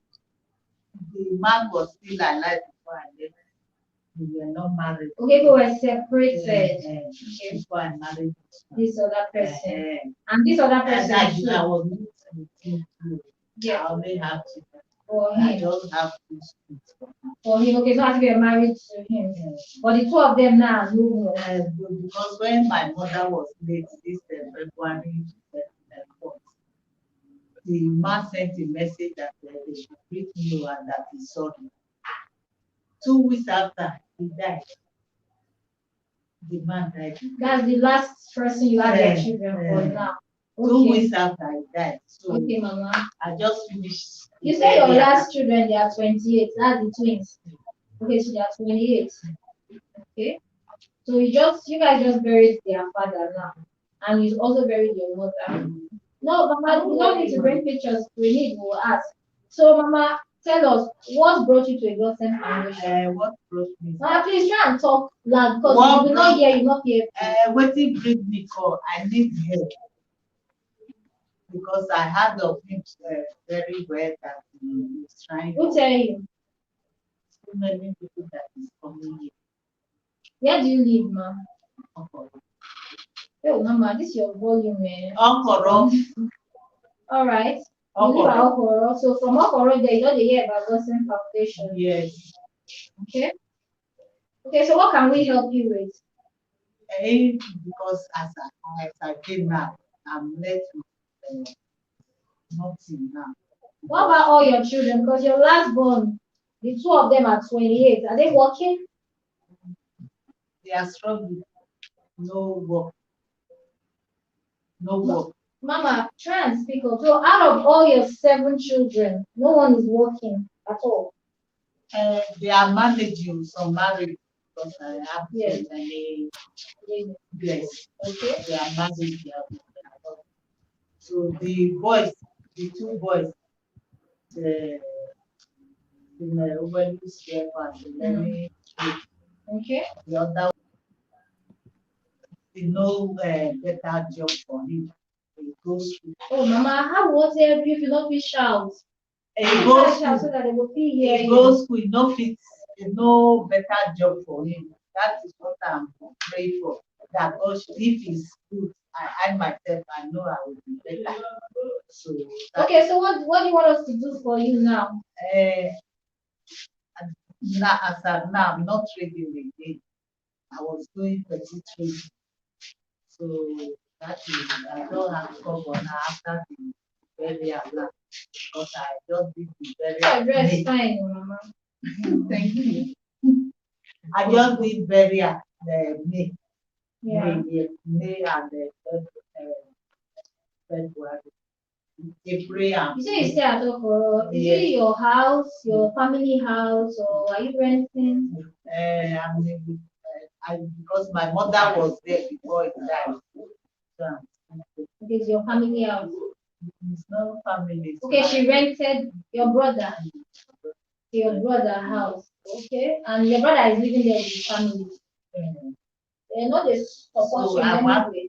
The man was still alive before I left. We were not married. Okay, but we're separated. Okay. Before I married this other person. And this other person. I was not. Yeah. I only have to. For him. I don't have to speak for him. Okay, so as we are married to him. Yes. But the two of them now no more. Because when my mother was late this February 4th, the man sent a message that they should greet me and that he's sorry. 2 weeks after he died, the man died. That's the last person you had your children for now. Okay. 2 weeks after he died. So okay, Mama. I just finished. You say your last children, they are 28. That's the twins. Okay, so they are 28. Okay. So you guys just buried their father now. And you also buried your mother. No, Mama, we don't need to bring pictures. We'll ask. So, Mama, tell us, what brought you to a Godsend Foundation? What brought me? Mama, please try and talk loud because you not hear, you not hear. What did bring me for? I need help. Because I had of him very well that he is trying. Who tell you? So many people that is coming here. Where do you live, Ma? Oh, Mama, this is your volume, man. Okoro. All right. You live at Okoro. So from Okoro, there you don't hear about Godsend Foundation. Yes. Okay. Okay, so what can we help you with? Because as I came now, I'm left with nothing now. What about all your children? Because your last born, the 2 of them are 28. Are they working? They are struggling. No work. No work. Mama, try and speak up. So out of all your 7 children, no one is working at all. They are managing some marriage because I have many. Yes. Okay. They are managing their. So the boys, the two boys, the when you step and the Okay. the other, they know better job for him. He goes to. Oh, Mama, how was it if you not fish out? He goes so that they will be here. He goes school, no fit, no better job for him. That is what I'm praying for. That God, if he's good, I myself, I know I will be better. So okay, so what do you want us to do for you now? Now, as of now, I'm not trading again. I was doing petty trading. So that is, I don't have cover now after the burial now. Because I just did the burial. Dress fine, Mama. Thank you. I just did burial May. Yeah. May and February. April. You say you stay at home for is it your house, your family house, or are you renting? Because my mother was there before it died. So, it is your family house. It's not family. Okay, she rented your brother to your brother house. Okay, and your brother is living there with his family. They know they support you in any way.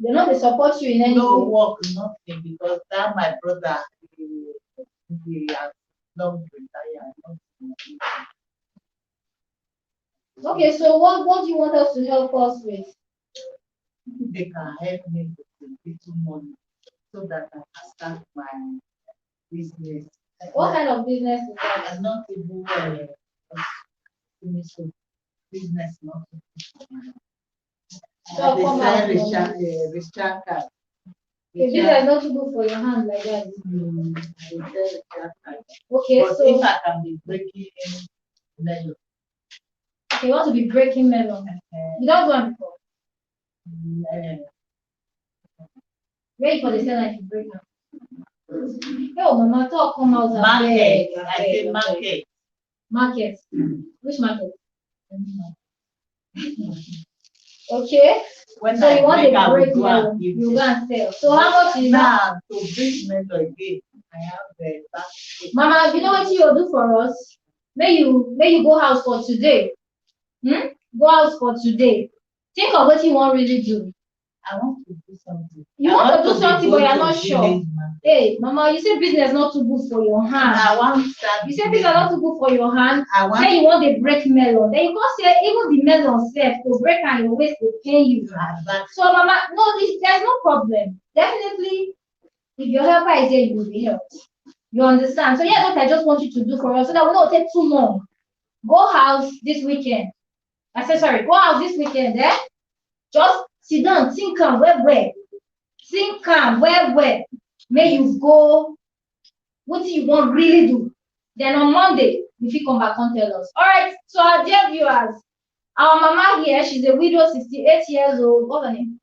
They know they support you in any way. No work, nothing, because that my brother he has long retired. Okay, so what do you want us to help us with? They can help me with a little money so that I can start my business. What kind of business is that? I'm not even business, not so come out Richard card. If this is not too good for your hand like that. Okay, but so if I can be breaking melon. Okay, you want to be breaking melon. You don't want before. Ready for the sell like you break now. Yo, Mama, talk come out market. I say market. Market. Which market? Okay. When so I you want to break melon, you go and sell. So how much is now to break melon again? I have the basket. Mama, you know what you'll do for us? May you go house for today. Go out for today. Think of what you want really do. I want to do something. You want to do something, but you're not sure. Hey, Mama, you say business not too good for your hand. I want to start. You say business not too good for your hand. Then you want to break melon. Then you can't say even the melon left to break and your waist will pay you. So, Mama, no, there's no problem. Definitely, if your helper is here, you will be helped. You understand? So, yeah, what I just want you to do for us so that we don't take too long. Go house this weekend. I said, sorry, go out this weekend, eh? Just sit down, think calm, well. Think calm, well. May you go, what do you want really do? Then on Monday, if you come back and tell us. All right, so our dear viewers, our mama here, she's a widow, 68 years old. What's her name?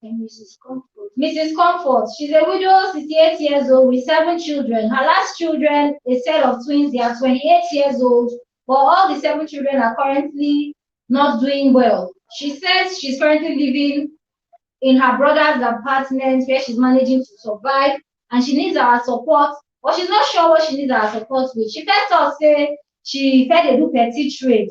Mrs. Comfort. Mrs. Comfort. She's a widow, 68 years old with 7 children. Her last children, a set of twins, they are 28 years old. But all the 7 children are currently not doing well. She says she's currently living in her brother's apartment where she's managing to survive and she needs our support, but she's not sure what she needs our support with. She first thought say she fed a do petty trade,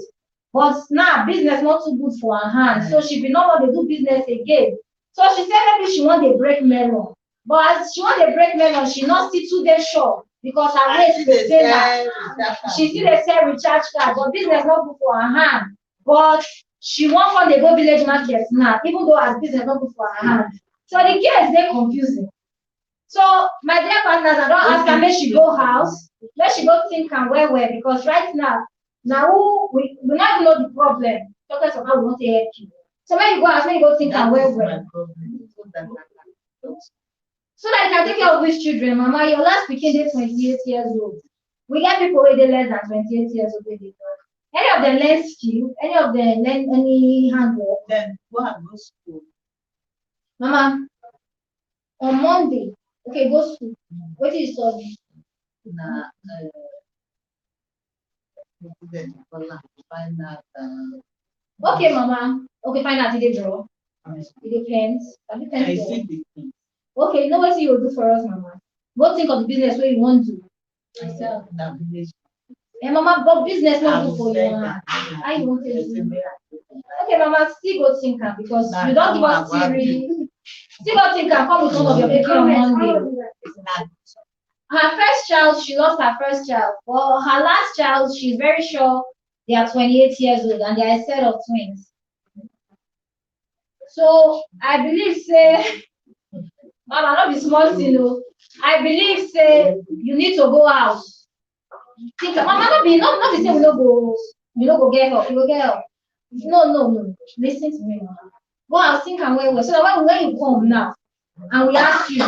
but now business not too good for her hand, so she be not want to do business again. So she said maybe she want a break melon, but as she want a break melon, she not still too dey sure because her waist dey pain her. She still dey sell recharge card, but business not good for her hand. But she won't want to go village market now, even though as business not good for her hand. So the case dey confusing. So my dear partners, I don't ask her, make she go house, make she go think and well, because right now we not even know the problem. Talk of how we want to help you. So when you go house, when you go think and well. So that you can take care of these children, Mama. Your last pikin dey 28 years old. We get people wey dey less than 28 years old wey dey work. Any of them learn skill, any of them learn any handwork. Then go and go school. Mama, on Monday, okay, go school. What is study? Okay, Mama. Okay, fine. I did draw. It depends. Okay, you know what you will do for us, Mama? Go think of the business where you want to. Hey, Mama, but business not good for you. I want to do. Okay, Mama, still go think because you don't give us theory. Still go think and come with one of your baby on Monday. Her first child, she lost her first child. Well, her last child, she's very sure they are 28 years old and they are a set of twins. So I believe, say, Mama, not be small, you know. I believe, say, you need to go out. Think, Mama, not be say we don't go, you don't go get help, you go get help. No. Listen to me, Mama. Go out, think and wait. So that when you come now, and we ask you,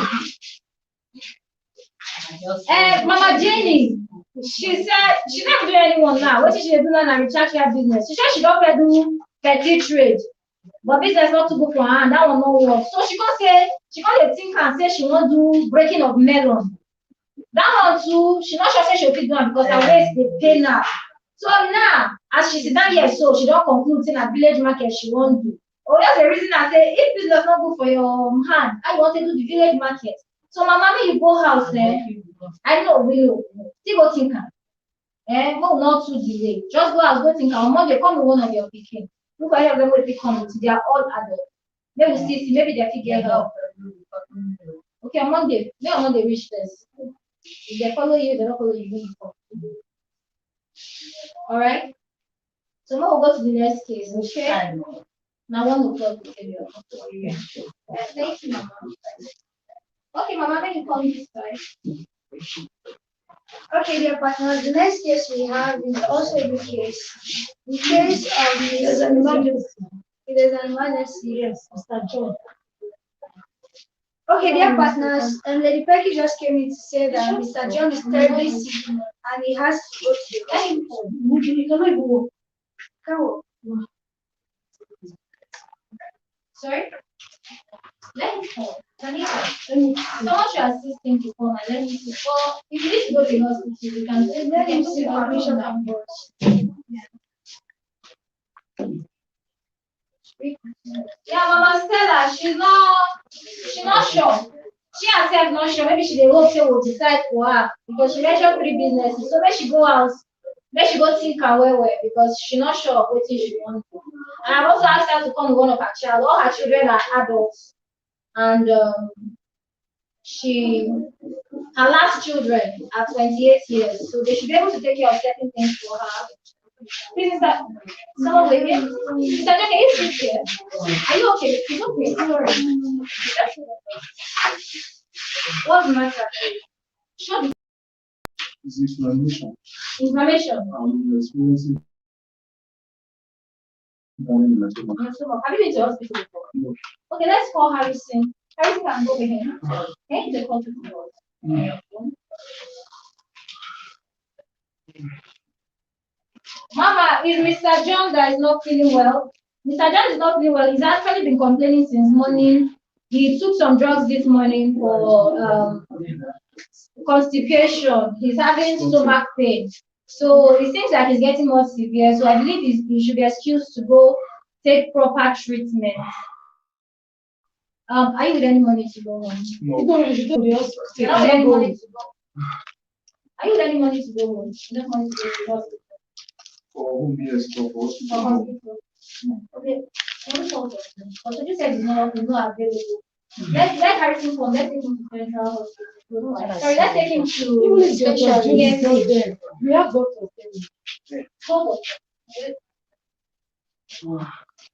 Mama Jenny, she said she never do anyone now. What did she do now? Na restructuring business. She said she don't do petty trade, but business not too good for her, and that one no work. So she can't think and say she want do breaking of melon. That one too, she not sure say she'll fit do it because her waist they pay now. So now, as she sit down here, so she don't conclude saying a village market she won't do. Oh, that's the reason I say if business not good for your hand, I want to do the village market. So Mama, when you go house, I know we know. Still go think. Go not too delay. Just go out, go think. On Monday, come with one of your picking. Look at any of them will be coming. They are all adults. Maybe we'll see, maybe they can get help. Okay, on Monday, maybe on Monday reach this. If they follow you, they don't follow you. All right. So now we'll go to the next case. Okay. Now 1 o'clock. Thank you, Mama. Okay, Mama, when you call me this time. Okay, dear partners, the next case we have is also a good case. The case of Miss an emergency. It is an emergency. Yes, Mr. John. Okay, dear partners, Lady Becky just came in to say that Mr. John is terribly sick and he has to go to the hospital. Sorry? Let me call. Someone should assist him to come and let me see. Or if you need to go to the hospital, you can let him see permission and boards. Yeah, Mama Stella, she's not sure. She herself not sure. Maybe she hope she will decide for her because she mentioned 3 businesses. So when she go out, let she go think her well because she's not sure of what she wants. And I've also asked her to come with one of her child. All her children are adults. And her last children are 28 years. So they should be able to take care of certain things for her. This is that someone with him. Mr. John, can you sit here? Are you okay? It's okay. Don't worry. What's the matter? Show me. It's inflammation. Inflammation. Experiencing. Have you been to hospital before? No. Okay, let's call Harrison. Harrison can go with him. Okay, the call to Mama, is Mr. John that is not feeling well? Mr. John is not feeling well. He's actually been complaining since morning. He took some drugs this morning for constipation. He's having stomach pain. So it seems like he's getting more severe. So I believe he should be excused to go take proper treatment. Are you with any money to go home? No. You're not with any money to go. Are you with any money to go home? Enough money to go to the hospital. For home, yes, for hospital. Okay. But you said it's not available. Let Harrison come. Let's take him to Central Hospital. Sorry, let's take him to special. Yes, we have doctors. Hold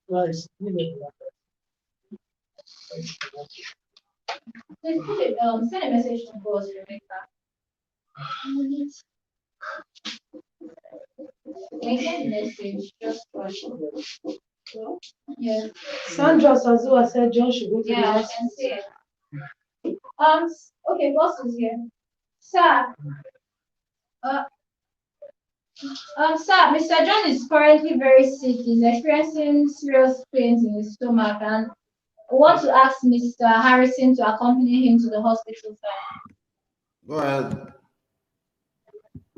Right. Please send a message to boss Rebecca. Send a message. Just yeah. Sandra Sazua said John should go to the hospital. I can see it. Okay, boss is here. Sir. Sir, Mr. John is currently very sick. He's experiencing serious pains in his stomach and I want to ask Mr. Harrison to accompany him to the hospital, sir. Go ahead.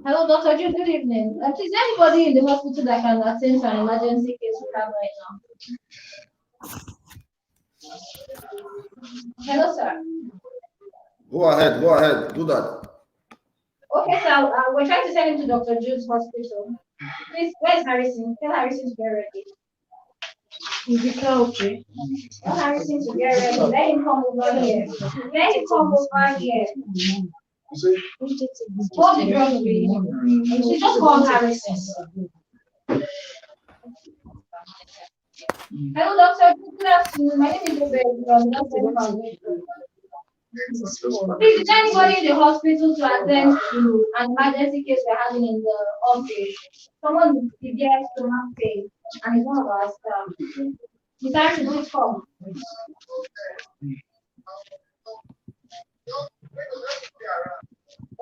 Hello, Dr. Jude, good evening. Is there anybody in the hospital that can attend to an emergency case we have right now? Hello, sir. Go ahead, do that. Okay, so we're trying to send him to Dr. Jude's hospital. Please, where's Harrison? Tell Harrison to get ready. Is the car okay? Tell Harrison to get ready. Let him come over here. Let him come over here. Hold the drum, please. So just call Harrison. Hello, Doctor. Good afternoon. My name is Obed from Dr. Foundation. Please, is there anybody in the hospital to attend to an emergency case we're having in the office? Someone with severe stomach pain, and it's one of our staff. Is that to please come?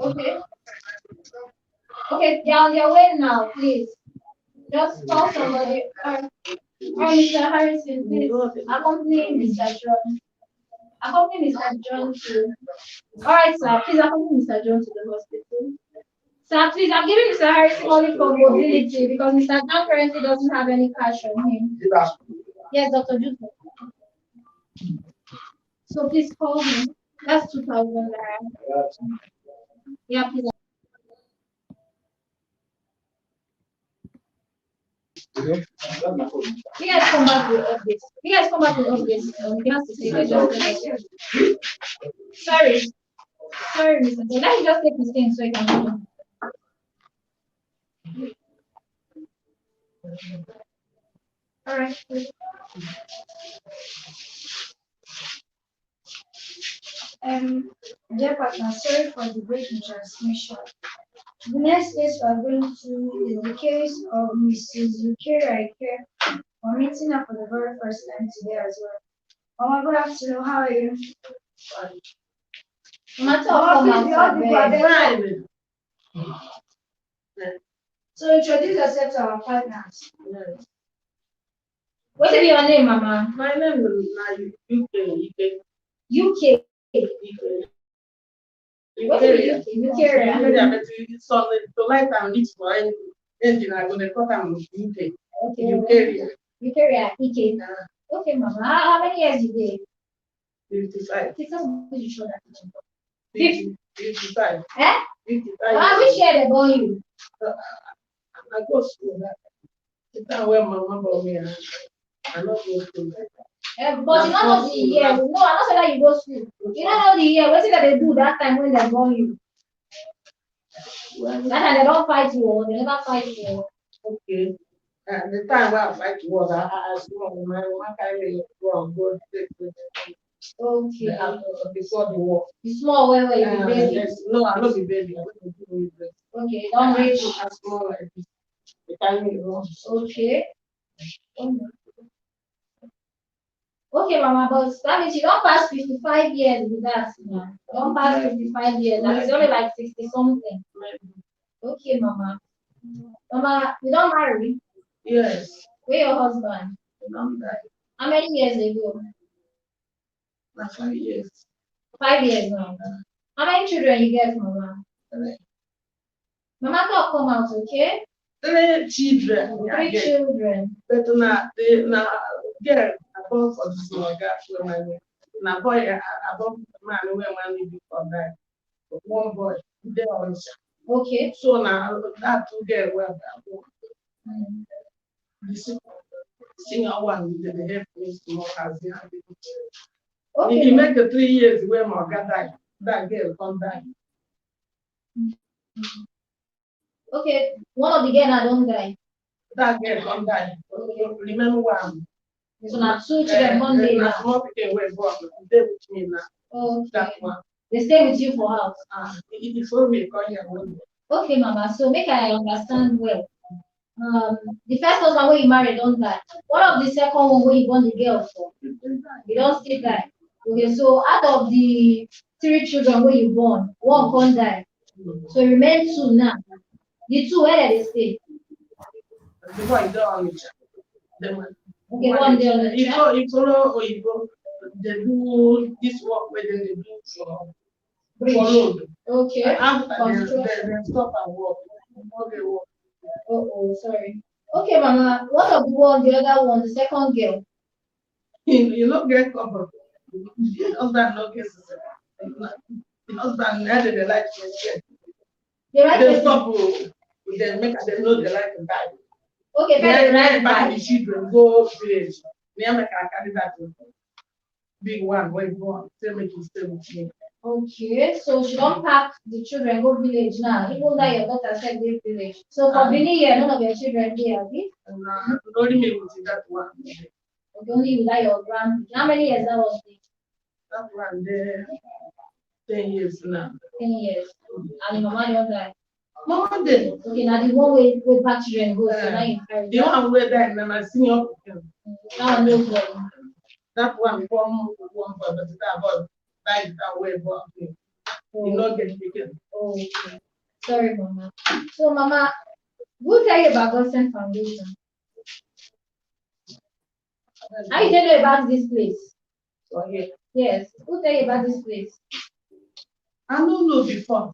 Okay. Okay, they're on their way now, please. Just call somebody. Mr. Harrison, please accompany Mr. John. Accompany Mr. John to. All right, sir. Please accompany Mr. John to the hospital. Sir, please, I'm giving Mr. Harrison only for mobility because Mr. John currently doesn't have any cash on him. Yes, Dr. Jude. So please call me. That's 2,000. Yeah, please. You guys come back with updates. You guys come back with updates. He has to say Sorry. Sorry, Mr. John. Let me just take his thing so he can go. All right. Dear partner, sorry for the break in transmission. The next case we are going to is the case of Mrs. Ukeri Ike. We're meeting her for the very first time today as well. Mama, good afternoon. How are you? So introduce yourself to our partners. What is your name, Mama? My name is UK. UK. So to light and reach for anything, I'm going to cut them UK. Okay. UK. Okay, Mama. How many years you did? 55. 55. 55. Eh? 55. Which year they born you? I go to school. The time when my mom brought me, I not go to school. But you don't know the year. No, I'm not saying that you go to school. You don't know the year. What is that they do that time when they born you? That time they don't fight you, or they never fight you. Okay. The time when I fight was I small. My mom carried me go take. Okay. Before the war. You small when you be baby. Yes. No, I not be baby. I want to do it. Okay, don't reach. I small like this. They carry me wrong. Okay. Okay, Mama, but that means you don't pass 55 years with that. You don't pass 55 years. That is only like 60 something. Okay, Mama. Mama, you don't marry? Yes. Where your husband? How many years ago? Like 5 years. 5 years now. How many children you get, Mama? 3. Mama, don't come out, okay? 3 children. 3 children. But now, girl, above for the small guy, now boy, above man, when man before that. But 1 boy, they also. Okay. So now that 2 girls well. The senior one, they help me more as they have it. Okay. If you make the 3 years where my God died, that girl come die. Okay, one of the girls don't die. That girl come die. Remember one. So now 2 children one day now. Small people were born. They with me now. Okay. That one. They stay with you for house. It is for me come here one day. Okay, Mama. So make I understand well. The first husband where you married don't die. What of the second one where you born the girl for? You don't still die. Okay, so out of the 3 children where you born, 1 can't die. So you remain 2 now. The 2 where they stay? The boy don't okay, one day on the chat. You follow or you go. They do this work where they do for road. Okay. After they stop and work. Okay, Oh, sorry. Okay, Mama. What of the other one, the second girl? You don't get covered. The husband no get the husband never they like to get. They stop. They make them know they like to buy. Okay, but they back the children go village. They make a carry that big one where you go say make you stay with me. Okay, so she don't pack the children go village now. Even though your daughter said this village. So for Benin here, none of your children there, okay? Only me with that one. Okay, only without your grand. How many years that was it? That one there 10 years now. 10 years. And your mama don't die. Mama did. Okay, now the one way back children go, so now you carry the one where died and I see up with him. That one no problem. That one one for the about died that way, but you not get taken. Oh, okay. Sorry, Mama. So, Mama, who tell you about Godsend Foundation? How you tell you about this place? Okay. Yes. Who tell you about this place? I don't know before.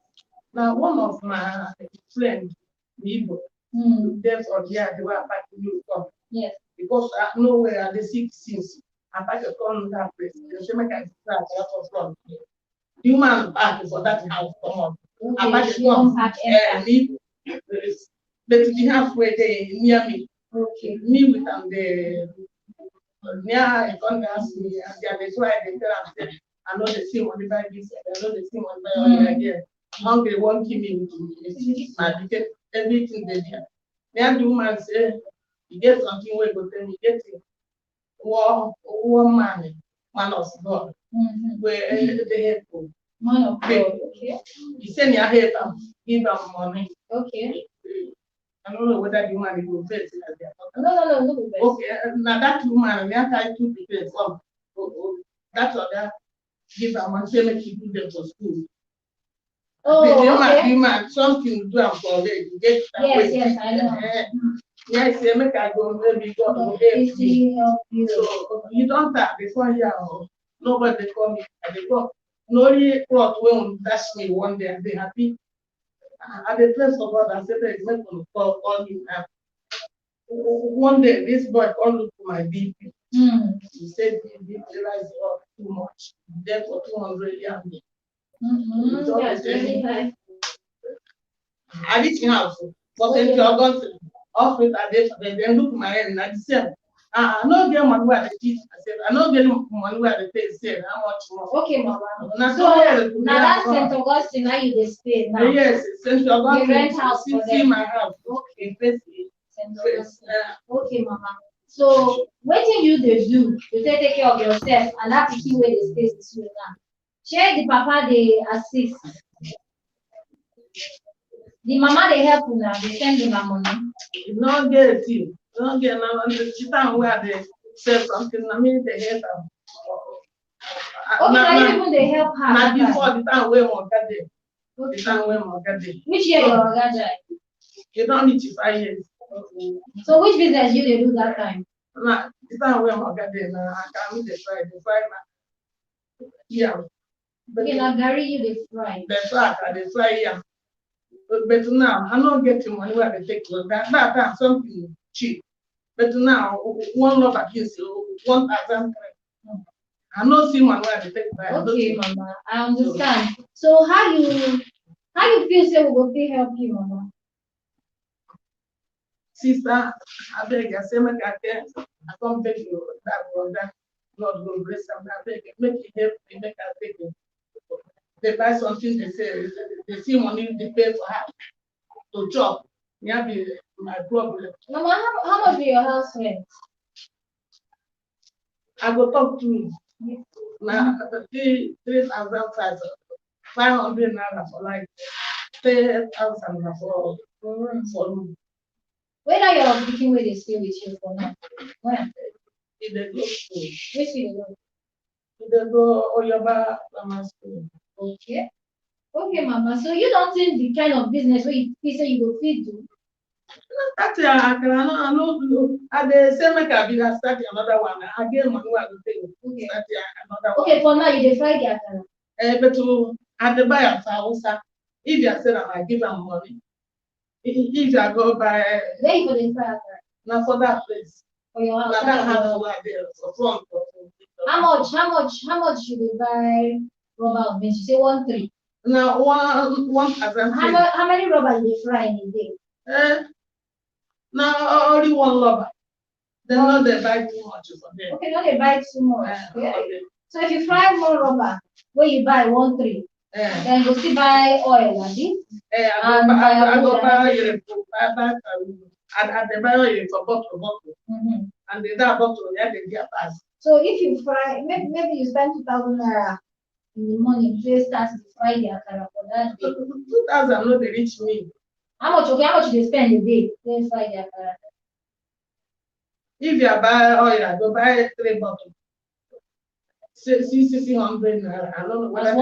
Now, one of my friends, Igbo, that's on here, they were back to you. Yes. Because I know where the sick since I back to come that place. The same kind of start from the woman back for that house come up. I back to come but the house where they near me. Okay. Me with them the near I come ask me and that's why they tell us I know the same money by this, I know the same money by all again. Hungry won't give me my ticket, everything they do. Then the woman say, you get something where go tell me, get it. One man of God, where they help. Man of God, okay. You send your help and give them money. Okay. I don't know whether the woman will pay. No. Okay, now that woman, we have to do the that's other give them and say make you do them for school. Oh, okay. The man, something do them for them. Get yes, I know. Yes, say make I go maybe God will help you. So you don't have before here. Nobody call me. They go. Nobody brought when dash me one day and they happy. At the place of God, I said, "There's not going to call him." One day, this boy called look to my BP. He said the BP rise up too much. Therefore, 200 years. That's very high. I didn't have to. But then you are going to off it at this, then look my head and I said, I don't get money where they teach. I said, I don't get money where they pay. Said, how much more? Okay, Mama. So now that's St. Augustine, now you stay now. Yes, St. Augustine. You rent house for see them. my house. Okay, St. Augustine. Okay, Mama. So, what do you do to take care of yourself and that picky way they stay with you now? Share the papa they assist. The mama they help you now, they send you money. You don't get it. You don't get now. The time where they say something, I mean they help them. Okay, now even they help her. Not before the time where more get there. The time where more get there. Which year you are gathering? You don't need to 5 years. So which business you they do that time? Nah, the time where more get there now. I can't the fry now. Yeah. Okay, now Gary, you the fry. The fry, yeah. But now I'm not getting money where they take that something cheap. But now one lot against 1,000. I'm not seeing money where they take. Okay, Mama, I understand. So how you feel say we will still help you, Mama? Sister, I beg you, say make I come beg you that brother. Lord will bless them. I beg you, make it help me, make I beg you. They buy something, they say, they see money, they pay for her to chop. Yeah, be my problem. Mama, how much be your house rent? I go talk to you. Now, 3,500 naira for like 10,000 for room. Where are your picking where they stay with you for now? Where? If they go school. Which school they go? If they go Oyoba Grammar School. Okay. Okay, Mama. So you don't think the kind of business where you say you go feed do? That's I know. At the same make I be start another one. Again, money I will pay. Okay. Start another one. Okay, for now you dey fry the akara. But to at the buyer for Hausa, if you say that I give them money, If I go by, where you go dey fry akara? now for that place. For your house. Now that house where there for front. How much you dey buy rubber of beans? You say 1-3. Now one How many rubber you dey fry in a day? Now only one rubber. They not they buy too much for them. Okay, no they buy too much. Okay. So if you fry one rubber, where you buy 1-3, then you still buy oil, abi? I go buy and they buy oil for bottle. And they that bottle, yeah, they get pass. So if you fry, maybe you spend 2,000 naira in the morning, you start to fry the akara for that day. 2,000 no they reach me. How much? Okay, how much you spend a day to fry the akara? If you buy oil, I go buy 3 bottles. 600 naira. I don't know whether I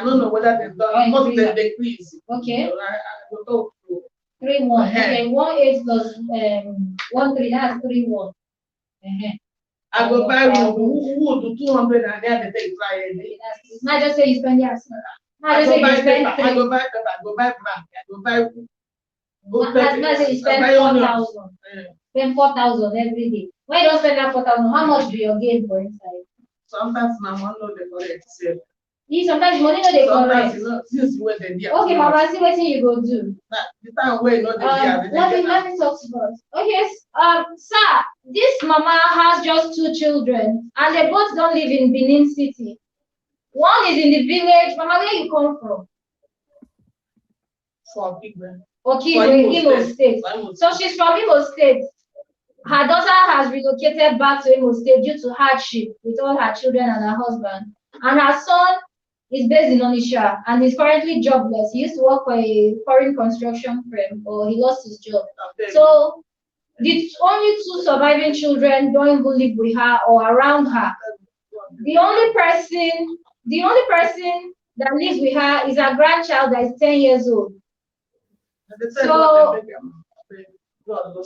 don't know whether they done because they decrease. Okay. So I go talk to 3-1. Okay, 1-8 plus 1-3. That's 3-1. I go buy wood 200 and then they take fry it. Not just say you spend yes. I go buy paper. I go buy paper. I go buy black. I go buy. Not say you spend 4,000. Spend 4,000 every day. When you don't spend that 4,000, how much do you gain for inside? Sometimes my money no dey correct sef. Sometimes money no dey correct. Since when they dey. Okay, Mama, see what you go do. The time where no dey let me talk to us. Okay, sir, this mama has just 2 children, and they both don't live in Benin City. One is in the village. Mama, where you come from? For Igwe. Okay, Imo State. So she's from Imo State. Her daughter has relocated back to Imo State due to hardship with all her children and her husband. And her son is based in Onitsha and is currently jobless. He used to work for a foreign construction firm, but he lost his job. Okay. So the only 2 surviving children don't even live with her or around her. The only person that lives with her is her grandchild that is 10 years old. So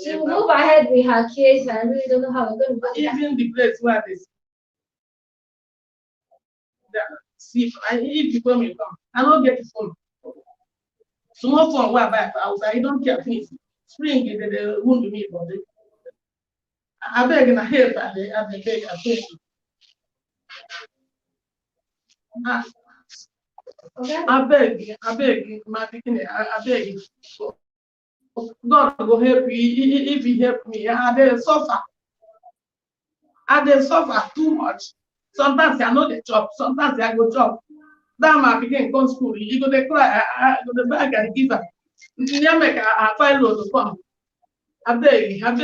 she will move ahead with her case, and I really don't know how we're going to go. Even the place where this see, if you come, I don't get the phone. Small phone where I buy for house, I don't care things. Spring they wound me, but I beg in a help and they beg a thing. I beg, my beginning, I beg. God will help you if He help me. And they suffer. And they suffer too much. Sometimes I know they chop, sometimes I go chop. That my begin come school. You go to cry, I go to bag and give her. You make a file load to come. I beg, God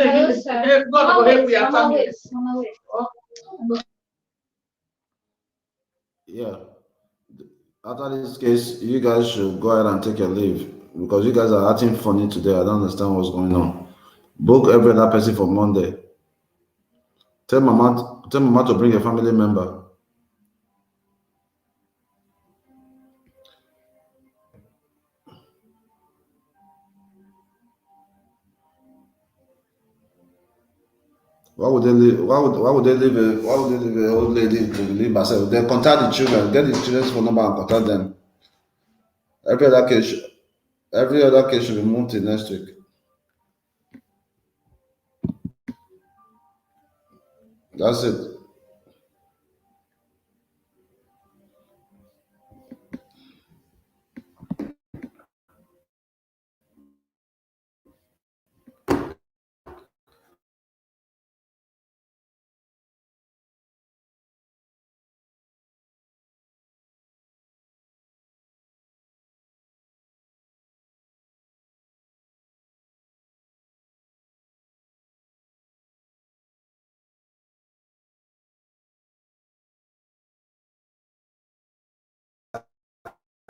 will help you. Yeah. After this case, you guys should go ahead and take your leave because you guys are acting funny today. I don't understand what's going on. Book every other person for Monday. Tell mama to bring a family member. Why would they leave? Why would they leave a old lady to leave herself? They contact the children, get the children's phone number and contact them. Every other case should be moved to next week. That's it. I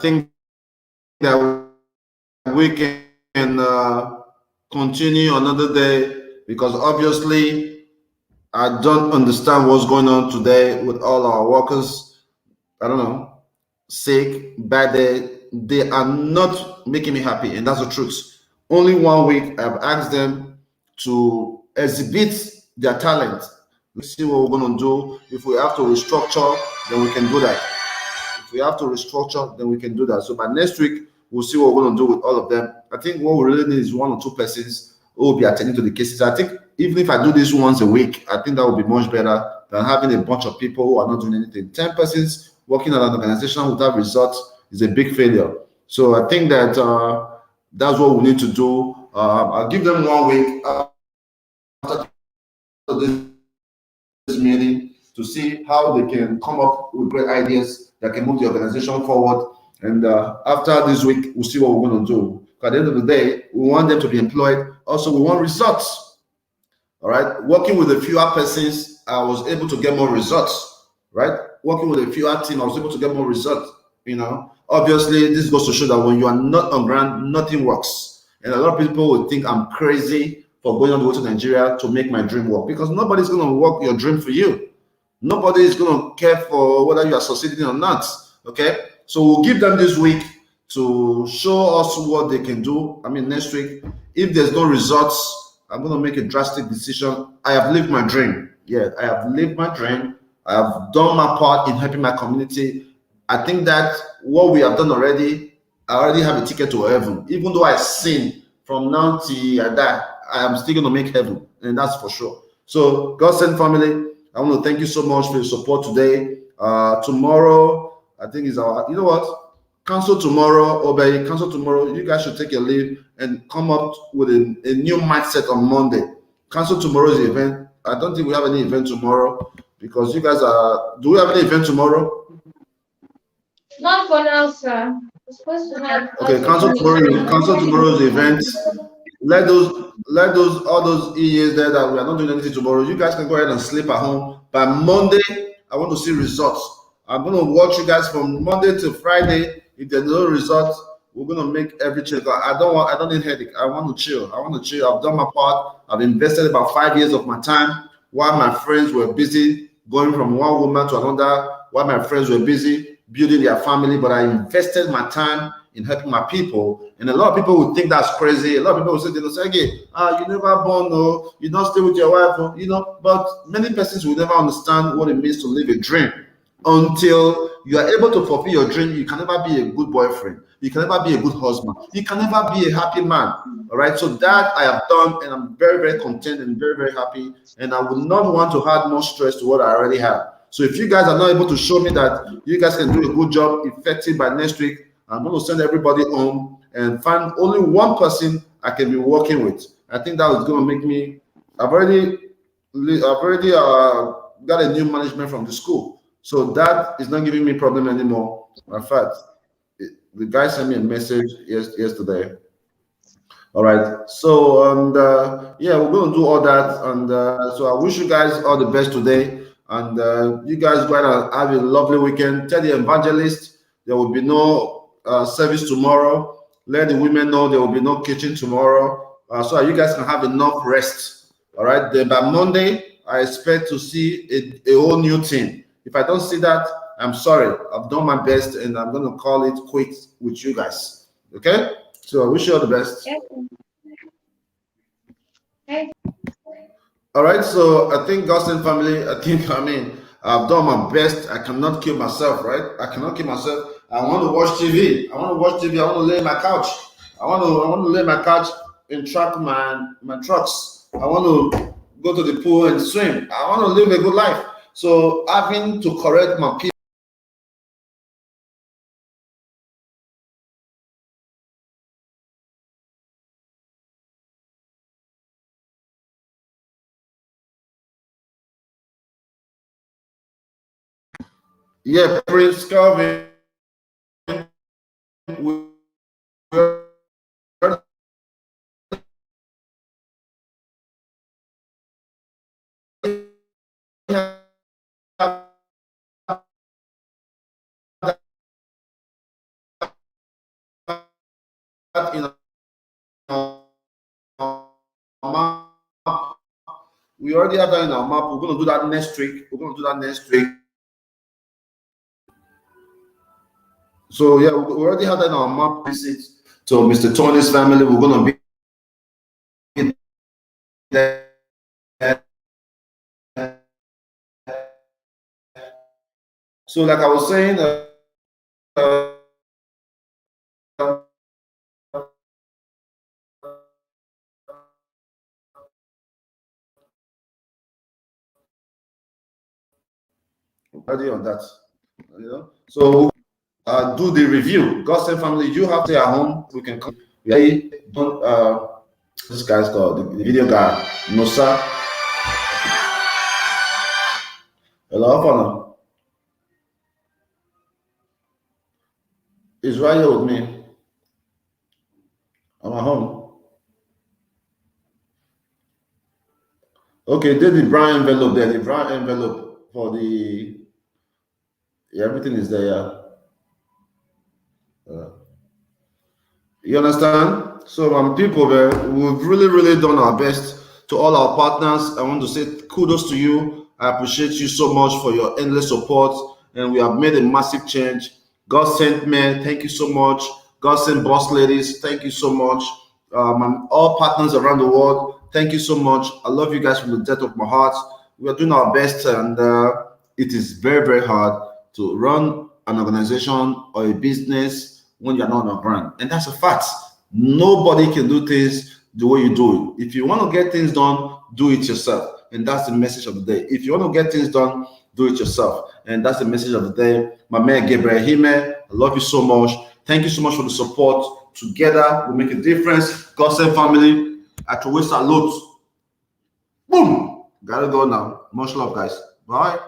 think that we can continue another day because obviously I don't understand what's going on today with all our workers. I don't know, sick, bad day. They are not making me happy, and that's the truth. Only 1 week I've asked them to exhibit their talent. Let's see what we're going to do. If we have to restructure, then we can do that. If we have to restructure, then we can do that. So by next week, we'll see what we're going to do with all of them, I think what we really need is 1 or 2 persons who will be attending to the cases. I think even if I do this once a week, I think that would be much better than having a bunch of people who are not doing anything. 10 persons working at an organization without results is a big failure. So I think that that's what we need to do. I'll give them 1 week after this meeting to see how they can come up with great ideas that can move the organization forward. And after this week, we'll see what we're going to do. At the end of the day, we want them to be employed. Also, we want results. All right. Working with a fewer persons, I was able to get more results. Right. Working with a fewer team, I was able to get more results. You know, obviously, this goes to show that when you are not on ground, nothing works. And a lot of people would think I'm crazy for going on the way to Nigeria to make my dream work, because nobody's going to work your dream for you. Nobody is going to care for whether you are succeeding or not. Okay. So we'll give them this week to show us what they can do. I mean, next week, if there's no results, I'm going to make a drastic decision. I have lived my dream. Yeah, I have lived my dream. I have done my part in helping my community. I think that what we have done already, I already have a ticket to heaven. Even though I sin from now till I die, I am still going to make heaven, and that's for sure. So, God send family, I want to thank you so much for your support today. Tomorrow, I think is our, you know what? Cancel tomorrow, Obey, cancel tomorrow. You guys should take a leave and come up with a new mindset on Monday. Cancel tomorrow's event. I don't think we have any event tomorrow because you guys are. Do we have any event tomorrow? Not for now, sir. We're supposed to have. Okay, cancel tomorrow. Cancel tomorrow's event. Let those all those EAs there that we are not doing anything tomorrow. You guys can go ahead and sleep at home. By Monday, I want to see results. I'm going to watch you guys from Monday to Friday. If there's no results, we're going to make every change. I don't need headache. I want to chill. I've done my part. I've invested about 5 years of my time while my friends were busy going from one woman to another, while my friends were busy building their family. But I invested my time in helping my people. And a lot of people would think that's crazy. A lot of people would say, you never born, no, you don't stay with your wife, but many persons will never understand what it means to live a dream. Until you are able to fulfill your dream, you can never be a good boyfriend. You can never be a good husband. You can never be a happy man. All right. So that I have done, and I'm very, very content and very, very happy. And I would not want to add more stress to what I already have. So if you guys are not able to show me that you guys can do a good job effective by next week, I'm going to send everybody home and find only one person I can be working with. I think that is going to make me. I've already got a new management from the school. So that is not giving me problem anymore. In fact, the guy sent me a message yesterday. All right. So, and yeah, we're going to do all that. And so I wish you guys all the best today. And you guys go ahead and have a lovely weekend. Tell the evangelist there will be no service tomorrow. Let the women know there will be no kitchen tomorrow. So you guys can have enough rest. All right. Then by Monday, I expect to see a whole new thing. If I don't see that, I'm sorry. I've done my best, and I'm going to call it quits with you guys. Okay? So I wish you all the best. Okay. All right. So I think Gossen family, I've done my best. I cannot kill myself, right? I cannot kill myself. I want to watch TV. I want to lay on my couch. I want to lay on my couch and track my trucks. I want to go to the pool and swim. I want to live a good life. So having to correct my people. Yeah, Prince Calvin. We already have that in our map. We're going to do that next week. So yeah, we already have that in our map. Visit to Mr. Tony's family. We're going to be there. So like I was saying, Ready on that. So do the review. God send family, you have to stay at home. We can come. Don't this guy's called the video guy, Nosa. Hello, Fana. He's right here with me. I'm at home. Okay, did the brown envelope there? The brown envelope for the everything is there. You understand? So, people, we've really done our best. To all our partners, I want to say kudos to you. I appreciate you so much for your endless support, and we have made a massive change. God sent men, thank you so much. God sent boss ladies, thank you so much. And all partners around the world, thank you so much. I love you guys from the depth of my heart. We are doing our best, and it is very hard to run an organization or a business when you're not on a brand, and that's a fact. Nobody can do things the way you do it. If you want to get things done, do it yourself, and that's the message of the day. If you want to get things done, do it yourself, and that's the message of the day. My man Gabriel Hime, I love you so much. Thank you so much for the support. Together we make a difference. God save family. At your salute. Boom. Gotta go now. Much love, guys. Bye.